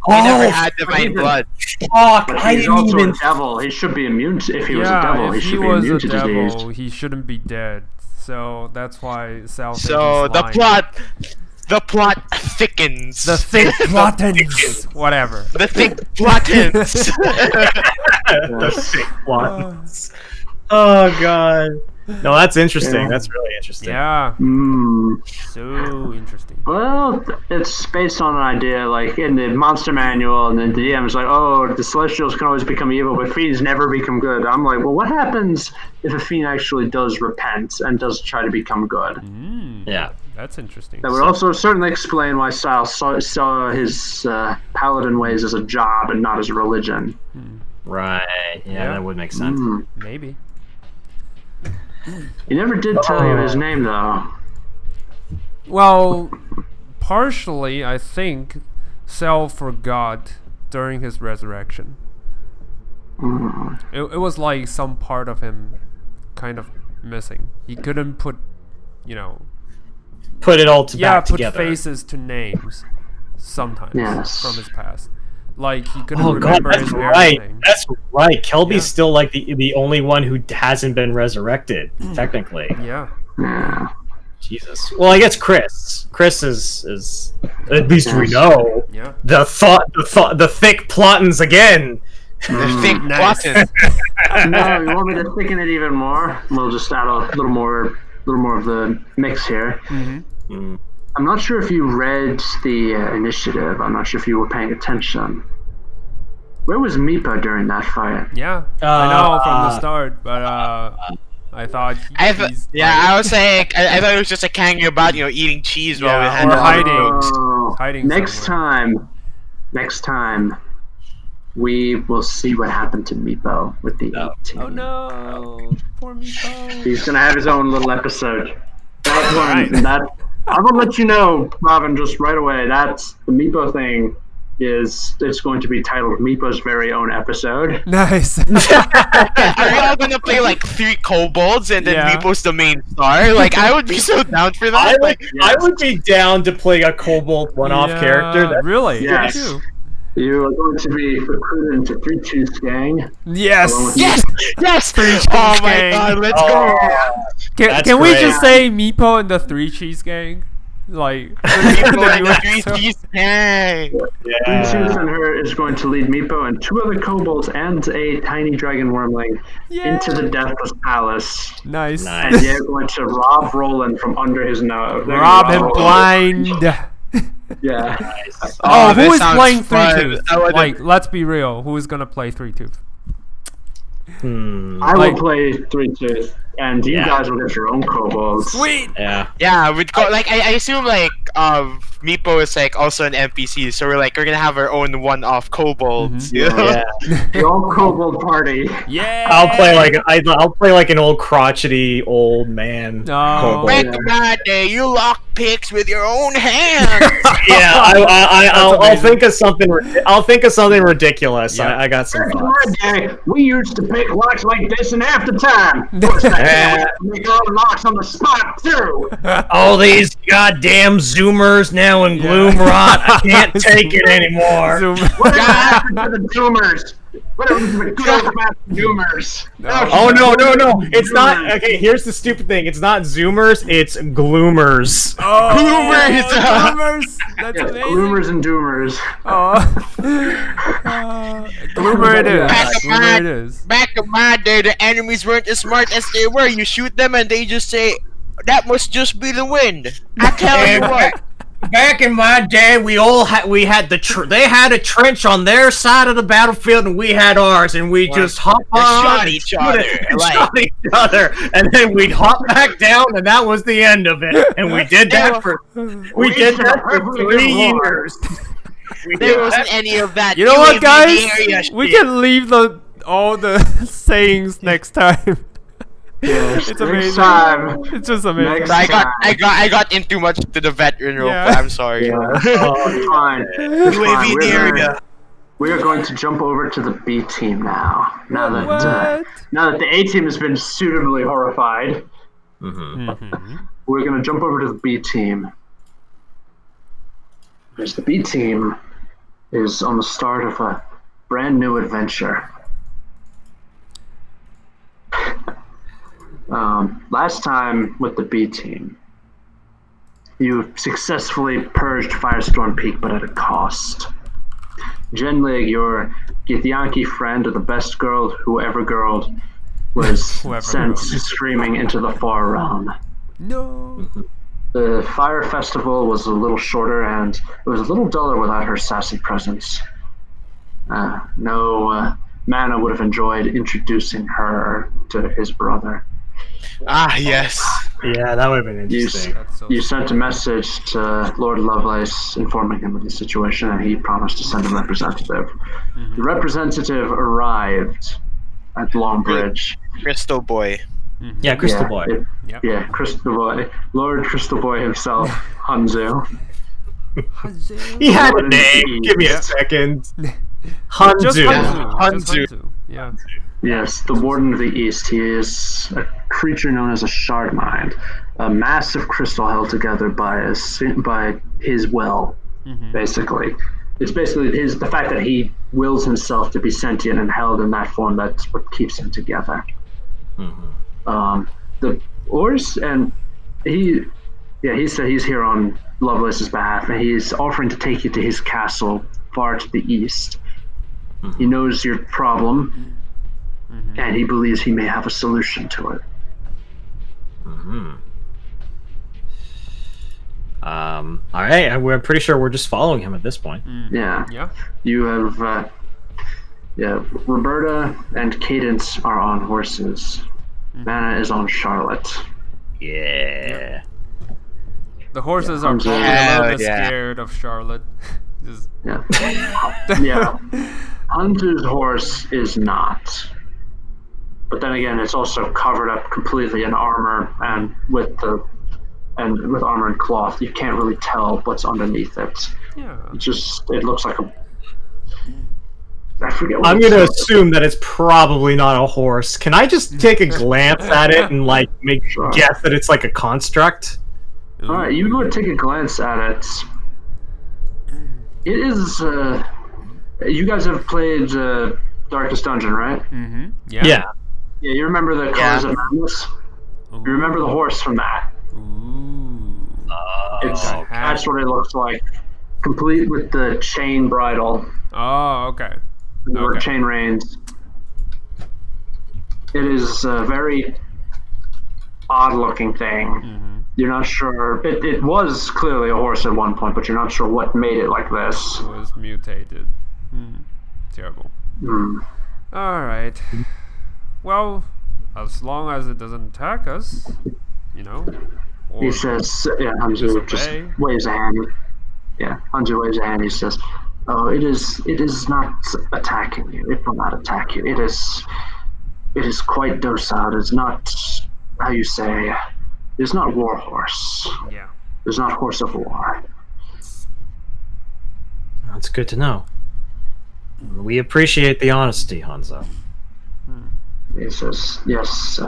He never had divine blood. Fuck! But I he's didn't also even. a devil. He should be immune. If he was a Yeah, devil, he if he should be was immune a to devil, disease. he shouldn't be dead. So that's why Sal. thinks So he's the lying. plot thickens. The thick The plottins. thickens. Whatever. The thick plottins. The sick ones. Oh god. No, that's interesting. Yeah. That's really interesting. Yeah. Mm. So interesting. Well, it's based on an idea, like in the monster manual, and then the DM is like, oh, the Celestials can always become evil, but fiends never become good. I'm like, well, what happens if a fiend actually does repent and does try to become good? Mm, Yeah. That's interesting. That would also certainly explain why Sal saw his paladin ways as a job and not as a religion. Right. Yeah, Yeah. that would make sense. Mm. Maybe. He never did tell you his name, though. Well, partially, I think Sal forgot during his resurrection. Mm. It was like some part of him kind of missing. He couldn't put, Put it all put together. faces to names sometimes Yes. from his past. Like he couldn't Oh god, remember that's his right. everything. That's right. Kelby's Yeah. still like the only one who hasn't been resurrected, technically. Yeah. Yeah. Jesus. Well, I guess Chris. Chris is at least we Yes. know Yeah. the thick plottins again. The thick Nice. plottins. No, you want me to thicken it even more? We'll just add a little more of the mix here. Mm-hmm. I'm not sure if you read the initiative. I'm not sure if you were paying attention. Where was Meepo during that fight? Yeah. I know from the start, but I thought he's I was like, I thought it was just like hanging about, eating cheese while we Yeah, had or the hiding. Oh, Hiding next somewhere. time, we will see what happened to Meepo with the 18. Oh no, poor Meepo. He's gonna have his own little episode. That one, Right. that I will let you know, Robin, just right away. That's the Meepo thing. It's going to be titled Meepo's very own episode. Nice. Are we all gonna play like 3 kobolds and then Yeah. Meepo's the main star? Like, I would be so down for I that. would, I would be down to play a kobold one-off Yeah, character. That, Really? Yes. Me too. You are going to be recruited into 3-2's gang. Yes. Yes! Yes! Oh my gang. god, let's Oh, go! Can we great. just say Meepo and the Three Cheese Gang? Like Meepo and new the 3 episode. cheese gang! 3-2's and her is going to lead Meepo and 2 other kobolds and a tiny dragon wormling into the Deathless Palace. Nice. Nice. And they're going to rob Roland from under his nose. They're gonna Rob him Roland. blind. Yeah. Oh, this who is sounds playing fun. Three Tooth? I would've- Like, let's be real. Who is gonna play Three Tooth? I will Like- play 3-2, and you Yeah. guys will get your own kobolds. Sweet. yeah. Yeah, we'd go, like, I assume, like, Meepo is, like, also an NPC, so we're gonna have our own one-off kobolds, you know? Yeah. The old kobold party. Yeah. I'll play like an old crotchety old man. No. kobold. Wait a minute, you lock picks with your own hands! Yeah, I'll amazing. think of something. I'll think of something ridiculous. Yeah. I got some Back in thoughts. my day, we used to pick locks like this in half the time. Of course, Yeah. we make our locks on the spot, too. All these goddamn Zoomers now in Gloomwrought. I can't take it anymore. Zoom. Whatever happened to the Zoomers? But it was the good old fashioned Zoomers. Oh no! It's not. Okay, here's the stupid thing. It's not Zoomers. It's Gloomers. Oh, Gloomers! Gloomers! That's Yes, amazing. Gloomers and Doomers. Gloomer it is. Back of Gloomer my- it is. Back in my day, the enemies weren't as smart as they were. You shoot them and they just say, "That must just be the wind." I tell you what. Back in my day, they had a trench on their side of the battlefield, and we had ours, and we just hop They on, shot and each shoot other, it, and like- shot each other, and then we'd hop back down, and that was the end of it. And we did that for 3 years. There wasn't any of that. You know what, UAV guys? area We shit. can leave all the sayings next time. Yes, It's next amazing. time. It's just amazing. Next- I got in too much to the veteran role. Yeah. But I'm sorry. Oh, it's fine. It's UAV fine. in the area. We are going to jump over to the B team now. Now that What? the A team has been suitably horrified, Mhm. we're going to jump over to the B team. Because the B team is on the start of a brand new adventure. Last time with the B team, you successfully purged Firestorm Peak, but at a cost. Genlig, your Githyanki friend, or the best girl who ever girled, was Whoever sent girled. screaming into the far realm. No. The Fire Festival was a little shorter, and it was a little duller without her sassy presence. No Mana would have enjoyed introducing her to his brother. Ah, yes. Yeah, that would have been interesting. That's so You sent a message to Lord Lovelace informing him of the situation, and he promised to send a representative. The representative arrived at Longbridge. Crystal Boy. Yeah, Crystal Boy. Yep. Yeah, Crystal Boy. Lord Crystal Boy himself, Hanzu. He had a Warden name. of Give me the a East. second. Just Hanzu. Hanzu. Just Hanzu. Hanzu. Yeah. Yes, the Warden of the East. He is a creature known as a Shardmind, a massive crystal held together by his will, basically. It's basically the fact that he wills himself to be sentient and held in that form that's what keeps him together. The Ors, and he said he's here on Lovelace's behalf, and he's offering to take you to his castle far to the east. He knows your problem, and he believes he may have a solution to it. All right, we're pretty sure we're just following him at this point. Yeah. Yeah. You have, Roberta and Cadence are on horses. Vanna is on Charlotte. Yeah. The horses are Hanzu. probably a little Hell bit yeah. scared of Charlotte. Just, Yeah. Yeah. Hunter's horse is not. But then again, it's also covered up completely in armor and with armor and cloth. You can't really tell what's underneath it. yeah. It looks like a. I forget what I'm it's gonna called. assume that it's probably not a horse. Can I just take a glance at it and Sure. guess that it's like a construct? All right, you go take a glance at it. It is. You guys have played Darkest Dungeon, right? Mm-hmm. Yeah. Yeah. Yeah, you remember the Colors of Madness? You remember the horse from that? Ooh. That's what it looks like, complete with the chain bridle, Oh, okay. or Okay. chain reins. It is a very odd-looking thing. You're not sure. It was clearly a horse at one point, but you're not sure what made it like this. It was mutated. Terrible. All right. Well, as long as it doesn't attack us, you know. Or He says, yeah, Hanzu just disobey. waves a hand. Yeah, Hanzu waves a hand. He says, "Oh, it is not attacking you. It will not attack you. It is quite docile. It is not, how you say, it is not war horse. Yeah. It is not horse of war." That's good to know. We appreciate the honesty, Hanzo. He says, "Yes,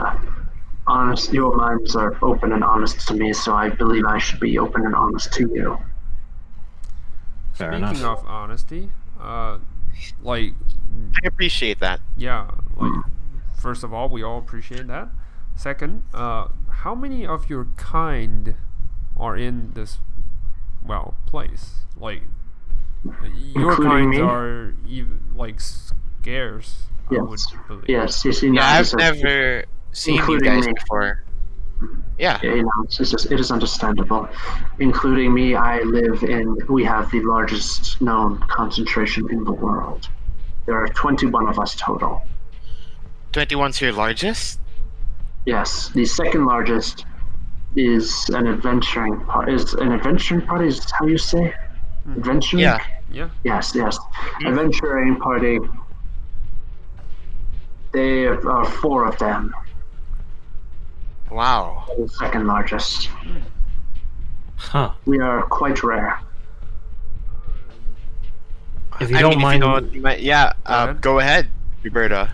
honest. Your minds are open and honest to me, so I believe I should be open and honest to you." Fair Speaking enough. of honesty, like, I appreciate that. yeah, like, first of all, we all appreciate that. Second, how many of your kind are in this, well, place? Like, your Including kinds me? are even like scarce. I would Yes. believe. Yes, you see Yeah, now he I've says, never seen you including guys me. before. Yeah. Yeah, it is understandable. Including me, we have the largest known concentration in the world. There are 21 of us total. 21's your largest? Yes, the second largest is an adventuring party. Is an adventuring party, is how you say? Adventuring? Yeah. Yeah. Yes, yes. Mhm. Adventuring party. There are four of them. Wow. The second largest. Huh. We are quite rare. If you I don't mean, if you mind, don't, yeah, Go ahead. go ahead, Roberta.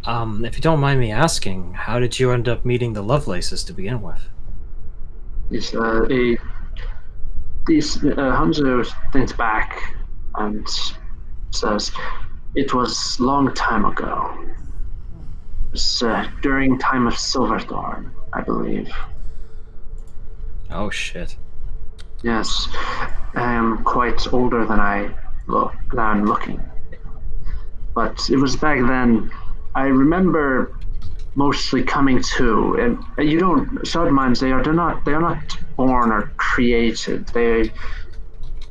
if you don't mind me asking, how did you end up meeting the Lovelaces to begin with? Is these Hanzo thinks back and says, "It was long time ago. It was during time of Silverthorn, I believe. Oh shit. Yes, I am quite older than I'm looking. But it was back then. I remember mostly coming to, and you don't Shardminds. They are not born or created. They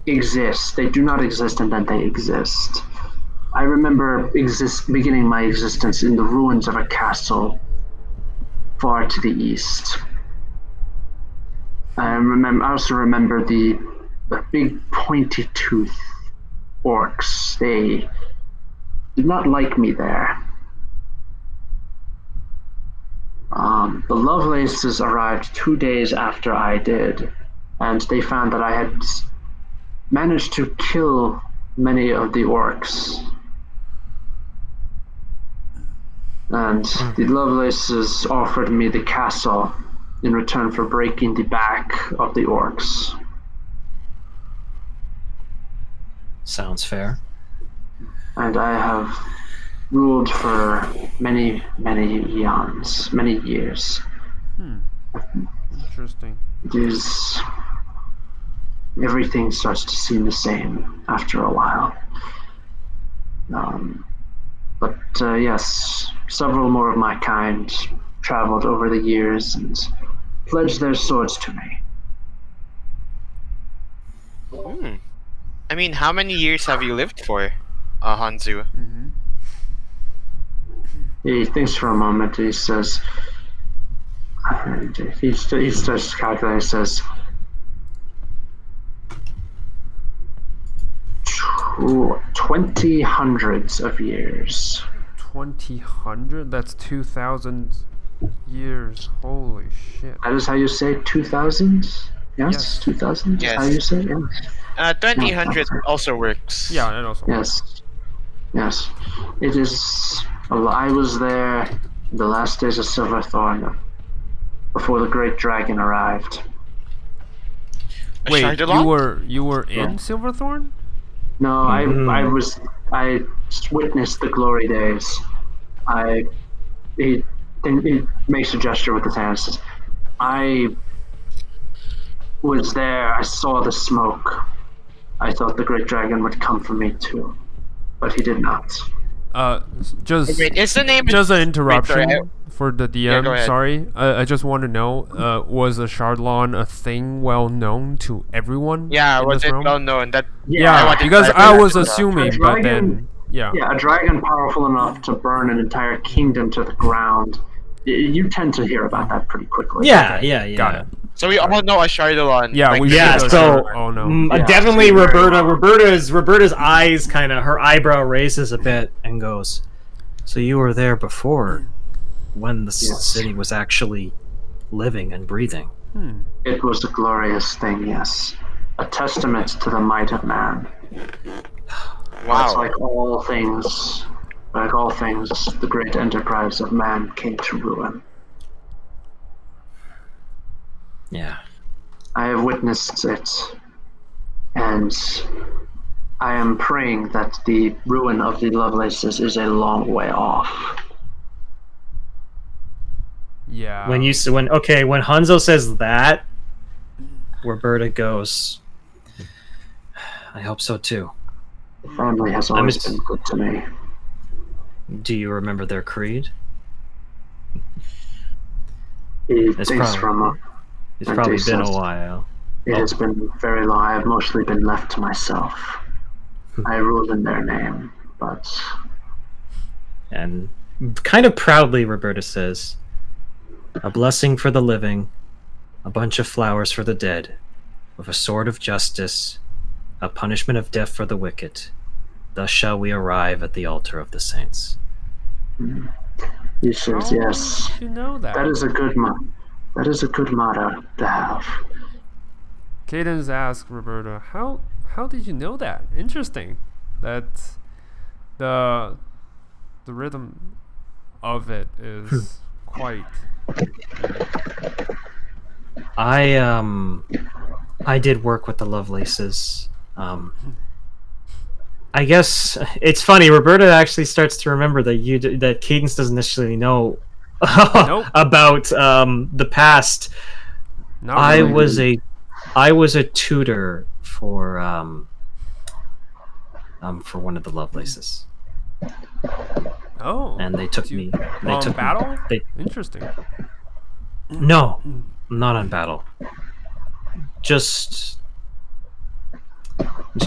exist. They do not exist, and then they exist. I remember beginning my existence in the ruins of a castle far to the east. I also remember the big pointy tooth orcs. They did not like me there. The Lovelaces arrived 2 days after I did, and they found that I had managed to kill many of the orcs. And the Lovelaces offered me the castle in return for breaking the back of the orcs. Sounds fair. And I have ruled for many, many eons, many years. Interesting. It is. Everything starts to seem the same after a while. But yes, several more of my kind traveled over the years and pledged their swords to me. Hmm. I mean, how many years have you lived for, Hanzu? He thinks for a moment. He says, he starts calculating. He says, 20 hundreds of years. 2000? That's 2000 years. Holy shit. That is how you say 2000? Yes, Yes. 2000 is Yes. how you say it? Yes. 2000 also works. Yeah, that also. Yes. Yes. It is. I was there in the last days of Silverthorn before the great dragon arrived. Wait, Shardalon? you were Yeah. in Silverthorn? No, I witnessed the glory days. He makes a gesture with his hands. I was there. I saw the smoke. I thought the great dragon would come for me too, but he did not. Just Wait, is the name just an Wait, interruption sorry, for the DM. Yeah, go ahead. Sorry, I just want to know, was a Shardlon a thing well known to everyone? Yeah, in was this it realm? well known that? Yeah, wanted because to I add was that, assuming, A but dragon- then yeah. Yeah, a dragon powerful enough to burn an entire kingdom to the ground. You tend to hear about that pretty quickly. Yeah, Okay, yeah, yeah. got it. So we all know a Shardalon. Yeah, we Yeah, should. so Oh no. Yeah, definitely she's very Roberta's eyes kind of, her eyebrow raises a bit and goes, "So you were there before, when the Yes. city was actually living and breathing." It was a glorious thing, yes. A testament to the might of man. But Wow. like all things, the great enterprise of man came to ruin. Yeah. I have witnessed it, and I am praying that the ruin of the Lovelaces is a long way off. Yeah. When Hanzo says that, Roberta goes, I hope so too. The family has always been good to me. Do you remember their creed? It's probably been a while. It has been very long. I have mostly been left to myself. I rule in their name, but... And kind of proudly, Roberta says, a blessing for the living, a bunch of flowers for the dead, with a sword of justice, a punishment of death for the wicked. Thus shall we arrive at the altar of the saints. He says, yes. You know that. That is a good motto to have. Cadence asked Roberta, how did you know that? Interesting. That the rhythm of it is quite... I did work with the Lovelaces. I guess it's funny. Roberta actually starts to remember that Cadence doesn't necessarily know about the past. Not I really. was a tutor for one of the Lovelaces. Oh. And they took me. They took battle? Me, Interesting. no, not on battle. Just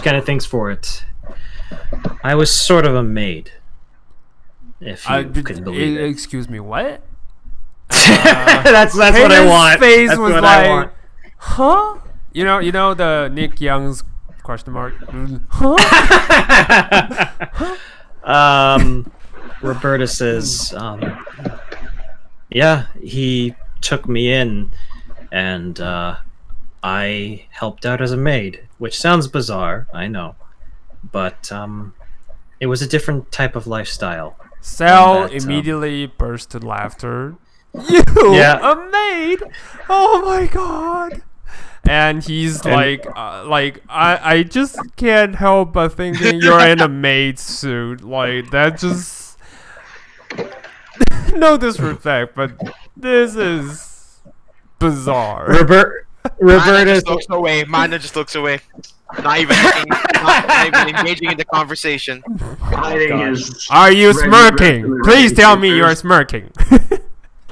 kind of thanks for it. I was sort of a maid, if you can believe it. Excuse me, what? That's what I want. Face That's was what like, I want. huh? You know the Nick Young's question mark? Huh? Roberta says, yeah, he took me in, and I helped out as a maid, which sounds bizarre, I know, but it was a different type of lifestyle. Sal immediately burst into laughter. You, a maid? Oh my god! And he's I just can't help but thinking you're in a maid suit. Like, that just... No disrespect, but this is bizarre. Roberta just looks away. Mana just looks away. Not even engaging in the conversation. Are you smirking? Please tell me you're smirking.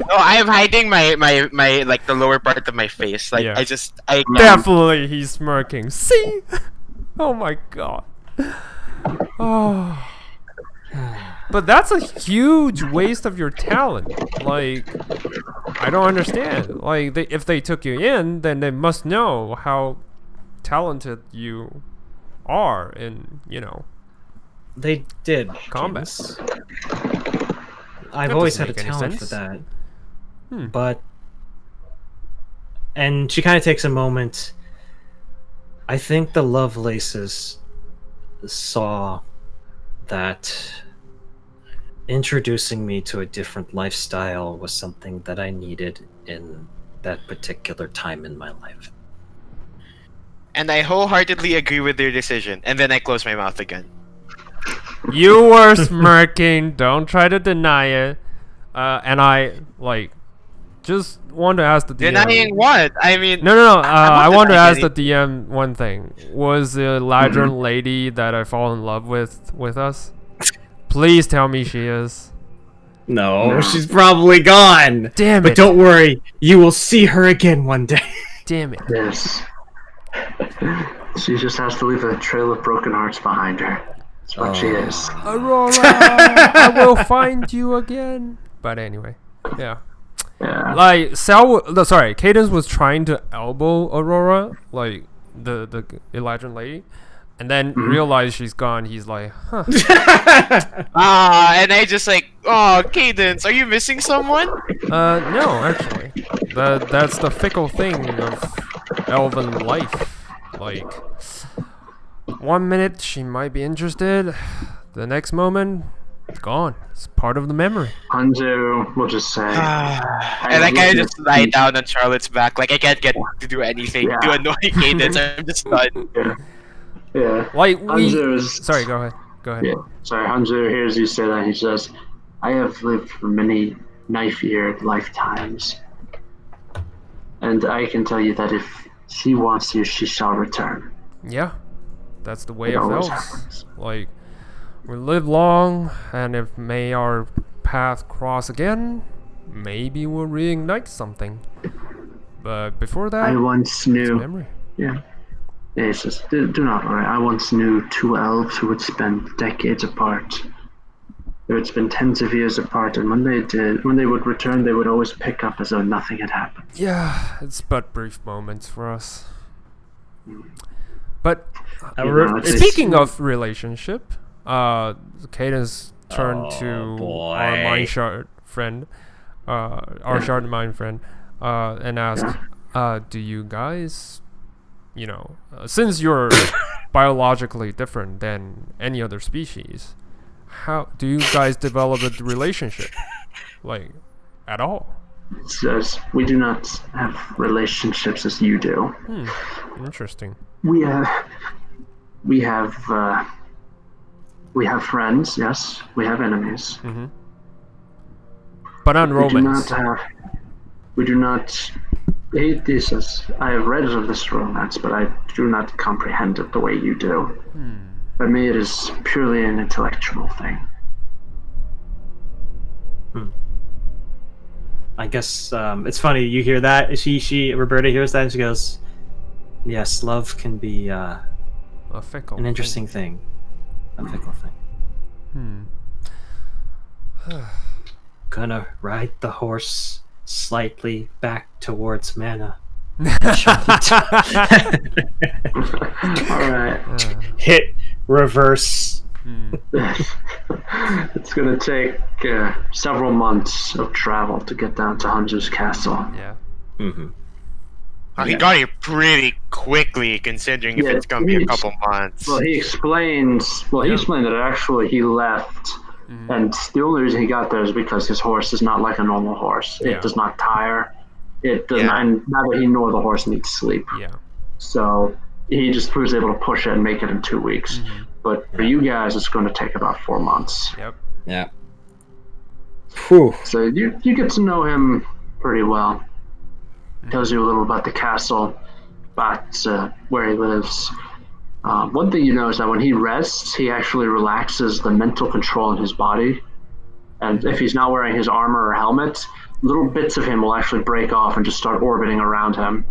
No, I am hiding my like the lower part of my face. Like, Yeah. I Definitely he's smirking. See? Oh my god. Oh. But that's a huge waste of your talent. Like, I don't understand. Like, if they took you in, then they must know how talented you are in, They did combat. Cadence. I've That always doesn't had a make any talent for sense. that. Hmm. But... And she kind of takes a moment. I think the Lovelaces saw that introducing me to a different lifestyle was something that I needed in that particular time in my life. And I wholeheartedly agree with their decision. And then I close my mouth again. You were smirking. Don't try to deny it. And I, just want to ask the DM. Denying what? I mean... No. I'm I not want to ask denying the DM one thing. Was the Ladron lady that I fall in love with us? Please tell me she is. No, she's probably gone. Damn it. But don't worry, you will see her again one day. Damn it. Yes. She just has to leave a trail of broken hearts behind her. That's what she is. Aurora, I will find you again. But anyway, yeah. Yeah. Cadence was trying to elbow Aurora, like the Elijah lady, and then realized she's gone. He's like, huh. And I just like, oh, Cadence, are you missing someone? No, actually. That's the fickle thing of elven life. Like, 1 minute she might be interested, the next moment, it's gone. It's part of the memory. Hanzo will just say... And I kind of just lie down on Charlotte's back. Like, I can't get to do anything to annoy Cadence. I'm just done. Yeah. Yeah. Like we. Hanzo is. Sorry, go ahead. Go ahead. Yeah. Sorry, Hanzo hears you say that. He says, "I have lived for many knife-eared lifetimes, and I can tell you that if she wants you, she shall return." Yeah, that's the way It of always elves. happens. Like, we live long, and if may our path cross again, maybe we'll reignite something. But before that, I once it's knew. memory. Yeah. Yeah, he says, do not worry. I once knew two elves who would spend decades apart. They would spend tens of years apart, and when they would return, they would always pick up as though nothing had happened. Yeah, it's but brief moments for us. But It's- speaking of relationship, Cadence turned to boy. our mind shard friend, our Shardmind friend, and asked, "Do you guys, since you're biologically different than any other species, how do you guys develop a relationship, like, at all?" It says, we do not have relationships as you do. Interesting. We have, we have, we have friends. Yes, we have enemies. But on We do romance. not have. We do not. He says, I have read of this romance, but I do not comprehend it the way you do. For me, it is purely an intellectual thing. I guess it's funny. You hear that? Roberta hears that and she goes, "Yes, love can be A fickle. an interesting thing, a fickle thing." Gonna ride the horse slightly back towards mana. All right. Hit reverse. It's going to take several months of travel to get down to Hanju's castle. Yeah. He got here pretty quickly, considering if Yeah, it's gonna be a couple months. Well, he explained that actually he left, and the only reason he got there is because his horse is not like a normal horse. It Yeah. does not tire. It does Yeah. not, and neither he nor the horse needs sleep. Yeah. So he just was able to push it and make it in 2 weeks. But for you guys, it's going to take about 4 months. Yep. Yeah. Whew. So you get to know him pretty well. Tells you a little about the castle, about where he lives. One thing you know is that when he rests, he actually relaxes the mental control in his body. And if he's not wearing his armor or helmet, little bits of him will actually break off and just start orbiting around him.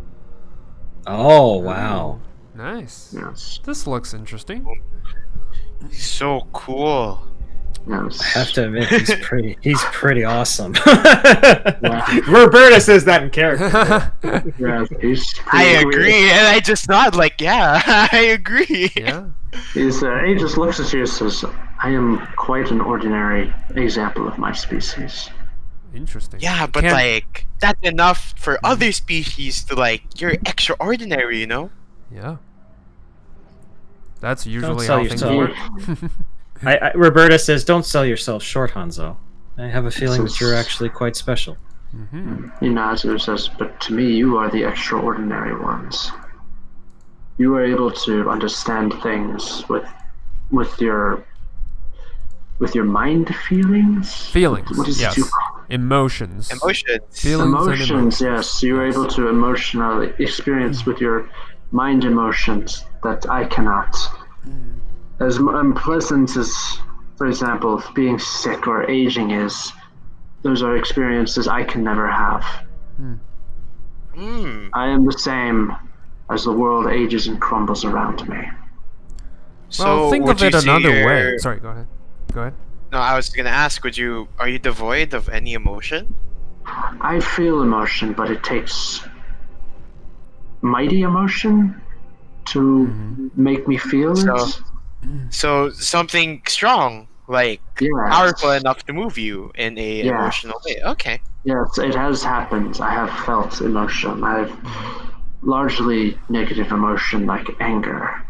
Oh wow. Nice. Yes. This looks interesting. So cool. Yes. I have to admit, he's pretty awesome. Roberta says that in character. Yeah, he's I pretty agree, and I just thought, like, yeah, I agree. Yeah. He just looks at you and says, I am quite an ordinary example of my species. Interesting. Yeah, but Can't- like, that's enough for other species to, like, you're extraordinary, you know? Yeah. That's usually sell how things yourself. work. Roberta says, "Don't sell yourself short, Hanzo. I have a feeling that you're actually quite special." He nods and says, but to me, you are the extraordinary ones. You are able to understand things with your mind feelings? Feelings. What is Yes. it you call it? Emotions. Emotions. Feelings and Emotions, yes. You are able to emotionally experience with your mind emotions that I cannot. As unpleasant as, for example, being sick or aging is, those are experiences I can never have. I am the same as the world ages and crumbles around me. Well, think would of it you say another way. you're- Sorry, go ahead. Go ahead. No, I was gonna ask, are you devoid of any emotion? I feel emotion, but it takes mighty emotion to make me feel it. So something strong, like Yes. powerful enough to move you in a Yeah. emotional way. Okay. Yes, it has happened. I have felt emotion. I have largely negative emotion like anger.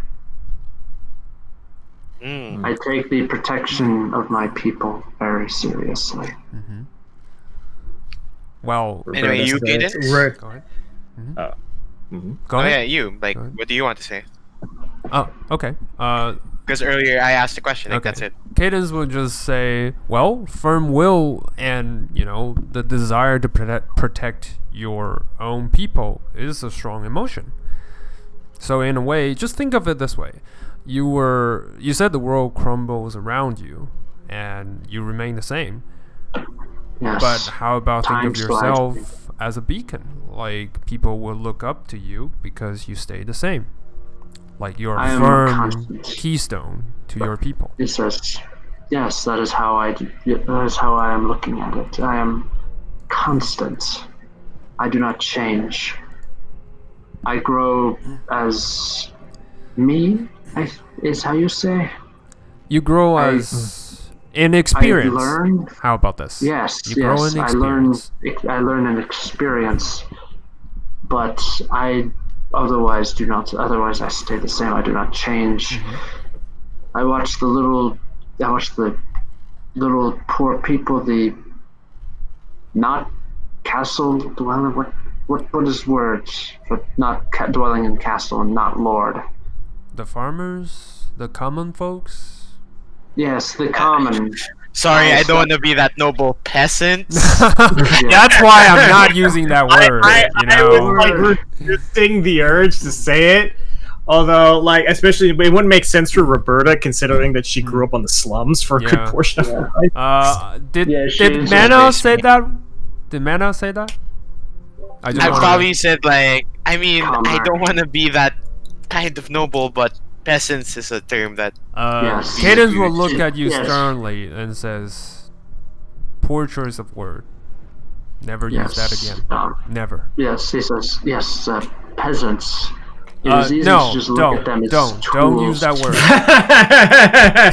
I take the protection of my people very seriously. Well, Anyway, you Roberta get says- it? go ahead. Mhm. Go Oh ahead. yeah, you. Like, Go ahead. what do you want to say? Oh, okay. Because earlier I asked the question. Like, Okay. that's it. Cadence would just say, well, firm will and, the desire to protect your own people is a strong emotion. So in a way, just think of it this way. You said the world crumbles around you and you remain the same. Yes. But how about think Time of slides. yourself as a beacon? Like, people will look up to you because you stay the same. Like, you're I a am firm constant. keystone to your people. He says, yes, that is how I am looking at it. I am constant. I do not change. I grow as me, is how you say. You grow I- as in experience. I learn. How about this? Yes, You grow in I learn. experience. I learn an experience, but I otherwise do not. Otherwise, I stay the same. I do not change. I watch the little poor people, the not castle dwelling. What is words for not dwelling in castle and not lord? The farmers, the common folks. Yes, the common. Sorry, I Yes, don't want to be that noble peasant. That's why I'm not using that word. I was like resisting the urge to say it. Although, like, especially, it wouldn't make sense for Roberta, considering that she grew up on the slums for a good Yeah. portion of her life. Did she is a Mana base- say that? Did Mana say that? I wanna- probably said like, I mean, I Comrade. don't want to be that kind of noble, but peasants is a term that Yes. Cadence will look at you Yes. sternly and says, "Poor choice of word. Never use that again. Never." Yes, he says, yes, peasants. It is easy No, to just look at them as don't use that tools.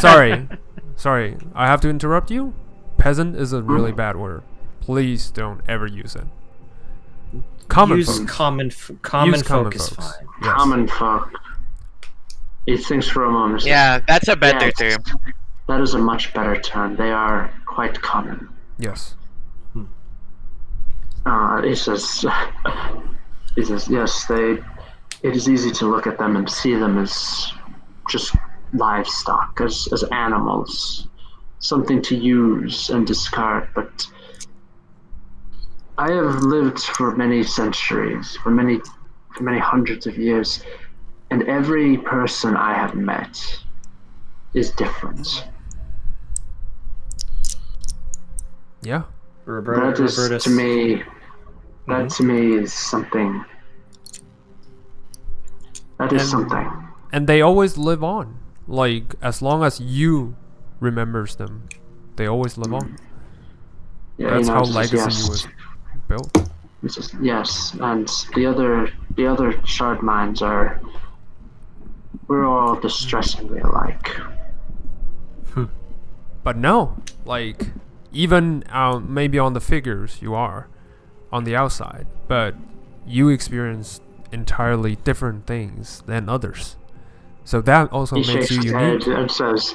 word. Sorry. I have to interrupt you. Peasant is a really bad word. Please don't ever use it. Common Use folks. common Use folk is fine. Yes. Common folk. He thinks for a moment. yeah, that's a better Yes. term. That is a much better term. They are quite common. Yes. He says, yes, it is easy to look at them and see them as just livestock, as animals, something to use and discard. But I have lived for many centuries, for many hundreds of years, and every person I have met is different. Yeah. That is Roberta's- to me. That to me is something. That is And- something. And they always live on. Like, as long as you remembers them, they always live on. Yeah, That's how it says legacy yes. was built. It says yes, and the other Shardminds are. We're all distressingly alike. But no, like, even maybe on the figures you are, on the outside, but you experience entirely different things than others. So that also He makes shakes you his unique. head and says,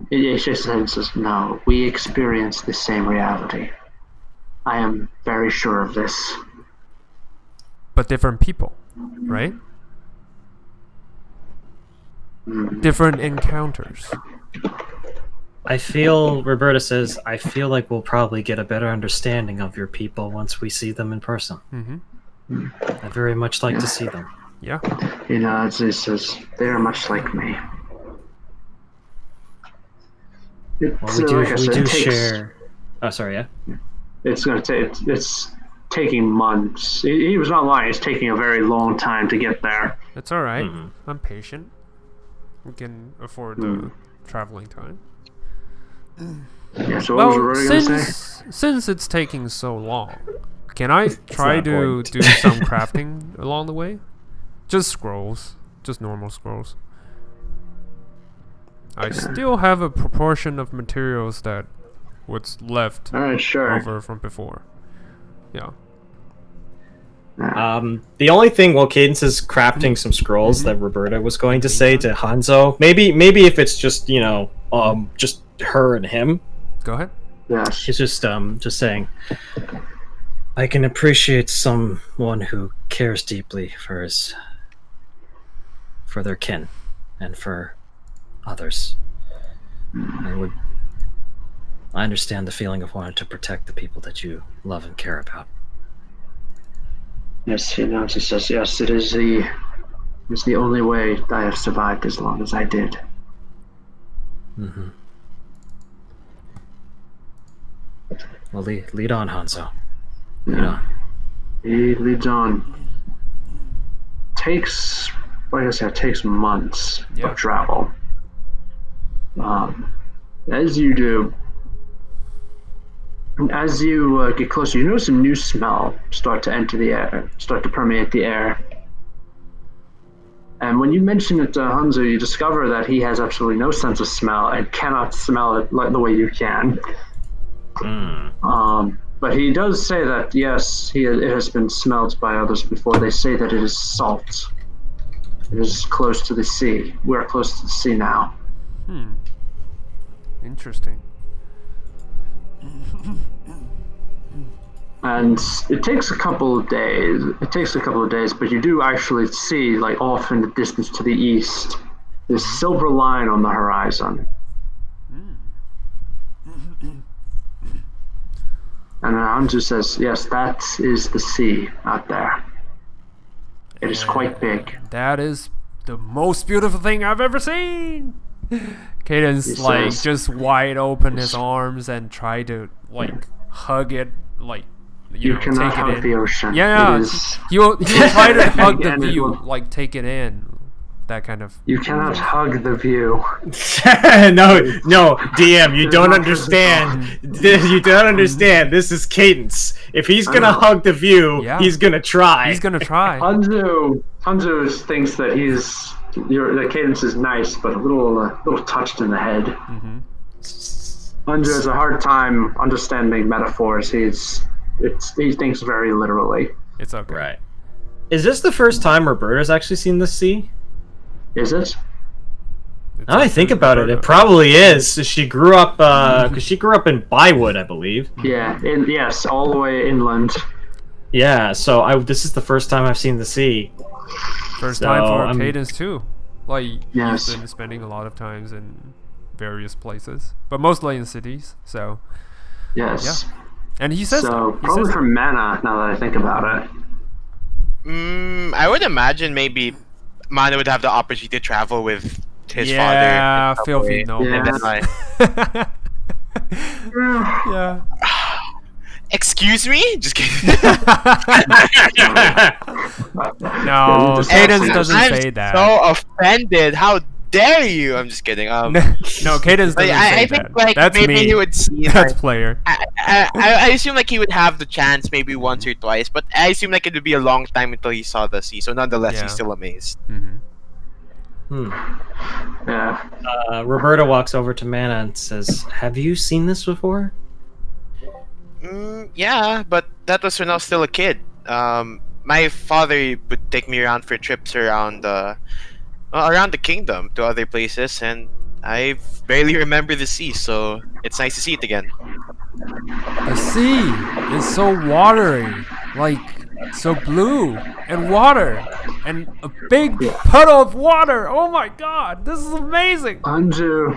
he shakes his head and says, "No, we experience the same reality. I am very sure of this." But different people, right? Different encounters. I feel, Roberta says, I feel like we'll probably get a better understanding of your people once we see them in person. Mm-hmm. I very much like to see them. Yeah. He nods and he says, "They are much like me." Well, we do share. Oh, sorry, yeah. It's going to take. It's taking months. He was not lying. It's taking a very long time to get there. It's alright. Mhm. I'm patient. We can afford the traveling time. Yeah. So what was Well, Rory going to say? since it's taking so long, can I try not to important. do some crafting along the way? Just scrolls. Just normal scrolls. I still have a proportion of materials that what's left All right, sure. over from before. Yeah. The only thing, while Cadence is crafting some scrolls that Roberta was going to say to Hanzo, maybe if it's just just her and him, Go ahead. Yes. he's just saying, I can appreciate someone who cares deeply for their kin. and for others. I understand the feeling of wanting to protect the people that you love and care about. Yes, he nods. He says, yes, it's the only way I have survived as long as I did. Mm-hmm. Well, lead on, Hanzo. Lead on. He leads on. Like I said, takes months of travel. As you do, and as you get closer, you notice a new smell start to enter the air, start to permeate the air. And when you mention it to Hanzo, you discover that he has absolutely no sense of smell and cannot smell it like the way you can. But he does say that, yes, it has been smelled by others before. They say that it is salt. It is close to the sea. We are close to the sea now. Interesting. And it takes a couple of days. But you do actually see, like, off in the distance to the east, this silver line on the horizon. And Hanzo says, yes, that is the sea out there. It is quite big. That is the most beautiful thing I've ever seen. Cadence just wide open his arms and try to hug it, you cannot take it hug in. the ocean. Yeah, he'll try to hug the view, take it in. That kind of. You cannot hug the view. no, DM, you don't understand. You don't understand. This is Cadence. If he's gonna hug the view, he's gonna try. Hanzo thinks that that Cadence is nice, but a little touched in the head. Mm-hmm. Hanzo has a hard time understanding metaphors. He thinks very literally. It's okay. Right. Is this the first time Roberta's actually seen the sea? Is it? Now I think about it, it probably is. She grew up, because she grew up in Bywood, I believe. Yeah, yes, all the way inland. Yeah, so this is the first time I've seen the sea. First time for Cadence too. Yes. He's been spending a lot of times in various places, but mostly in cities. So. Yes. Yeah. And he says probably from Mana. Now that I think about it. I would imagine maybe Mana would have the opportunity to travel with his father. Yeah, filthy no. Yeah. Yeah. Excuse me? Just kidding. No, Cadence doesn't say that. So offended. How dare you? I'm just kidding. No, Cadence doesn't say I that. think That's maybe me. he would see. That's player. I assume he would have the chance maybe once or twice, but I assume it would be a long time until he saw the sea. So nonetheless, he's still amazed. Mm-hmm. Yeah. Roberta walks over to Mana and says, "Have you seen this before?" Yeah, but that was when I was still a kid. My father would take me around for trips around the kingdom to other places, and I barely remember the sea, so it's nice to see it again. The sea is so watery, so blue and water, and a big puddle of water. Oh my god, this is amazing. Hanzo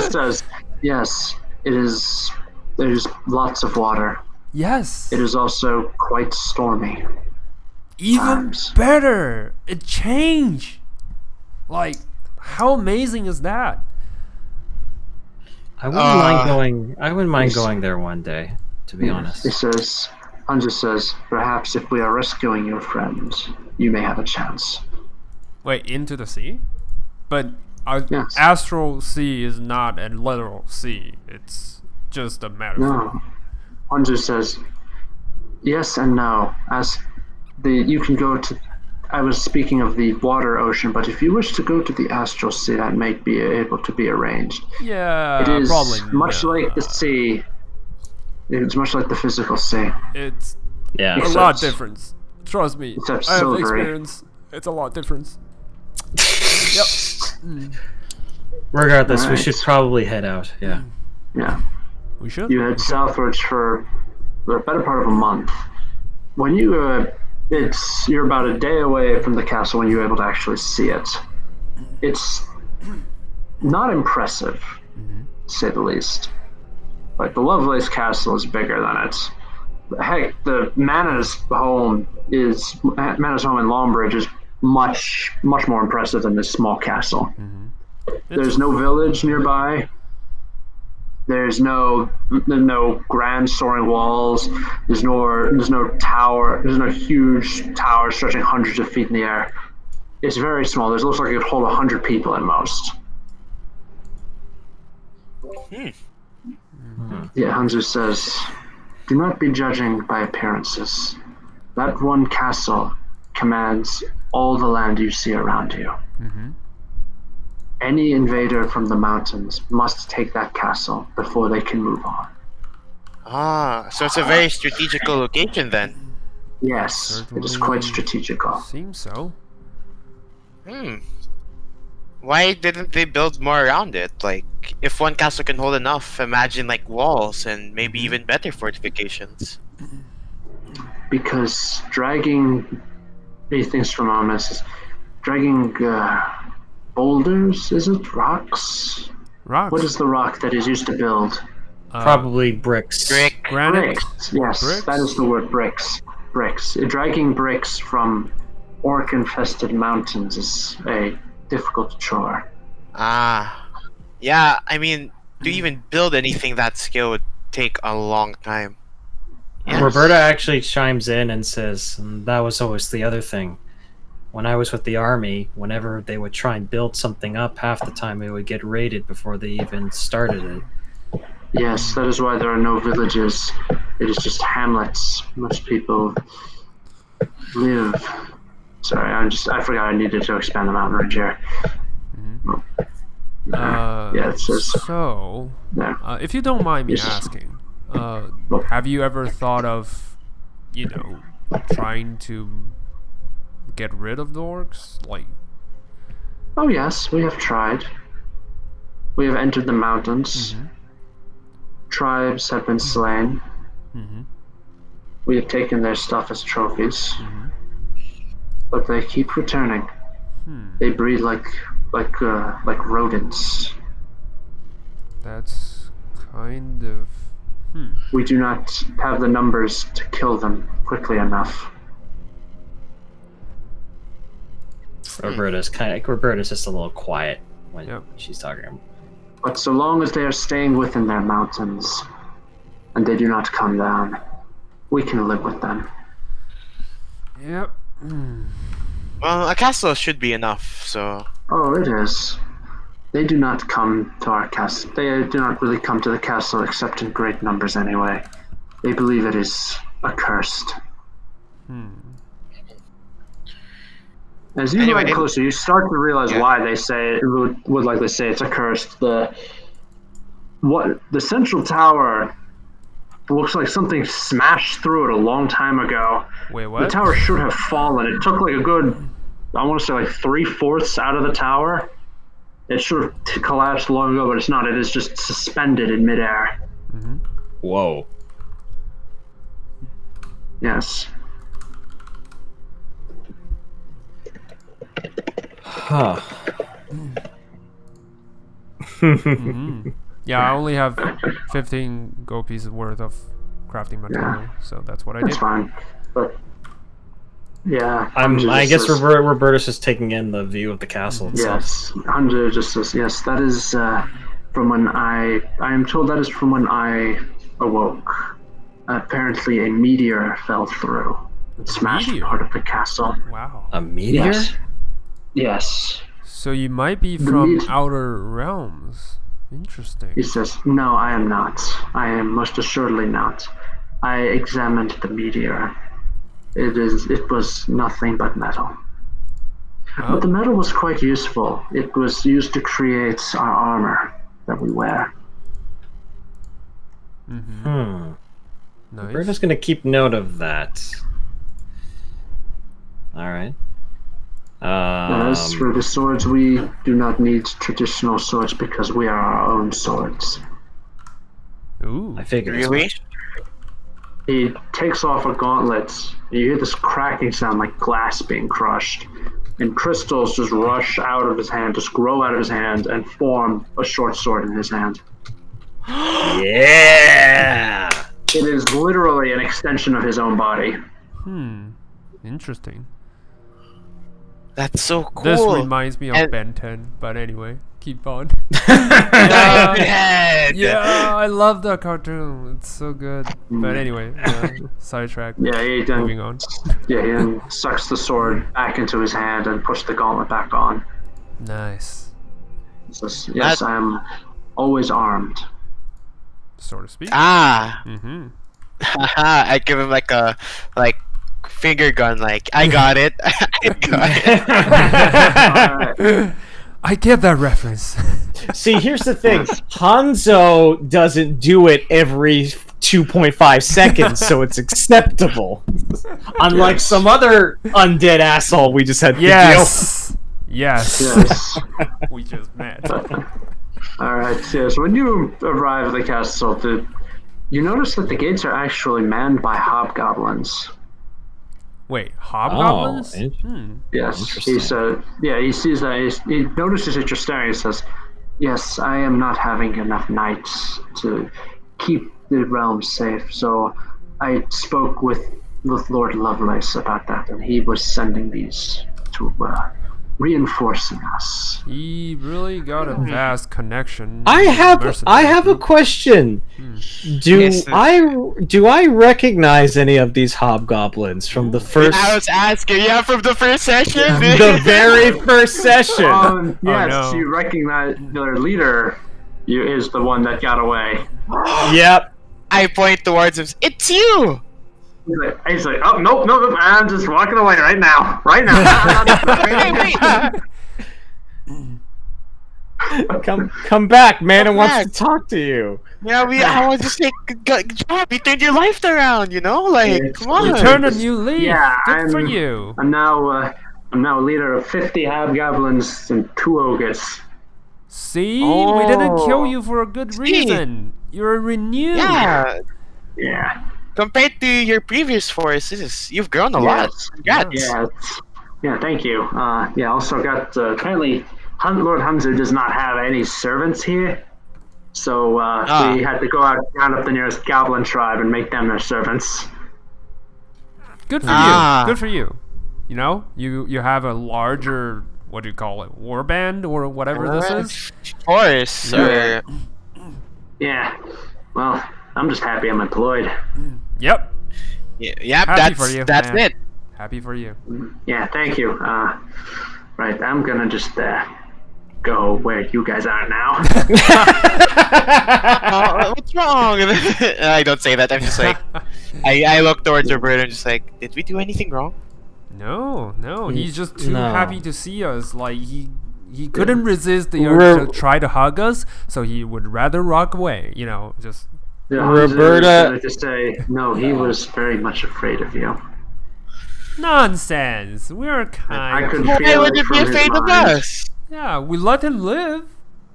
says, yes, it is. There's lots of water. Yes. It is also quite stormy. Even better. It changed. How amazing is that? I wouldn't mind going there one day, to be honest. Hanzo says, perhaps if we are rescuing your friends, you may have a chance. Wait, into the sea? But Yes. astral sea is not a literal sea. It's just a metaphor. No. Hanzo says, yes and no. You can go to. I was speaking of the water ocean, but if you wish to go to the astral sea, that may be able to be arranged. Yeah, it is probably much like the sea. It's much like the physical sea. It's Yeah. a lot different. Trust me. Except I have silvery. experience. It's a lot different. Yep. Regardless, we Alright. should probably head out. Yeah. Yeah. We should. You head southwards for the better part of a month. When you You're about a day away from the castle when you're able to actually see it. It's not impressive, to say the least. Like, the Lovelace Castle is bigger than it. Heck, the Mana's home in Longbridge is much more impressive than this small castle. There's no village nearby. There's no grand soaring walls. There's no tower. There's no huge tower stretching hundreds of feet in the air. It's very small. It looks like it could hold 100 people at most. Yeah, Hanzo says, "Do not be judging by appearances. That one castle commands all the land you see around you. Any invader from the mountains must take that castle before they can move on." Ah, so it's a very strategical location then. Yes, it is quite strategical. Seems so. Why didn't they build more around it? Like, if one castle can hold enough, imagine like walls and maybe even better fortifications. Because dragging things from Omus, dragging boulders, is it? Rocks? Rocks. What is the rock that is used to build? Probably bricks. Brick. Granite. Bricks. Yes, Bricks? that is the word, bricks. Bricks. Dragging bricks from orc-infested mountains is a difficult chore. Ah. Yeah, I mean, to even build anything that scale would take a long time. Yes. Roberta actually chimes in and says, that was always the other thing. When I was with the army, whenever they would try and build something up, half the time it would get raided before they even started it. Yes, that is why there are no villages. It is just hamlets. Most people live. Sorry, I forgot I needed to expand the mountain range here. Yeah, it says So, there. if you don't mind me Yes. asking, have you ever thought of, trying to get rid of the orcs? Like, Oh yes, we have tried. We have entered the mountains. Tribes have been slain. We have taken their stuff as trophies. But they keep returning. They breed like rodents. that's kind of... We do not have the numbers to kill them quickly enough. Roberta's just a little quiet when she's talking. But so long as they are staying within their mountains, and they do not come down, we can live with them. Yep. Well, a castle should be enough, so... Oh, it is. They do not come to our castle. They do not really come to the castle except in great numbers anyway. They believe it is accursed. As you Anyway, get closer, you start to realize why they say it would likely say it's accursed. The central tower looks like something smashed through it a long time ago. Wait, what? The tower should have fallen. It took like a good, I want to say like 3/4 out of the tower. It should have collapsed long ago, but it's not. It is just suspended in midair. Whoa. Yes. Huh. Yeah, I only have 15 gold pieces worth of crafting material, so that's what I That's did. fine. But yeah, I guess Roberta's just taking in the view of the castle itself. Yes, Hunter just says yes. That is from when I am told that is from when I awoke. Apparently, a meteor fell through and smashed Meteor? part of the castle. Wow. A meteor? Yes. Yes. So you might be The from meat- outer realms. Interesting. He says, "No, I am not. I am most assuredly not. I examined the meteor. It was nothing but metal. Oh. But the metal was quite useful. It was used to create our armor that we wear." Nice. Roberta's gonna keep note of that. Alright. As for the swords, we do not need traditional swords because we are our own swords. Ooh. I figured. Really? He takes off a gauntlet. You hear this cracking sound like glass being crushed. And crystals just rush out of his hand, just grow out of his hand, and form a short sword in his hand. Yeah. It is literally an extension of his own body. Interesting. That's so cool. This reminds me of And- Ben 10, but anyway, keep on. Diamond Head! Yeah, I love that cartoon. It's so good. But anyway, sidetrack. Yeah, he then, Moving on. yeah, he then sucks the sword back into his hand and pushes the gauntlet back on. Nice, He says, yes, I am always armed. so to speak. Ah! Mm-hmm. Haha, I give him like a finger gun, like I got it. I got it. I get that reference. See, here's the thing. Hanzo doesn't do it every 2.5 seconds, so it's acceptable. Unlike some other undead asshole we just had to Yes. Yes. Yes. We just met. Alright, yes, when you arrive at the castle, you notice that the gates are actually manned by hobgoblins. Wait, hobgoblins? Yes, he Interesting. said, he sees that, he notices that you're staring, he says, yes, I am not having enough knights to keep the realm safe, so I spoke with Lord Lovelace about that, and he was sending these to reinforcing us. He really got a vast connection. I have a mercenary. question. Do Yes, sir. I recognize any of these hobgoblins from the first I was asking, from the first session. the very first session? Yes, no. you recognize their leader is the one that got away. Yep. I point towards him. It's you. He's like, oh, nope, I'm just walking away right now. Right now. Wait. Come back, man. I Come wants back. to talk to you. I was just like, good job. You turned your life around. Like, Yes. come on. You turned a new leaf. Yeah, Good for I'm- you. I'm now a leader of 50 hobgoblins and 2 ogres. See, we didn't kill Oh. you for a good See? reason. You're renewed. Yeah. Yeah. Compared to your previous forces, you've grown a lot. Yes. Congrats. Yeah, thank you. Also got, apparently, Lord Hunter does not have any servants here. So, we had to go out, round up the nearest goblin tribe and make them their servants. Good for Ah. you. Good for you. You know, you have a larger, what do you call it, warband or whatever this is. Force. Or, Yeah. Well, I'm just happy I'm employed. Yep. yeah, Happy for you, that's man. it. Happy for you. Yeah, thank you. Right, I'm gonna just, go where you guys are now. What's wrong? I don't say that. I'm just like, I look towards Roberto and just like, did we do anything wrong? No. He's just too No. happy to see us. Like he couldn't resist the urge to try to hug us, so he would rather walk away. You know, just Yeah, Roberta- to say, no, he was very much afraid of you. nonsense. We're kind. I could Why feel would it you from be his afraid of mind. us? Yeah, we let him live.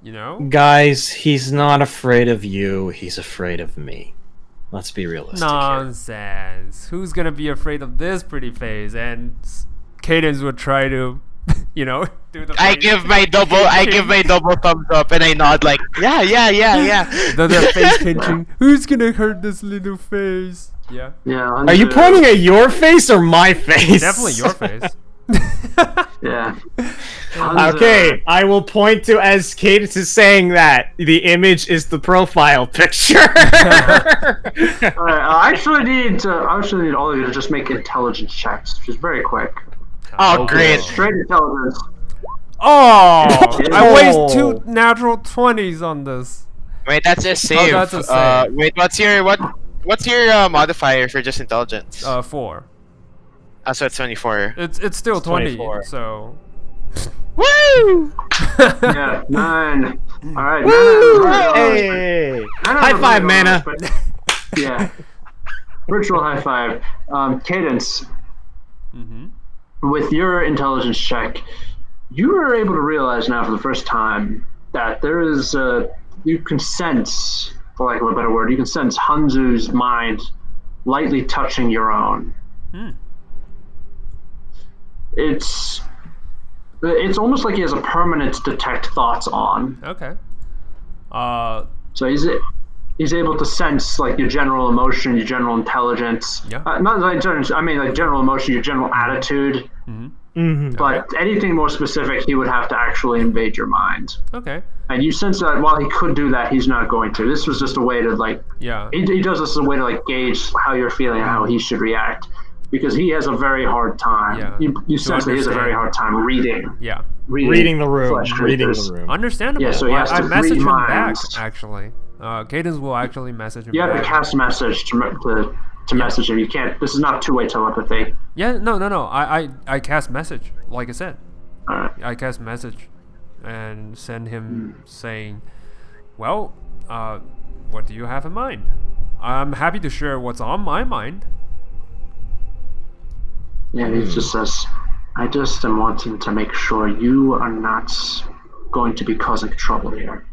You know. Guys, he's not afraid of you. He's afraid of me. Let's be realistic here. Nonsense. Who's gonna be afraid of this pretty face? And Cadence would try to, you know, do the. I face. give my double thumbs up and I nod like, yeah. the face pinching. Who's gonna hurt this little face? Yeah, Yeah. Are you pointing at your face or my face? definitely your face. Yeah. Okay, I will point to as Cadence is saying that the image is the profile picture. Alright, I actually need all of you to just make intelligence checks, which is very quick. Oh, great. Straight intelligence. Oh, I waste Oh. 2 natural 20s on this. Wait, that's a save. that's a save. Wait, what's your modifier for just intelligence? 4. So it's 24. It's still 20. 24. So. Woo! Yeah, 9. Alright, Hey! None of High them five, really Mana. honest, but- yeah. Virtual high five. Cadence, Mm-hmm. with your intelligence check, you are able to realize now for the first time that there is you can sense, for lack of a better word, you can sense Hanzu's mind lightly touching your own. Hmm. It's almost like he has a permanent detect thoughts on. Okay. So he's able to sense like your general emotion, your general intelligence. Yeah. Not like I mean like general emotion, your general attitude. But anything more specific, he would have to actually invade your mind. Okay. And you sense that while he could do that, he's not going to. This was just a way to like. Yeah. He does this as a way to like gauge how you're feeling and how he should react, because he has a very hard time. Yeah. You sense that he has a very hard time reading. Yeah. Reading the room. flesh Reading creatures. the room. Understandable. Yeah, so he has I to message read him back minds. actually. Cadence will actually message him You have back. to cast message to message him. You can't. This is not two-way telepathy. Yeah, no. I cast message, like I said. All right. I cast message and send him saying, well, what do you have in mind? I'm happy to share what's on my mind. Yeah, he just says, I just am wanting to make sure you are not going to be causing trouble here.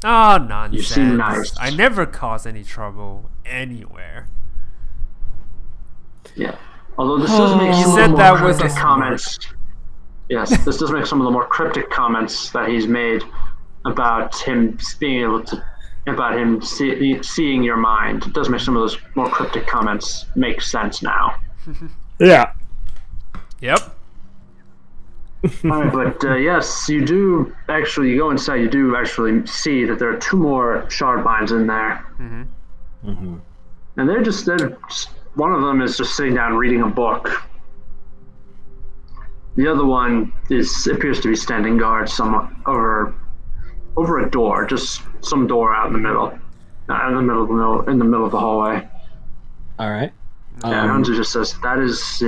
Ah, nonsense. You seem nice. I never cause any trouble anywhere. Yeah. Although this does make You some of said the that more was a cryptic comments. Yes, this does make some of the more cryptic comments that he's made about him being able to, about him seeing your mind. It does make some of those more cryptic comments make sense now. Yeah. Yep. All right, but yes, you do actually, you go inside, you do actually see that there are two more Shardminds in there. And they're just, one of them is just sitting down reading a book. The other one appears to be standing guard somewhat over a door, just some door out in the middle, in the middle of the hallway. All right. And Hanzo just says, that is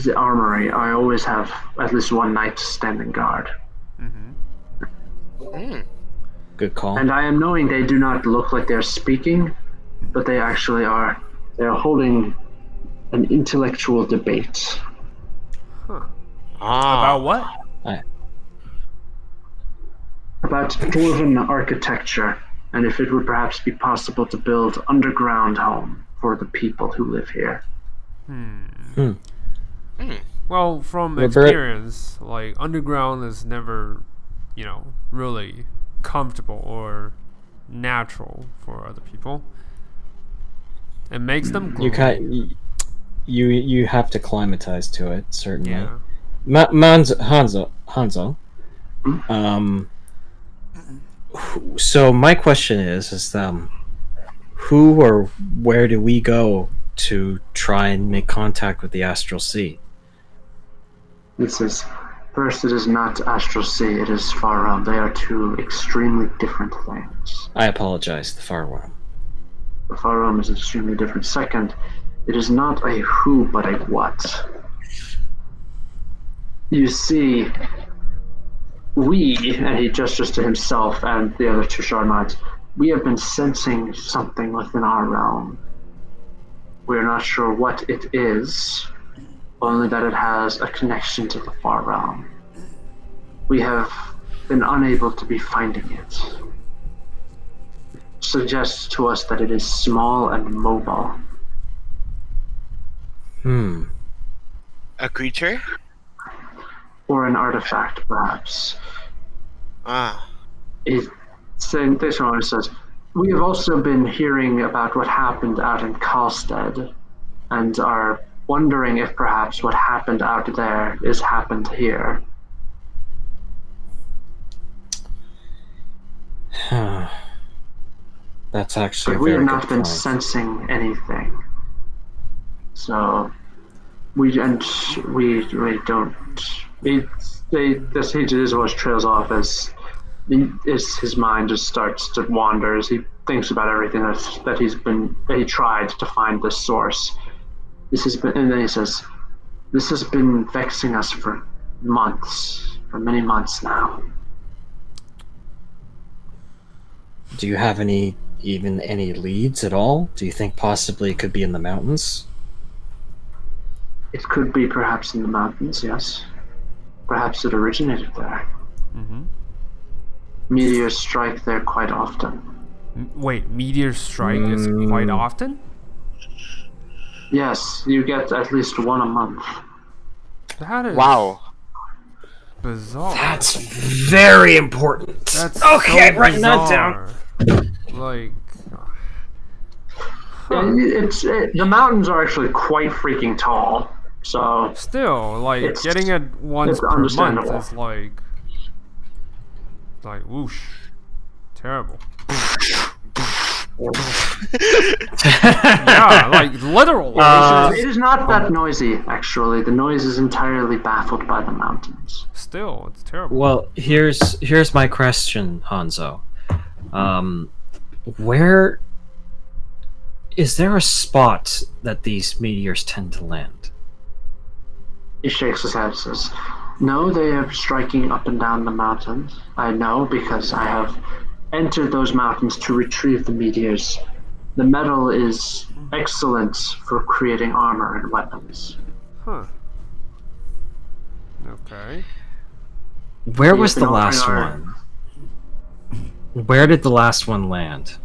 the armory. I always have at least one knight standing guard. Good call. And I am knowing they do not look like they're speaking, but they actually are. They are holding an intellectual debate. About what? About dwarven architecture, and if it would perhaps be possible to build underground home for the people who live here. Well, from experience, like underground is never, really comfortable or natural for other people. It makes them gloomy. You have to climatize to it, certainly. Yeah. Hanzo. So my question is who or where do we go to try and make contact with the Astral Sea? This is, first, it is not Astral Sea, it is Far Realm. They are two extremely different things. I apologize, the Far Realm. The Far Realm is extremely different. Second, it is not a who, but a what. You see, and he gestures to himself and the other two Shardminds, we have been sensing something within our realm. We're not sure what it is, only that it has a connection to the Far Realm. We have been unable to be finding it. It suggests to us that it is small and mobile. A creature? Or an artifact, perhaps. This one says, we have also been hearing about what happened out in Karlstead, and are wondering if perhaps what happened out there is happened here. That's actually But a we very have not good been point. sensing anything. So we don't. His voice trails off as his mind just starts to wander as he thinks about everything that he tried to find this source. And then he says, "This has been vexing us for many months now." Do you have any leads at all? Do you think possibly it could be in the mountains? It could be perhaps in the mountains, yes. Perhaps it originated there. Meteors strike there quite often. Wait, meteors strike is quite often? Yes, you get at least one a month. That is Wow. bizarre. That's very important. That's okay. so Writing that down. bizarre. Like, Yeah, the mountains are actually quite freaking tall, so still, like It's- getting it once it's per month understandable. is like whoosh, terrible. Yeah, like literal. it is not that noisy. Actually, the noise is entirely baffled by the mountains. Still, it's terrible. Well, here's my question, Hanzo. Where is there a spot that these meteors tend to land? He shakes his head and says, "No, they are striking up and down the mountains. I know because I have entered those mountains to retrieve the meteors. The metal is excellent for creating armor and weapons." Huh. Okay. Where You've was been the last offering our- one? Where did the last one land?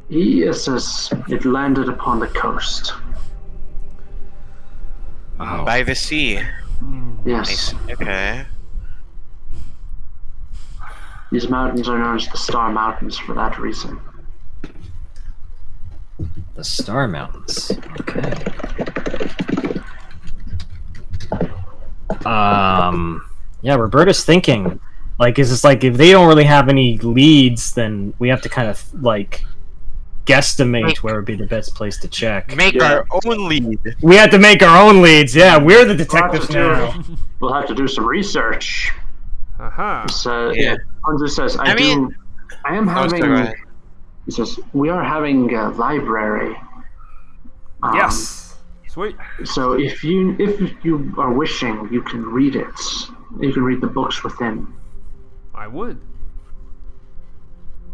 He says it landed upon the coast. Oh. By the sea. Yes, Okay. these mountains are known as the Star Mountains for that reason. The Star Mountains. Okay. Yeah, Roberta's thinking. Like, is this like if they don't really have any leads, then we have to kind of like guesstimate where would be the best place to check. Make Yeah. our own lead. We have to make our own leads. Yeah, we're the detectives now. We'll have to do some research. Aha. So Yeah. Andrew says, I mean- I am Oh, having." sorry, go ahead. He says, "We are having a library. Yes. Sweet. So if you are wishing, you can read it. You can read the books within. I would.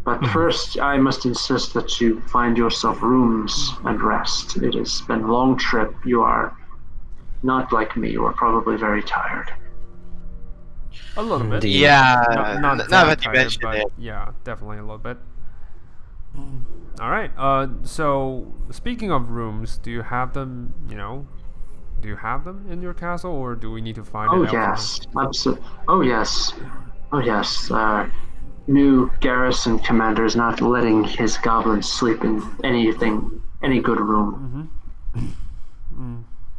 But first, I must insist that you find yourself rooms and rest. It has been a long trip. You are not like me. You are probably very tired." A little bit. Indeed. Yeah. Not now that that you tired, mentioned but it. yeah, definitely a little bit. All right. So speaking of rooms, do you have them? Do you have them in your castle, or do we need to find Oh it elsewhere? yes, absolutely. Oh yes, oh yes. New garrison commander is not letting his goblins sleep in any good room.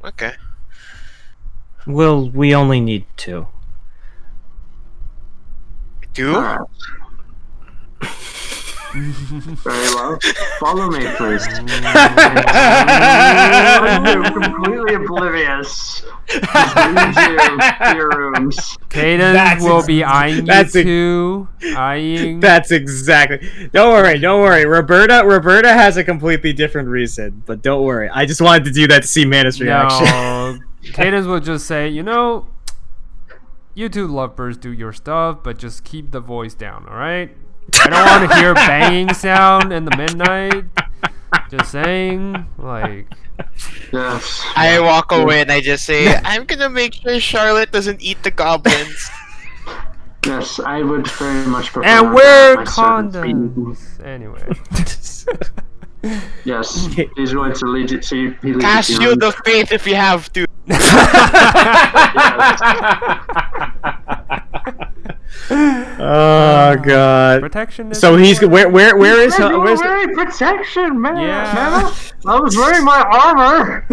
Okay. Well, we only need two. Two? All right. Very well. Follow me, please. I'm completely oblivious. Just leads you to your rooms. Cadence That's will ex- be eyeing that's you ex- too. Eyeing. That's exactly. Don't worry. Roberta has a completely different reason, but don't worry. I just wanted to do that to see Manus' reaction. No. Cadence will just say, you two lovebirds do your stuff, but just keep the voice down, alright? I don't want to hear banging sound in the midnight. Just saying, like, Yes. I walk away and I just say, I'm gonna make sure Charlotte doesn't eat the goblins. Yes, I would very much prefer. and to wear have my servants be eaten. condoms. Anyway. Yes, he's going to lead you. So he leads Cast you to Shield your of Faith if you have to. Oh god. Protection is So he's important. where is Hey, you were where's wearing protection, man. Yeah. Man, I was wearing my armor.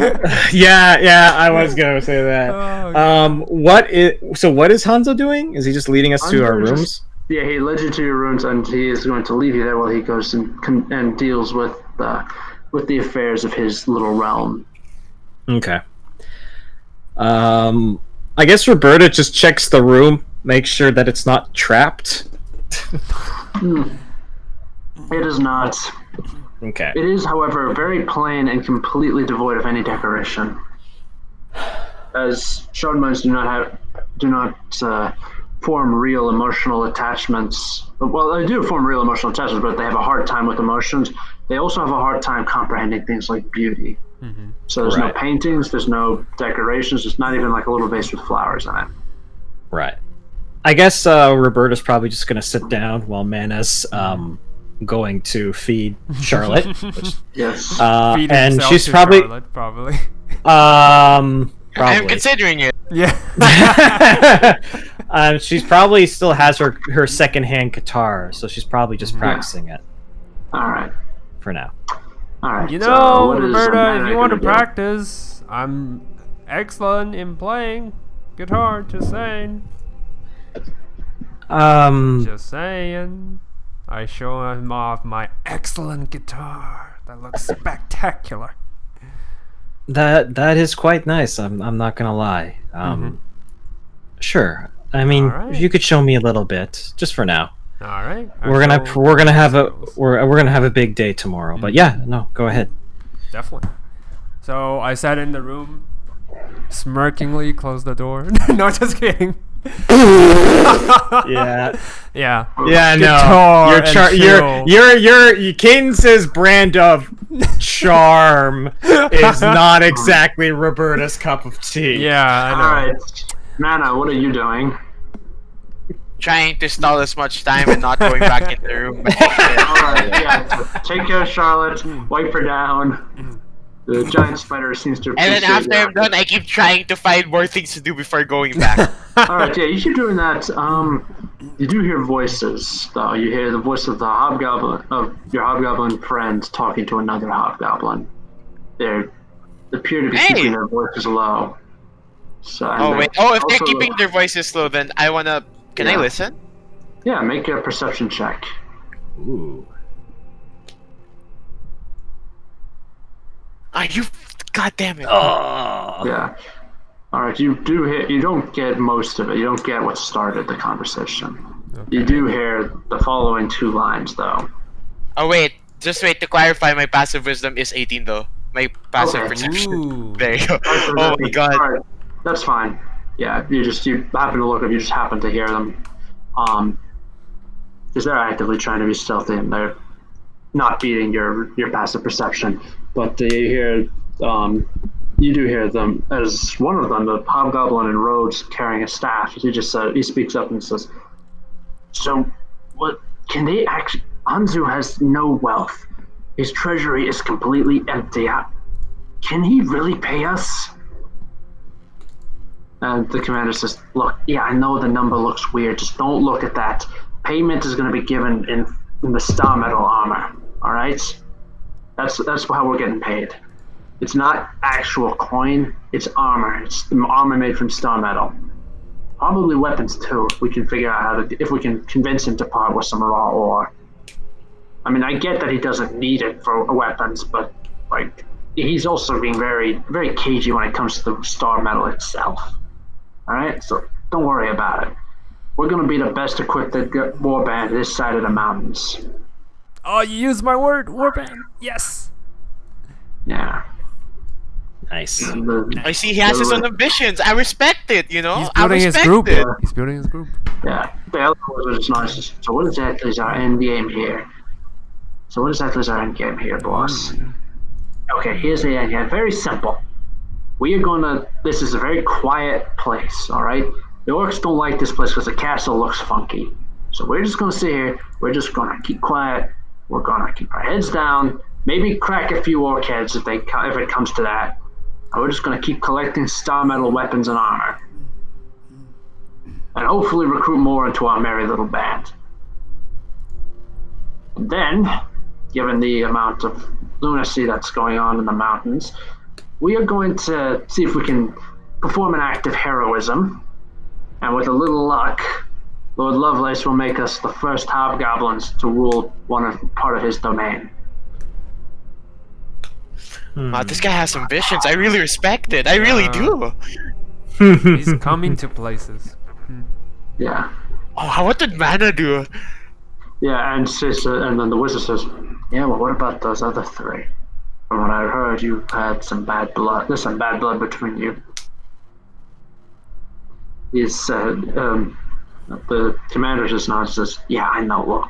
yeah, I was gonna say that. Oh, What is Hanzo doing? Is he just leading us to our Hanzo rooms? just- Yeah, he led you to your rooms, and he is going to leave you there while he goes and deals with the affairs of his little realm. Okay. I guess Roberta just checks the room, makes sure that it's not trapped. It is not. Okay. It is, however, very plain and completely devoid of any decoration. As Shardminds do not form real emotional attachments. Well, they do form real emotional attachments, but they have a hard time with emotions. They also have a hard time comprehending things like beauty. So there's Right. no paintings, there's no decorations, there's not even like a little vase with flowers in it. Right. I guess Roberta's probably just gonna sit down while Manus going to feed Charlotte. Which, Yes. Feed and himself she's to probably Charlotte, probably. I'm probably. considering it. Yeah. She's probably still has her secondhand guitar, so she's probably just practicing it All right. for now. All right. You so know, what is Roberta, if Amanda you want to gonna do? practice, I'm excellent in playing guitar. Just saying. Just saying. I show him off my excellent guitar that looks spectacular. That is quite nice. I'm not gonna lie. Sure. I mean, Alright. if you could show me a little bit, just for now. All right. We're gonna have a big day tomorrow. But yeah, no, go ahead. Definitely. So I sat in the room, smirkingly closed the door. No, just kidding. Yeah. Yeah. Yeah, Guitar no. and chill. Your Cadence's brand of charm is not exactly Roberta's cup of tea. Yeah, I know. All right. Nana, what are you doing? Trying to stall as much time and not going back in the room. All right. Yeah. So take care of Charlotte. Wipe her down. The giant spider seems to. And then appreciate after I'm that. done, I keep trying to find more things to do before going back. All right, yeah, you keep doing that. You do hear voices, though. You hear the voice of your hobgoblin friend talking to another hobgoblin. They appear to be Hey! keeping their voices low. So, and Oh they wait. Oh, if they're also- keeping their voices low, then I wanna. Can I Yeah. listen? Yeah, make a perception check. Ooh. Are you? God damn it! Oh. Yeah. All right, you do hear. You don't get most of it. You don't get what started the conversation. You do hear the following two lines, though. Oh wait. Just wait to clarify. My passive wisdom is 18 though. My passive Okay. perception. Ooh. There you go. Oh my god. All right, that's fine. Yeah, you happen to look up. You just happen to hear them. Because they're actively trying to be stealthy and they're not beating your passive perception. But you hear, you do hear them as one of them, the hobgoblin in robes carrying a staff. He speaks up and says, "So, what can they actually? Anzu has no wealth. His treasury is completely empty. Can he really pay us?" And the commander says, "Look, yeah, I know the number looks weird. Just don't look at that. Payment is going to be given in the star metal armor. All right, that's how we're getting paid. It's not actual coin. It's armor. It's the armor made from star metal. Probably weapons too. If we can figure out if we can convince him to part with some raw ore. I mean, I get that he doesn't need it for weapons, but like he's also being very, very cagey when it comes to the star metal itself. All right, so don't worry about it. We're gonna be the best equipped warband this side of the mountains." Oh, you used my word, warband. Yes. Yeah. Nice. I see he has his own ambitions. I respect it. You know. He's I building his respect group. it. He's building his group. Yeah. The other one was nice. So what exactly is our end game here? Boss? Okay, here's the end game. Very simple. This is a very quiet place, alright? The orcs don't like this place because the castle looks funky. So we're just gonna sit here, we're just gonna keep quiet, we're gonna keep our heads down, maybe crack a few orc heads if it comes to that. And we're just gonna keep collecting star metal weapons and armor. And hopefully recruit more into our merry little band. And then, given the amount of lunacy that's going on in the mountains, we are going to see if we can perform an act of heroism. And with a little luck, Lord Lovelace will make us the first hobgoblins to rule part of his domain. Wow, this guy has ambitions. I really respect it. I really do. He's coming to places. Yeah. Oh, what did Mana do? Yeah, and then the wizard says, "Yeah, well, what about those other three? From what I heard, you had some bad blood. There's some bad blood between you." He said, the commander just nods and says, "Yeah, I know. Look,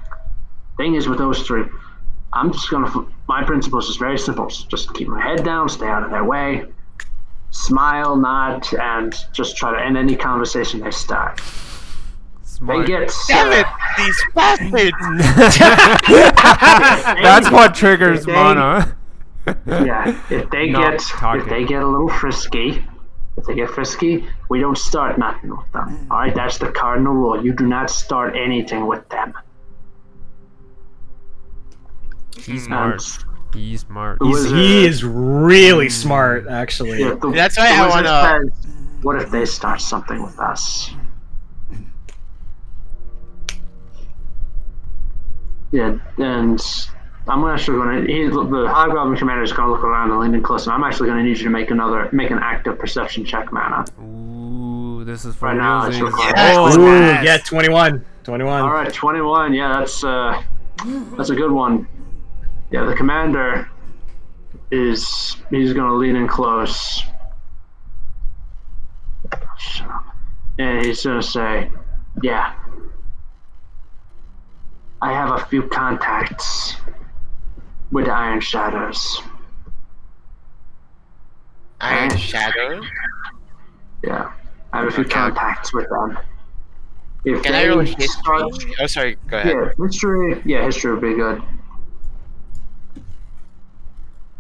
thing is with those three, my principles is very simple. Just keep my head down, stay out of their way, smile, nod, and just try to end any conversation they start. Smart. get Damn it, these bastards! That's what triggers They- mana. yeah, if they Not talking. get a little frisky, we don't start nothing with them. All right, that's the cardinal rule. You do not start anything with them. He's smart. He's smart. The wizard- He is really smart, actually. Yeah, That's why the I wizard wanna- says, what if they start something with us? Yeah, and I'm actually going to. The Hobgoblin commander is going to look around and lean in close, and I'm actually going to need you to make an active perception check, Mana. Ooh, this is for Right now, it's realsies. required. Yes. Ooh, nice. yeah, 21. 21. All right, 21. Yeah, that's a good one. Yeah, the commander he's going to lean in close. Shut up. And he's going to say, "Yeah, I have a few contacts with the Iron Shadows. Iron Shadow? Yeah, I have a few Okay. contacts with them. If Can they I roll history? start- Oh, sorry, go ahead. Yeah, history. Yeah, history would be good.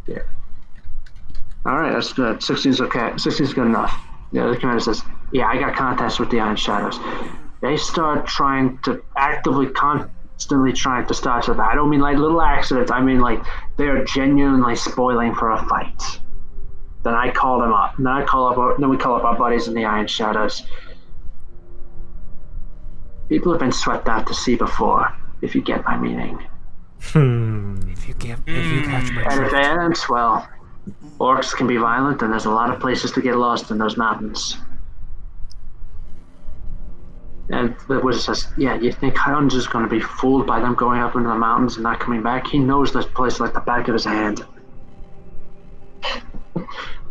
Yeah. All right, that's good. 16's okay. 16's good enough. Yeah, the commander says, "Yeah, I got contacts with the Iron Shadows. They start trying to constantly trying to start something. I don't mean like little accidents. I mean like they are genuinely spoiling for a fight." Then I call them up. Then we call up our buddies in the Iron Shadows. People have been swept out to sea before, if you get my meaning. If you catch my And if drift. it ends, well, orcs can be violent, and there's a lot of places to get lost in those mountains. And the wizard says, "Yeah, you think Hun's is going to be fooled by them going up into the mountains and not coming back? He knows this place like the back of his hand."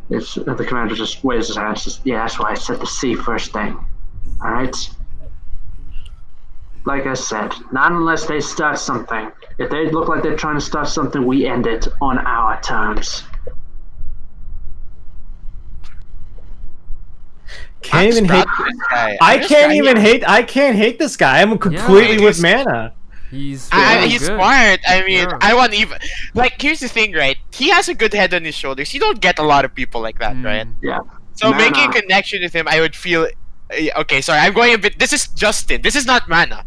The commander just waves his hand and says, "Yeah, that's why I said the sea first thing. All right? Like I said, not unless they start something. If they look like they're trying to start something, we end it on our terms." Can't even hate. I can't hate this guy. I'm completely Yeah. with Mana. He's He's good. smart. I mean, Yeah. I want even like. Here's the thing, right? He has a good head on his shoulders. You don't get a lot of people like that, right? Yeah. So Mana. making a connection with him, I would feel. Okay, sorry, I'm going a bit. This is Justin. This is not Mana.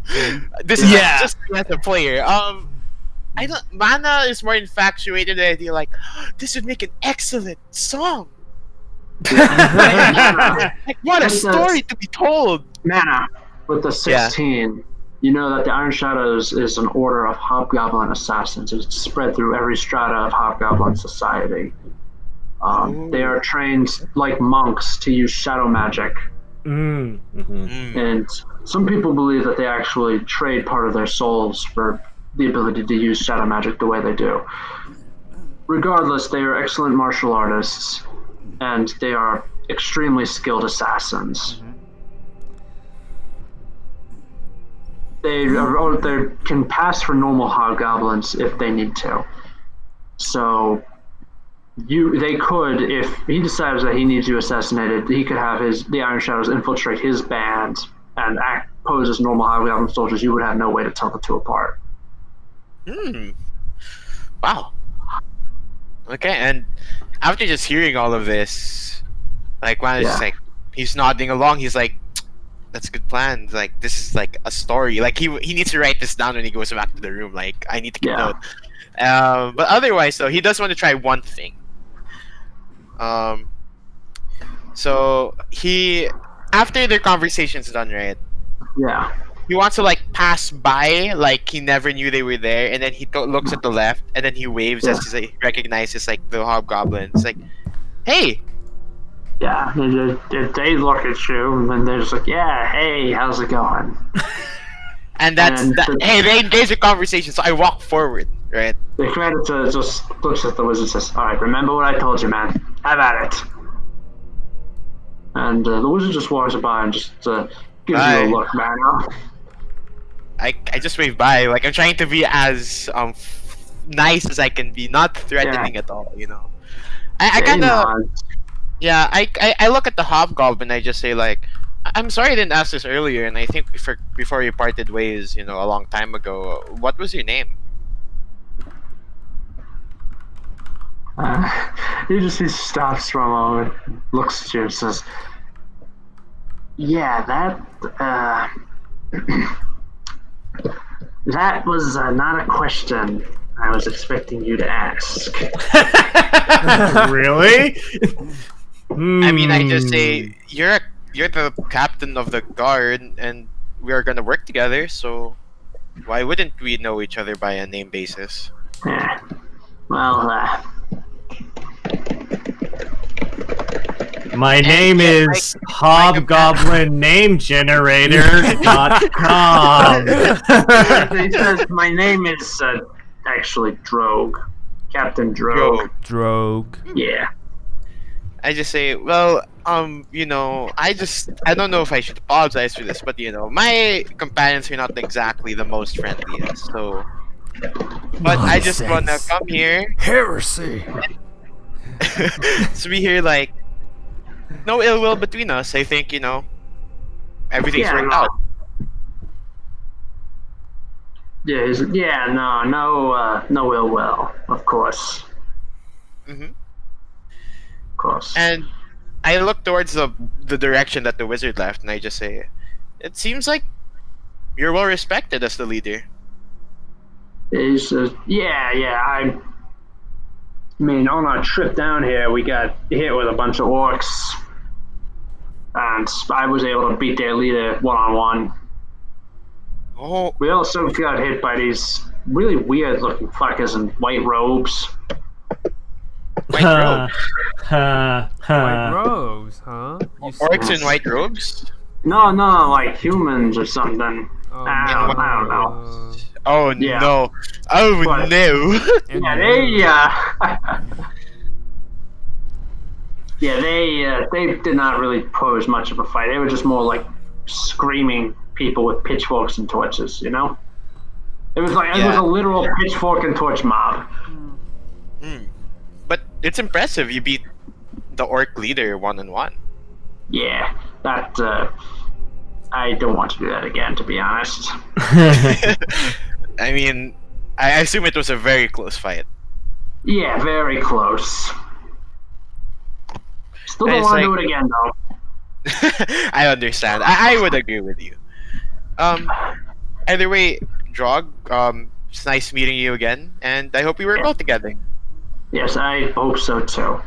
This is Yeah. just as a player. I don't. Mana is more infatuated with the idea like, this would make an excellent song. Like, what a That's story to be told. Mana, with the 16, you know that the Iron Shadows is an order of hobgoblin assassins. It's spread through every strata of hobgoblin society. They are trained like monks to use shadow magic. And some people believe that they actually trade part of their souls for the ability to use shadow magic the way they do. Regardless, they are excellent martial artists, and they are extremely skilled assassins. They can pass for normal hobgoblins if they need to. So they could, if he decides that he needs you assassinated, he could have the Iron Shadows infiltrate his band and pose as normal hobgoblin soldiers. You would have no way to tell the two apart. Wow. Okay, and after just hearing all of this, like Juan is just like, he's nodding along. He's like, "That's a good plan. Like, this is like a story. Like he needs to write this down when he goes back to the room. Like, I need to keep note." But otherwise, though, he does want to try one thing. So he, after their conversation's done, right? Yeah. He wants to like pass by, like he never knew they were there, and then he looks at the left, and then he waves as he recognizes like the hobgoblins. Like, "Hey." Yeah, they look at you, and then they're just like, "Yeah, hey, how's it going?" And hey, they engage in conversation, so I walk forward, right? The commander just looks at the wizard and says, "All right, remember what I told you, man. Have at it." And the wizard just walks by and just gives you a look, man. I just wave by, like I'm trying to be as nice as I can be, not threatening at all, you know. I kind of I look at the hobgoblin. I just say like, I'm sorry I didn't ask this earlier, and I think before we parted ways, a long time ago, what was your name? He stops for a moment, looks at you and says, yeah, that was not a question I was expecting you to ask. Really? I mean, I just say you're the captain of the guard, and we are gonna work together. So why wouldn't we know each other by a name basis? Yeah. Well, My name is HobgoblinNameGenerator.com. he says, my name is actually Drogue. Captain Drogue. Drogue. Yeah. I just say, well, I don't know if I should apologize for this, but my companions are not exactly the most friendliest. So, but I just wanna come here. Heresy. So we hear like no ill will between us. I think everything's worked out. Yeah, no ill will, of course. Mm-hmm. Of course. And I look towards the direction that the wizard left, and I just say, it seems like you're well respected as the leader. He says, I mean, on our trip down here, we got hit with a bunch of orcs, and I was able to beat their leader one-on-one. Oh, We also got hit by these really weird-looking fuckers in white robes. white robes. White robes, huh? Orcs in white robes? No, like humans or something. I don't know. Oh Yeah. no! Oh But- no! Yeah, they did not really pose much of a fight. They were just more like screaming people with pitchforks and torches, It was like it was Yeah. a literal pitchfork and torch mob. But it's impressive. You beat the orc leader 1-on-1. Yeah, that I don't want to do that again, to be honest. I mean, I assume it was a very close fight. Yeah, very close. Still don't It's want to like- do it again, though. I understand. I would agree with you. Either way, Drog, it's nice meeting you again, and I hope we work well together. Yes, I hope so too.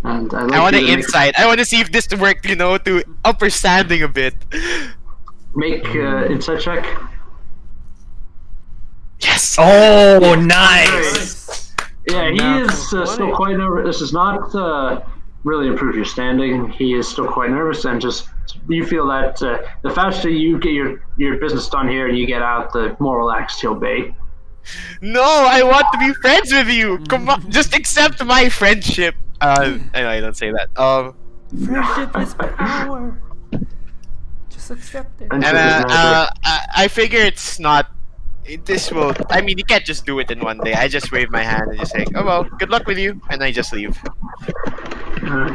And I want an insight. I want to see if this worked, to upper standing a bit. Make insight check. Yes. Oh, nice. Yeah, he Natural is still 20. quite nervous. This does not really improve your standing. He is still quite nervous, and just you feel that the faster you get your business done here and you get out, the more relaxed he'll be. No, I want to be friends with you. Come on, just accept my friendship. I know I don't say that. Friendship is power. Just accept it. And And so there's I figure it's not. This will. I mean, you can't just do it in one day. I just wave my hand and just say, "Oh well, good luck with you," and I just leave.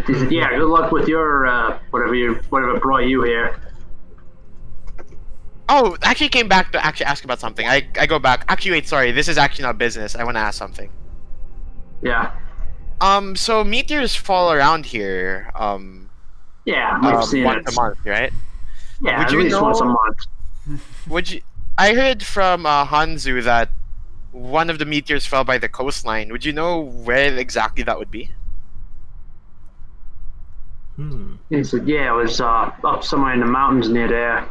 he said, yeah, good luck with your whatever brought you here. Oh, I actually came back to actually ask about something. I go back. Actually, wait, sorry. This is actually not business. I want to ask something. Yeah, So meteors fall around here. yeah, we've seen Once it. a month, right? Yeah, Would at you least once a know- month. Would you? I heard from Hanzu that one of the meteors fell by the coastline. Would you know where exactly that would be? He said, yeah, it was up somewhere in the mountains near there.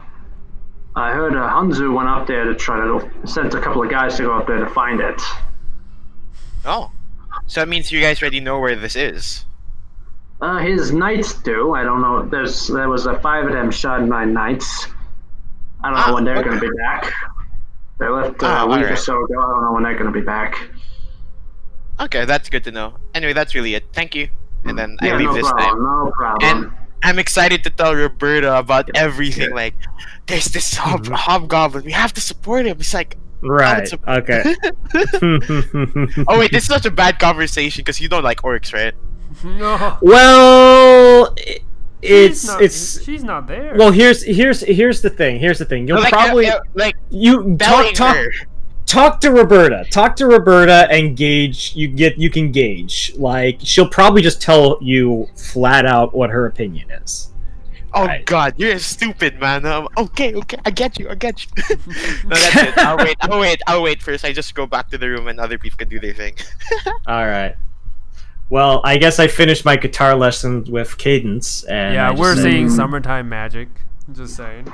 I heard Hanzu went up there to try to sent a couple of guys to go up there to find it. Oh, so that means you guys already know where this is. His knights do. I don't know. There was 5 of them Shardmind knights. I don't know when they're okay. going to be back. They left a Ah, week or alright. so ago. I don't know when they're going to be back. Okay, that's good to know. Anyway, that's really it. Thank you. And then I Yeah, leave no this problem. time. No problem. And I'm excited to tell Roberta about everything. Yeah. Like, there's this hobgoblin. We have to support him. It's like, Right. That's Okay. oh wait, this is such a bad conversation because you don't like orcs, right? No. Well, She's not there. Well, here's the thing. You'll Like, probably like you belling talk her. talk to Roberta and gauge. You can gauge. Like, she'll probably just tell you flat out what her opinion is. Oh Right. God, you're stupid, man. Okay, I get you. No, that's it. I'll wait first. I just go back to the room and other people can do their thing. All right. Well, I guess I finished my guitar lesson with Cadence, and yeah, I just we're said- seeing Summertime Magic. Just saying.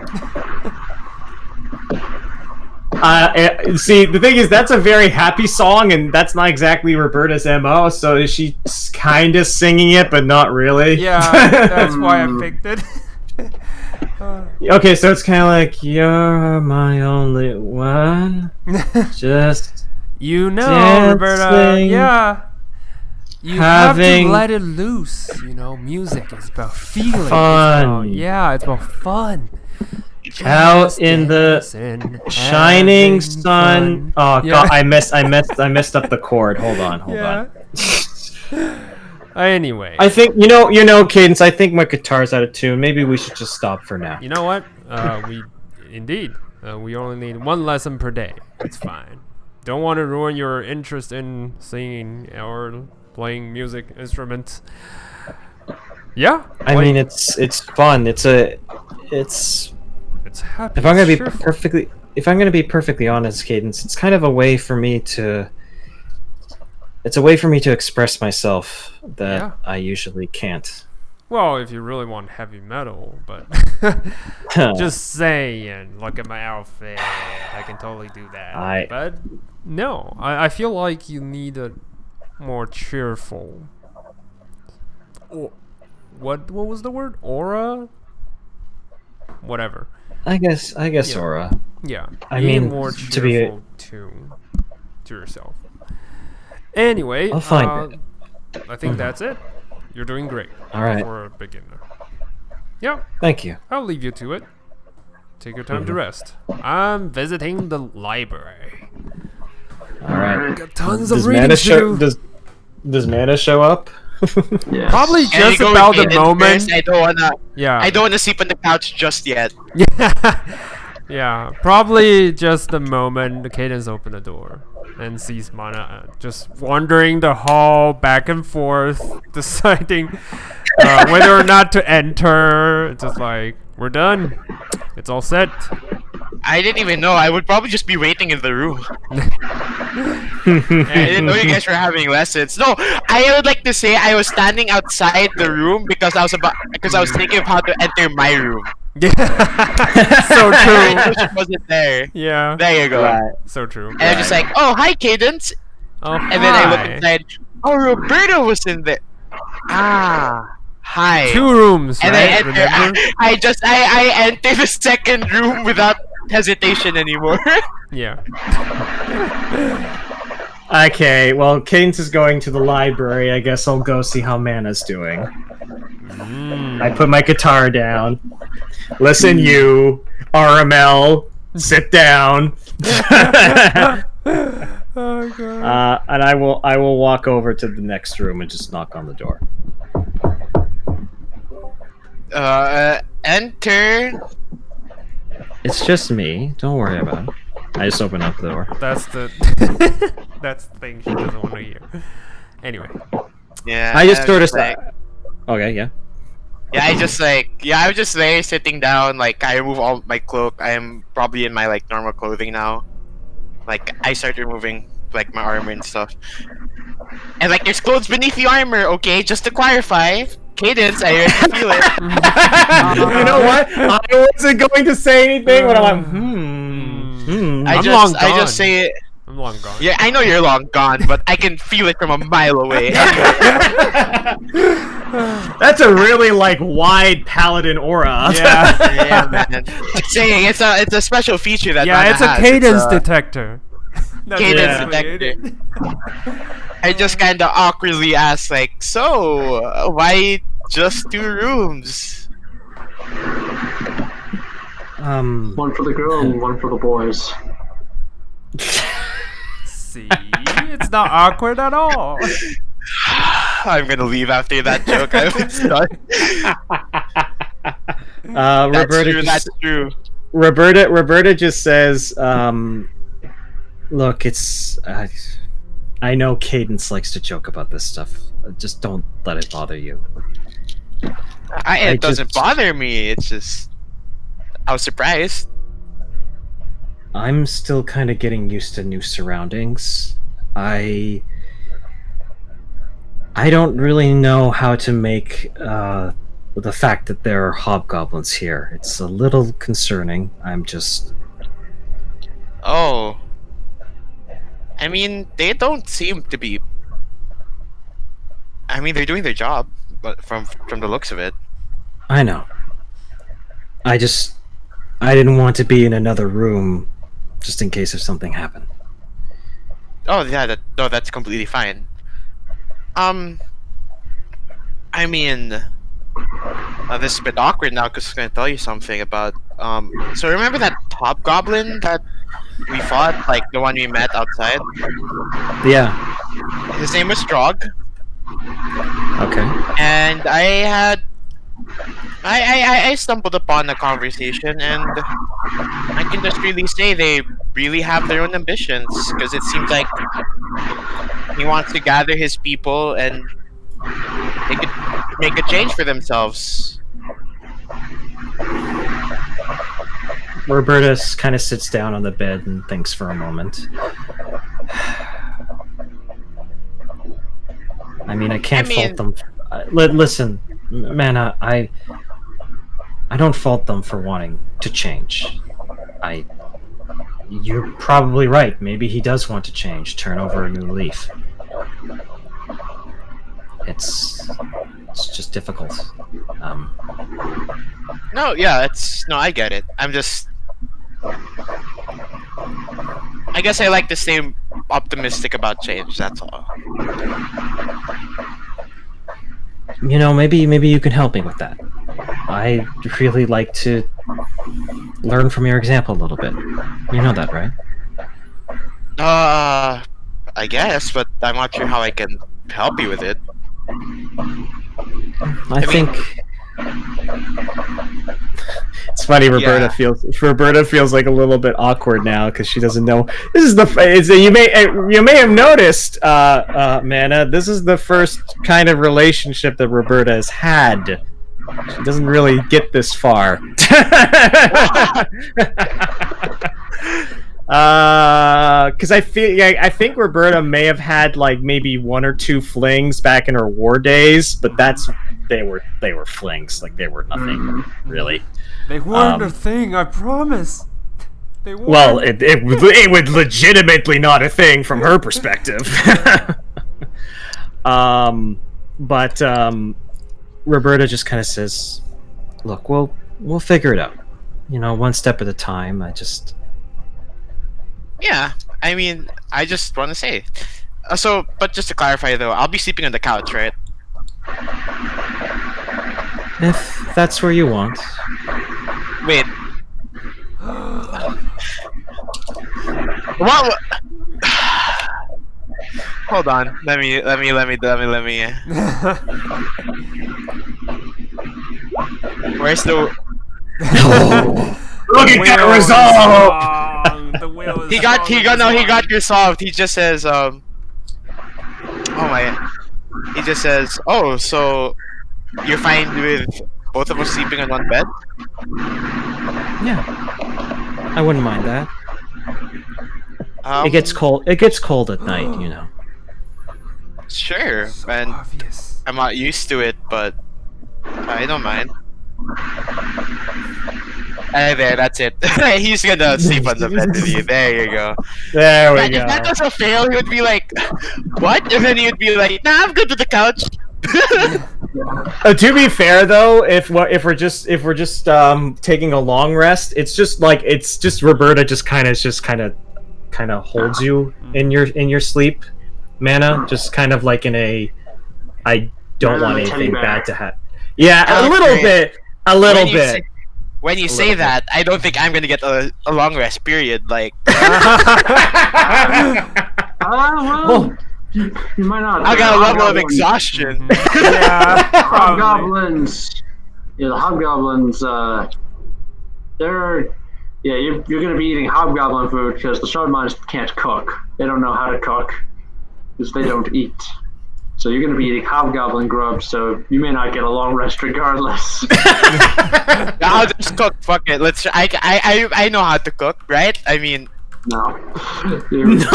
See, the thing is, that's a very happy song, and that's not exactly Roberta's MO, so she's kind of singing it, but not really. Yeah, that's why I picked it. Okay, so it's kind of like, you're my only one. Just You know, dancing, Roberta. Yeah. You have having to let it loose. You know, music is about feeling. fun. It's about fun. Out Just in the dancing, shining having sun. fun. Oh Yeah. God, I messed up the chord. Hold on. Anyway, I think Cadence. I think my guitar's out of tune. Maybe we should just stop for now. you know what? We only need one lesson per day. It's fine. Don't want to ruin your interest in singing or playing music instruments. Yeah, I mean, it's fun. It's happy. if I'm gonna be cheerful. perfectly honest, Cadence, it's kind of a way for me to express myself that Yeah. I usually can't. Well, if you really want heavy metal, but just saying, look at my outfit. I can totally do that. But no, I feel like you need a more cheerful. What was the word? Aura? Whatever. I guess Yeah. Aura. Yeah. I be mean, more to be- cheerful to yourself. Anyway, I'll find I think that's it. You're doing great. All right. For a beginner. Yeah, Thank you. I'll leave you to it. Take your time to Mhm. rest. I'm visiting the library. All right. Got tons Does of reading Mana to show? do. Does Mana show up? Yes. Probably Can I just go about with the Cadence moment. first? Yeah. I don't wanna sleep on the couch just yet. Yeah, probably just the moment the Cadence opened the door and sees Mana just wandering the hall back and forth, deciding whether or not to enter. Just like, we're done. It's all set. I didn't even know. I would probably just be waiting in the room. I didn't know you guys were having lessons. No, I would like to say I was standing outside the room because I was thinking of how to enter my room. Yeah. So I true. wish it wasn't there. Yeah. There you go. Right. So true. And I'm just like, oh, hi, Cadence. Oh, And then I look hi. inside. Oh, Roberta was in there. Ah, hi. 2 rooms, And right? I enter. Remember? I enter the second room without hesitation anymore. Yeah. Okay, well, Cadence is going to the library. I guess I'll go see how Mana's doing. I put my guitar down. Listen, you RML, sit down. Oh god. And I will walk over to the next room and just knock on the door. Enter. It's just me. Don't worry about it. I just open up the door. That's the that's the thing she doesn't want to hear. Anyway. Yeah. I just sort of like, okay, yeah. Yeah, I was just there sitting down. Like, I remove all my cloak. I am probably in my like normal clothing now. Like, I start removing like my armor and stuff. And like, there's clothes beneath the armor. Okay, just to clarify, Cadence, I already feel it. You know what? I wasn't going to say anything, but I'm like, I I'm just, long I gone. just say it. I'm long gone. Yeah, I know you're long gone, but I can feel it from a mile away. That's a really like wide paladin aura. Yeah. Yeah, man. Just saying, it's a special feature that Yeah, Mana it's a has. cadence It's detector. That's cadence basically detector. it. I just kind of awkwardly asked, like, so why just 2 rooms? One for the girl and one for the boys. See, it's not awkward at all. I'm gonna leave after that joke. It's done. That's true. Roberta just says, "Look, it's. I know Cadence likes to joke about this stuff. Just don't let it bother you." It doesn't bother me. It's just I was surprised. I'm still kind of getting used to new surroundings. I don't really know how to make the fact that there are hobgoblins here. It's a little concerning. I'm just... Oh. I mean, they don't seem to be... I mean, they're doing their job, but from the looks of it. I know. I didn't want to be in another room just in case if something happened. Oh, yeah, that's completely fine. I mean, this is a bit awkward now because I'm going to tell you something about, so remember that hobgoblin that we fought, like the one we met outside? Yeah. His name was Strog. Okay. And I stumbled upon a conversation, and I can just really say they really have their own ambitions, because it seems like he wants to gather his people and they could make a change for themselves. Roberta kind of sits down on the bed and thinks for a moment. I mean, I can't fault them. Listen, Mana, I don't fault them for wanting to change. You're probably right. Maybe he does want to change, turn over a new leaf. It's just difficult. No, yeah, I get it. I'm just... I guess I like to stay optimistic about change, that's all. You know, maybe you can help me with that. I really like to learn from your example a little bit. You know that, right? I guess, but I'm not sure how I can help you with it. I think it's funny. Roberta feels like a little bit awkward now because she doesn't know. This is you may have noticed, Mana. This is the first kind of relationship that Roberta has had. She doesn't really get this far. Because I think Roberta may have had like maybe 1 or 2 flings back in her war days, but they were flings, like they were nothing really. They weren't a thing, I promise. They weren't. Well, it was legitimately not a thing from her perspective. But Roberta just kind of says, "Look, we'll figure it out. You know, one step at a time. Yeah, I mean, I just want to say. But just to clarify though, I'll be sleeping on the couch, right? If that's where you want." Wait. What? Hold on. Let me. Where's the? Look at that resolve! He got resolved. He just says, oh my. He just says, oh, so you're fine with both of us sleeping on one bed? Yeah, I wouldn't mind that. It gets cold at night, you know. Sure, So and obvious. I'm not used to it, but I don't mind. There, that's it. He's gonna sleep on the bed with you. There you go. There we If go. that doesn't fail, he would be like, what? And then he would be like, nah, I'm good with the couch. To be fair, though, if we're just taking a long rest, it's just Roberta just kind of holds you in your sleep, Mana, just kind of like in a I don't want anything bad to happen. Yeah, a little bit. When you say that, I don't think I'm gonna get a long rest period. Like, Well, You might not. I got a level of hobgoblins- exhaustion. Yeah, probably. Hobgoblins. Yeah, the hobgoblins. They're. Yeah, you're gonna be eating hobgoblin food because the Shardminds can't cook. They don't know how to cook because they don't eat. So you're gonna be eating hobgoblin grub. So you may not get a long rest regardless. I'll just cook. Fuck it. Let's. I know how to cook, right? I mean, No.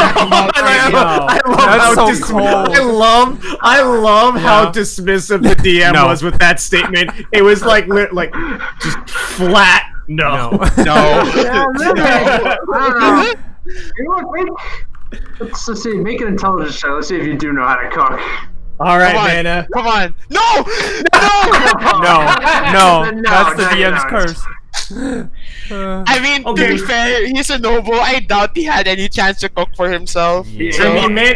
I love That's so cold. I love how Yeah. dismissive the DM No. was with that statement. It was like just flat. No. No. no. You know what? Let's see. Make an intelligence check. Let's see if you do know how to cook. All right, Come on. Mana. Come on. No. No. That's the you DM's don't. curse. I mean, to Okay. be fair, he's a noble. I doubt he had any chance to cook for himself. Yeah. So, I mean, man,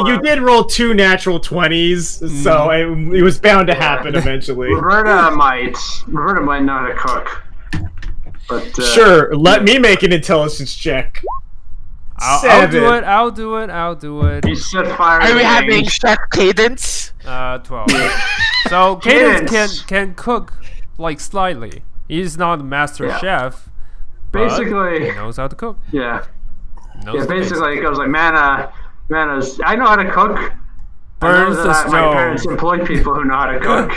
you did roll 2 natural 20s, so it was bound to happen eventually. Roberta might know how to cook. But Sure, let me make an intelligence check. I'll do it. You set fire. are to we the having range. chef cadence? 12. So Cadence Cadence. can cook like slightly. He's not a master Yeah. chef. but Basically, he knows how to cook. yeah. Knows Yeah, the basically, it goes like, Mana's. I know how to cook. Burns I know the that my parents stove. employ people who know how to cook.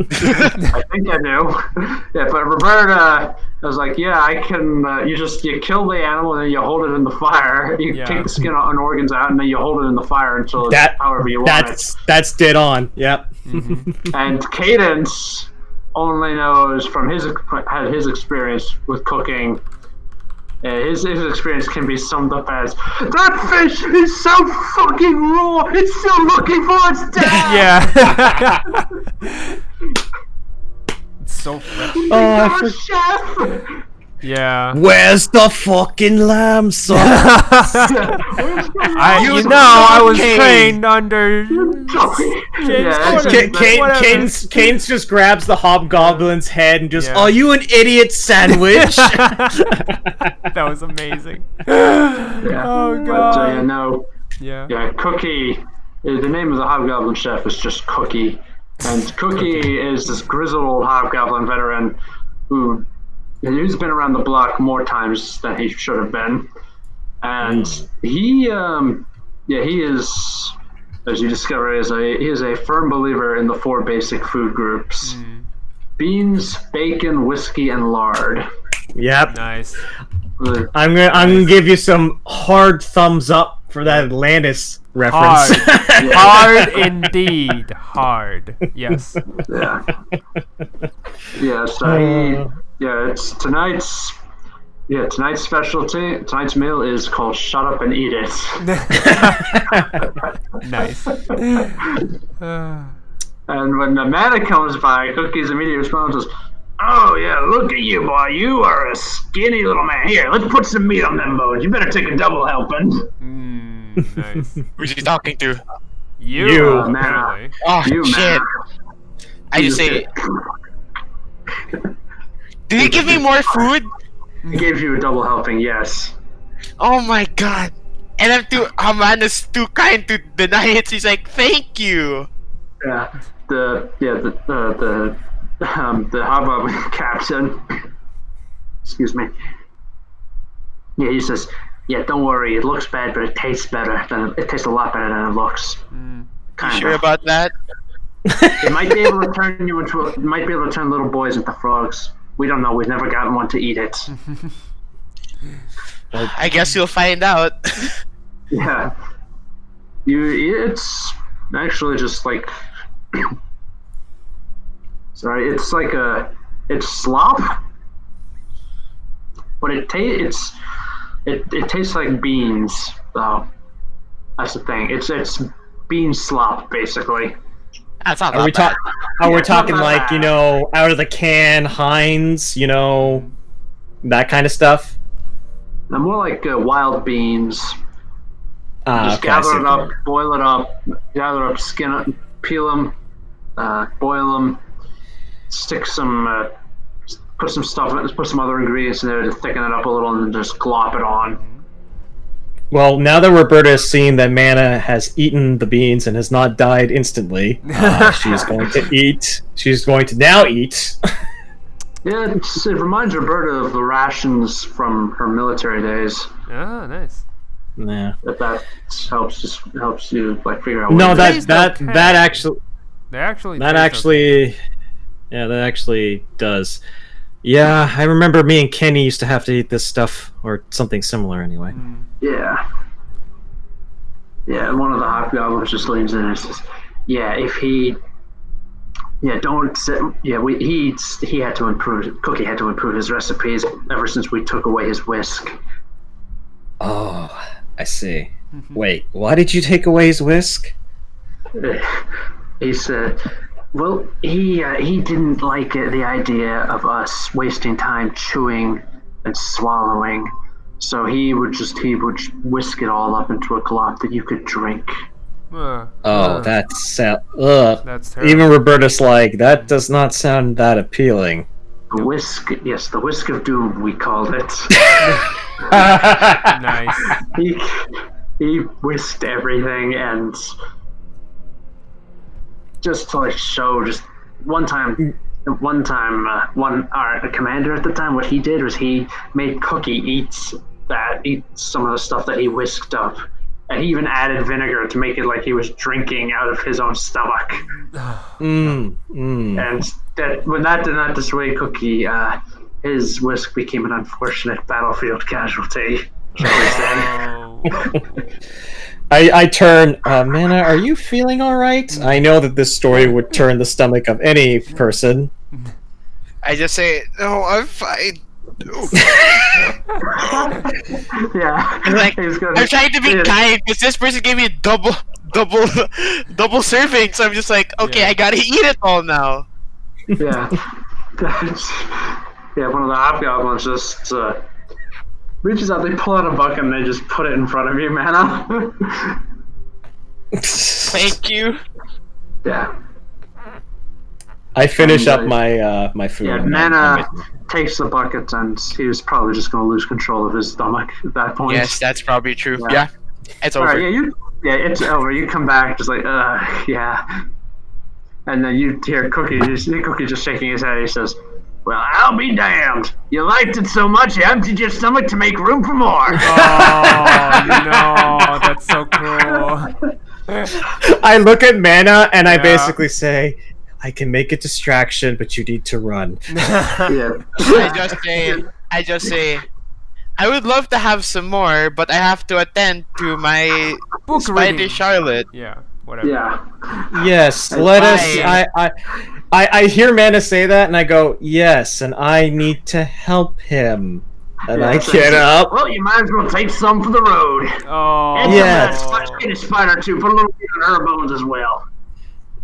I think I knew. Yeah, but Roberta was like, yeah, I can. You kill the animal and then you hold it in the fire. You Yeah. take the skin and organs out and then you hold it in the fire until it's That however you want it. that's dead on. Yep. And Cadence only knows from his experience with cooking. His experience can be summed up as, that fish is so fucking raw, it's still looking for its dad! Yeah. It's so fresh. Oh, chef! Yeah. Where's the fucking lamb, son? I was Kane. trained under Yeah, James Corden. Keynes just grabs the hobgoblin's head and just, Yeah. "Are you an idiot sandwich?" That was amazing. Yeah. Oh But, god. no, Yeah. yeah, Cookie, the name of the hobgoblin chef is just Cookie. And Cookie is this grizzled old hobgoblin veteran who's been around the block more times than he should have been. And he is, as you discover, he is a firm believer in the 4 basic food groups: beans, bacon, whiskey, and lard. Yep. Nice. I'm gonna give you some hard thumbs up for that Atlantis reference. Hard. Hard indeed. Hard. Yes. Yeah. Yeah, so it's tonight's specialty. Tonight's meal is called Shut Up and Eat It. Nice. And when the mana comes by, Cookie's immediate response is, "Oh yeah, look at you, boy. You are a skinny little man. Here, let's put some meat on them bones. You better take a double helping." Nice. Who's he talking to? You. apparently. Oh, You, shit. man. I just say, did he give me more food? He gave you a double helping, yes. Oh my god. And Amana's too kind to deny it. She's like, thank you. Yeah. The hobgoblin captain. Excuse me. Yeah, he says, "Yeah, don't worry. It looks bad, but it tastes better. It tastes a lot better than it looks. Kind Sure of. about that? It might be able to turn you into. It might be able to turn little boys into frogs. We don't know. We've never gotten one to eat it. I guess you'll find out. Yeah. It's actually just like. Sorry, it's like it's slop, but it tastes like beans though. That's the thing. It's bean slop basically. That's not Are we that bad. we're it's not talking that like, bad. out of the can Heinz, that kind of stuff? They're more like wild beans. Just Okay, I see gather it what up, boil it up, gather up, skin it, peel them, boil them, stick some, put some stuff in it, put some other ingredients in there to thicken it up a little, and then just glop it on. Well, now that Roberta has seen that Mana has eaten the beans and has not died instantly, she's going to eat. She's going to now eat. Yeah, it reminds Roberta of the rations from her military days. Ah, nice. Yeah. If that helps you like figure out. No, what it is. that actually They actually. that taste okay. actually yeah, that actually does. Yeah, I remember me and Kenny used to have to eat this stuff or something similar anyway. Yeah. Yeah, and one of the hobgoblins just leans in and says, "Yeah, if he, yeah, don't, yeah, he had to improve. Cookie had to improve his recipes ever since we took away his whisk. Oh, I see. Wait, why did you take away his whisk? He said, well, he didn't like the idea of us wasting time chewing and swallowing, so he would whisk it all up into a glop that you could drink." That's That's terrible. even Roberta's like, that does not sound that appealing. The whisk, yes, the whisk of doom, we called it. Nice. He whisked everything, and just to like show, just one time, our commander at the time, what he did was he made Cookie eat some of the stuff that he whisked up, and he even added vinegar to make it like he was drinking out of his own stomach. And that when that did not dissuade Cookie, his whisk became an unfortunate battlefield casualty, shall we say. I turn, Mana, are you feeling alright? I know that this story would turn the stomach of any person. I just say, no, I'm fine. Yeah, Like, I'm trying to be kind because this person gave me a double serving, so I'm just like, okay, I gotta eat it all now. Yeah, yeah. One of the hobgoblins just reaches out. They pull out a bucket and they just put it in front of you, Mana. Thank you. Yeah. I finish up my food. Yeah, Mana takes the bucket, and he was probably just going to lose control of his stomach at that point. Yes, that's probably true. Yeah, it's over. Right, it's over. You come back just like, yeah. And then you hear Cookie just shaking his head. He says, "Well, I'll be damned. You liked it so much, you emptied your stomach to make room for more." Oh no, that's so cruel. I look at Mana and I basically say, I can make a distraction, but you need to run. Yeah. I just say, I would love to have some more, but I have to attend to my Book Spider reading. Charlotte. Yeah, whatever. Yeah. Yes, let us. I hear Mana say that, and I go, yes, and I need to help him. And I get up. Well, you might as well take some for the road. Oh. And Yes. get a spider too. Put a little bit on her bones as well.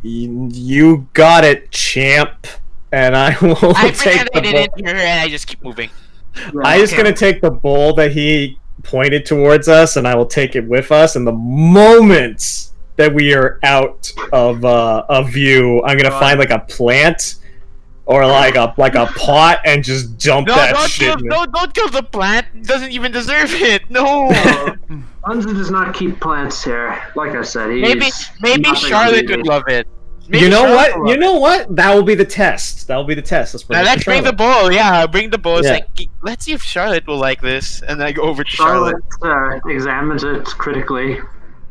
You got it, champ. And I will I take pretend the I didn't hear her, and I just keep moving. I'm just gonna take the bowl that he pointed towards us, and I will take it with us. And the moment that we are out of view, I'm gonna find like a plant or like a pot and just dump that shit. Don't kill the plant. It doesn't even deserve it. No. Bunzi does not keep plants here. Like I said, Maybe Charlotte would love it. Maybe You know Charlotte what? would You love know what? That will be the test. That will be the test. Let's bring Now it to let's bring the Charlotte. bowl. Yeah, bring the bowl. It's Yeah. like, let's see if Charlotte will like this. And I go over to Charlotte. Charlotte examines it critically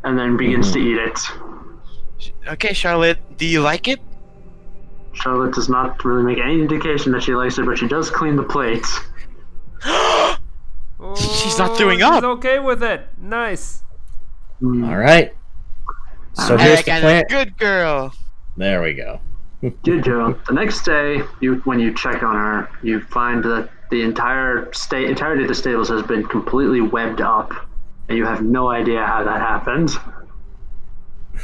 and then begins to eat it. Okay, Charlotte, do you like it? Charlotte does not really make any indication that she likes it, but she does clean the plates. She's not throwing up. She's okay with it. Nice. All right. So here's the plant. Good girl. There we go. Good girl. The next day, when you check on her, you find that the entirety of the stables has been completely webbed up, and you have no idea how that happened.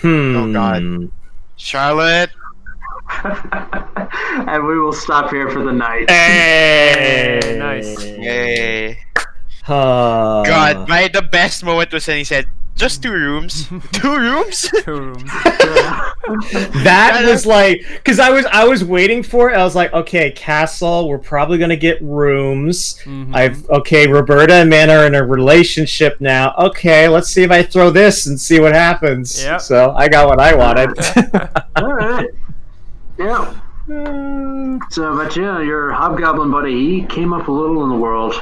Oh God. Charlotte. And we will stop here for the night. Nice. Yay. God. God, the best moment was when he said, Just 2 rooms. 2 rooms? 2 rooms. That was like, because I was waiting for it. I was like, okay, castle. We're probably gonna get rooms. Roberta and Man are in a relationship now. Okay, let's see if I throw this and see what happens. Yep. So I got what I wanted. All right. Yeah. So, but yeah, your hobgoblin buddy, he came up a little in the world.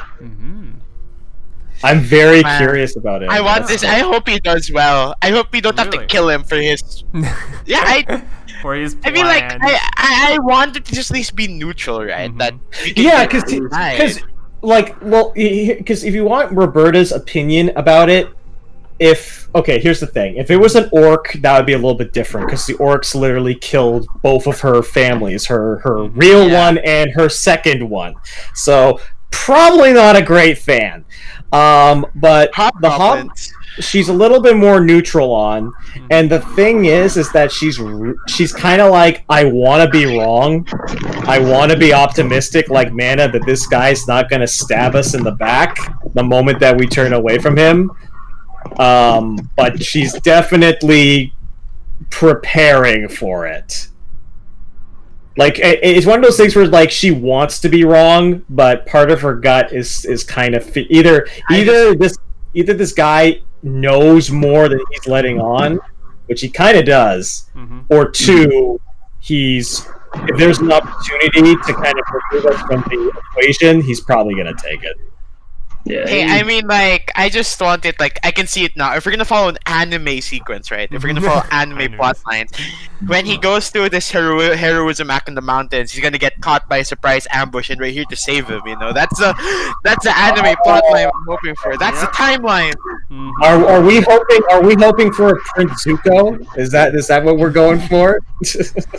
I'm very Man. curious about it. I want this. I hope he does well. I hope we don't have to Really? kill him for his. Yeah, For his I mean, like, plans. I want it to just at least be neutral, right? That we can Yeah, get because right. because if you want Roberta's opinion about it, here's the thing: if it was an orc, that would be a little bit different because the orcs literally killed both of her families, her real one and her second one. So probably not a great fan. But the hob, she's a little bit more neutral on, and the thing is that she's kind of like, I want to be wrong, I want to be optimistic like Mana that this guy's not going to stab us in the back the moment that we turn away from him. But she's definitely preparing for it. Like, it's one of those things where, like, she wants to be wrong, but part of her gut is kind of either this guy knows more than he's letting on, which he kind of does, or 2, if there's an opportunity to kind of remove us from the equation, he's probably going to take it. Yeah. Hey, I mean, like, I just want it, like, I can see it now. If we're gonna follow an anime sequence, right? If we're gonna follow anime plot lines, when he goes through this heroism act in the mountains, he's gonna get caught by a surprise ambush, and we're here to save him. You know, that's the anime plot line I'm hoping for. That's the timeline. Are we hoping for a Prince Zuko? Is that what we're going for?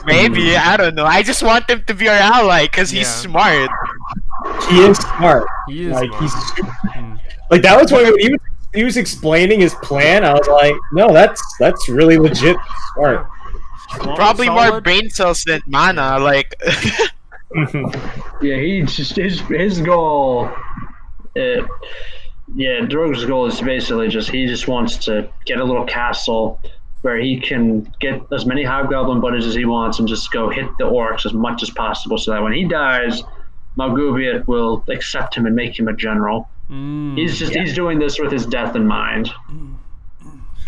Maybe, I don't know. I just want him to be our ally because he's smart. He is smart. He is like smart. he's super, like that was when he was explaining his plan. I was like, no, that's really legit smart. Probably more brain cells than mana. Like, Yeah, he just his goal. Drogo's goal is basically he just wants to get a little castle where he can get as many hobgoblin buddies as he wants and just go hit the orcs as much as possible, so that when he dies, Malguviat will accept him and make him a general. He's doing this with his death in mind.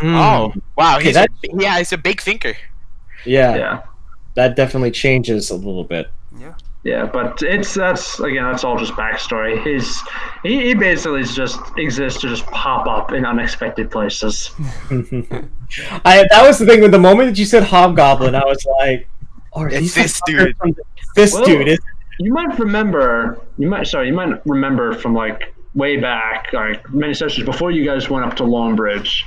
oh wow, Okay, he's a big thinker. Yeah, that definitely changes a little bit. Yeah, but that's all just backstory. He basically just exists to just pop up in unexpected places. That was the thing with the moment that you said hobgoblin, I was like, oh, It's this dude. Dude. You might remember from like way back, like many sessions before you guys went up to Longbridge.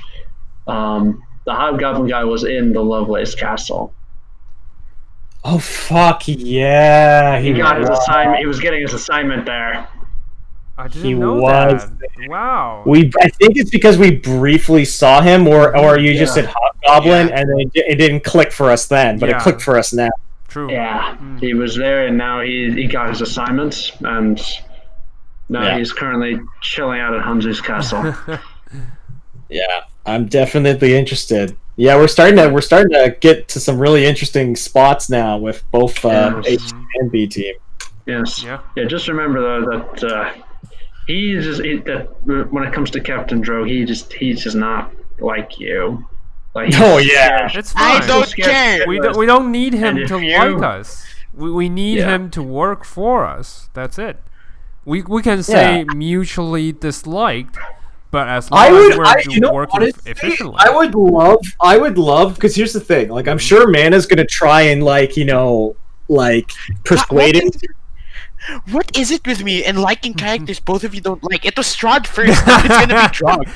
The hobgoblin guy was in the Lovelace Castle. Oh fuck yeah! He got his assignment. He was getting his assignment there. I didn't He know was that. Wow. I think it's because we briefly saw him, or you just said hobgoblin, and then it didn't click for us then, but it clicked for us now. True. Yeah, he was there, and now he got his assignments, and now he's currently chilling out at Hunzi's castle. Yeah, I'm definitely interested. Yeah, we're starting to get to some really interesting spots now with both H and B team. Yes. Yeah. Yeah. Just remember though that when it comes to Captain Drogue, he's just not like you. Like, It's fine. I don't care. We don't need him And to if you- like us. We need him to work for us. That's it. We can say mutually disliked, but as long as we're working efficiently. I would love, because here's the thing, like, I'm sure Mana's gonna try and persuade him. What is it with me and liking characters both of you don't like? It was Strahd first, now it's gonna be Drog.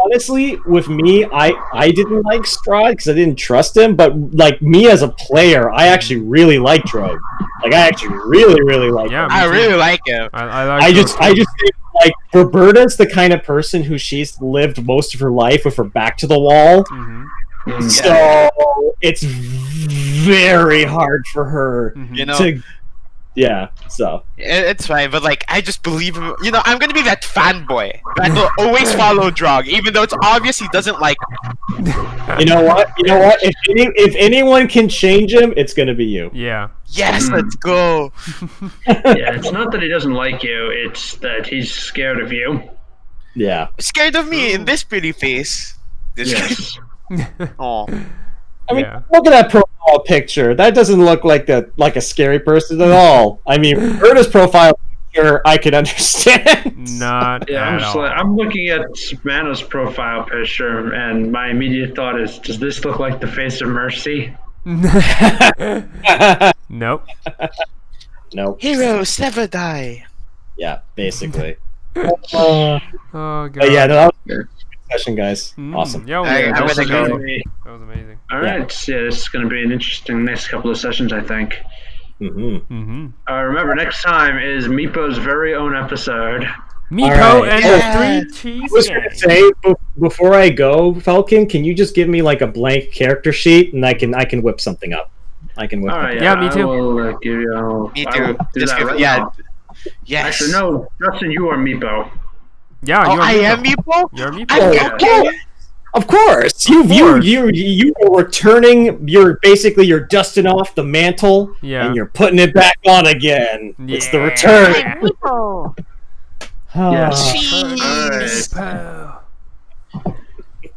Honestly, with me, I didn't like Strahd because I didn't trust him. But like me as a player, I actually really like Drogue. Like, I actually really like him. I really like him. I just think, like, Roberta's the kind of person who she's lived most of her life with her back to the wall. So it's very hard for her You know, to Yeah, so. It's fine, but like I just believe him. You know, I'm gonna be that fanboy that will always follow Drog, even though it's obvious he doesn't like. You know what? If anyone can change him, it's gonna be you. Yeah. Yes, let's go. Yeah, it's not that he doesn't like you; it's that he's scared of you. Yeah. Scared of me in this pretty face. Yes. Oh. I mean, Yeah. look at that profile picture. That doesn't look like a scary person at all. I mean, Erda's profile picture, I could understand. Not Yeah, at all. I'm looking at Savannah's profile picture, and my immediate thought is, does this look like the face of Mercy? Nope. Nope. Heroes never die. Yeah, basically. Oh god. But yeah, no, that was a good session, guys. Awesome. Yeah, I'm that was gonna go. amazing. That was amazing. All right, yeah, this is going to be an interesting next couple of sessions, I think. Mm-hmm. Remember, next time is Meepo's very own episode. Meepo right. and Yeah. the 3 cheese I was going to gang. say, before I go, Falcon, can you just give me like a blank character sheet, and I can whip something up. I can whip All right, something Yeah, up. me too. I will give you. Me I too. will do Just that give right yeah. now. Yes. Actually, no, Justin, you are Meepo. Yeah, Oh, you're I Meepo. am Meepo? You're Meepo. I'm okay. Of course, you are returning. You're dusting off the mantle, Yeah. and you're putting it back on again. It's the return. Yes. Cheese.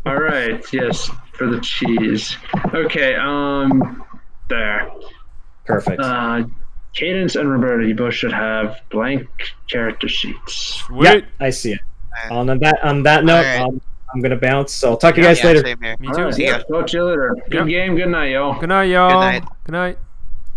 All right, yes, for the cheese. Okay, there. Perfect. Cadence and Roberta, you both should have blank character sheets. Yeah, Sweet. I see it. On that note, Alright. I'm gonna bounce. So I'll talk to you guys later. Same here. Me All too. right, yeah, talk to you later. Good Yep. game. Good night, y'all. Good night, y'all. Good night. Good night.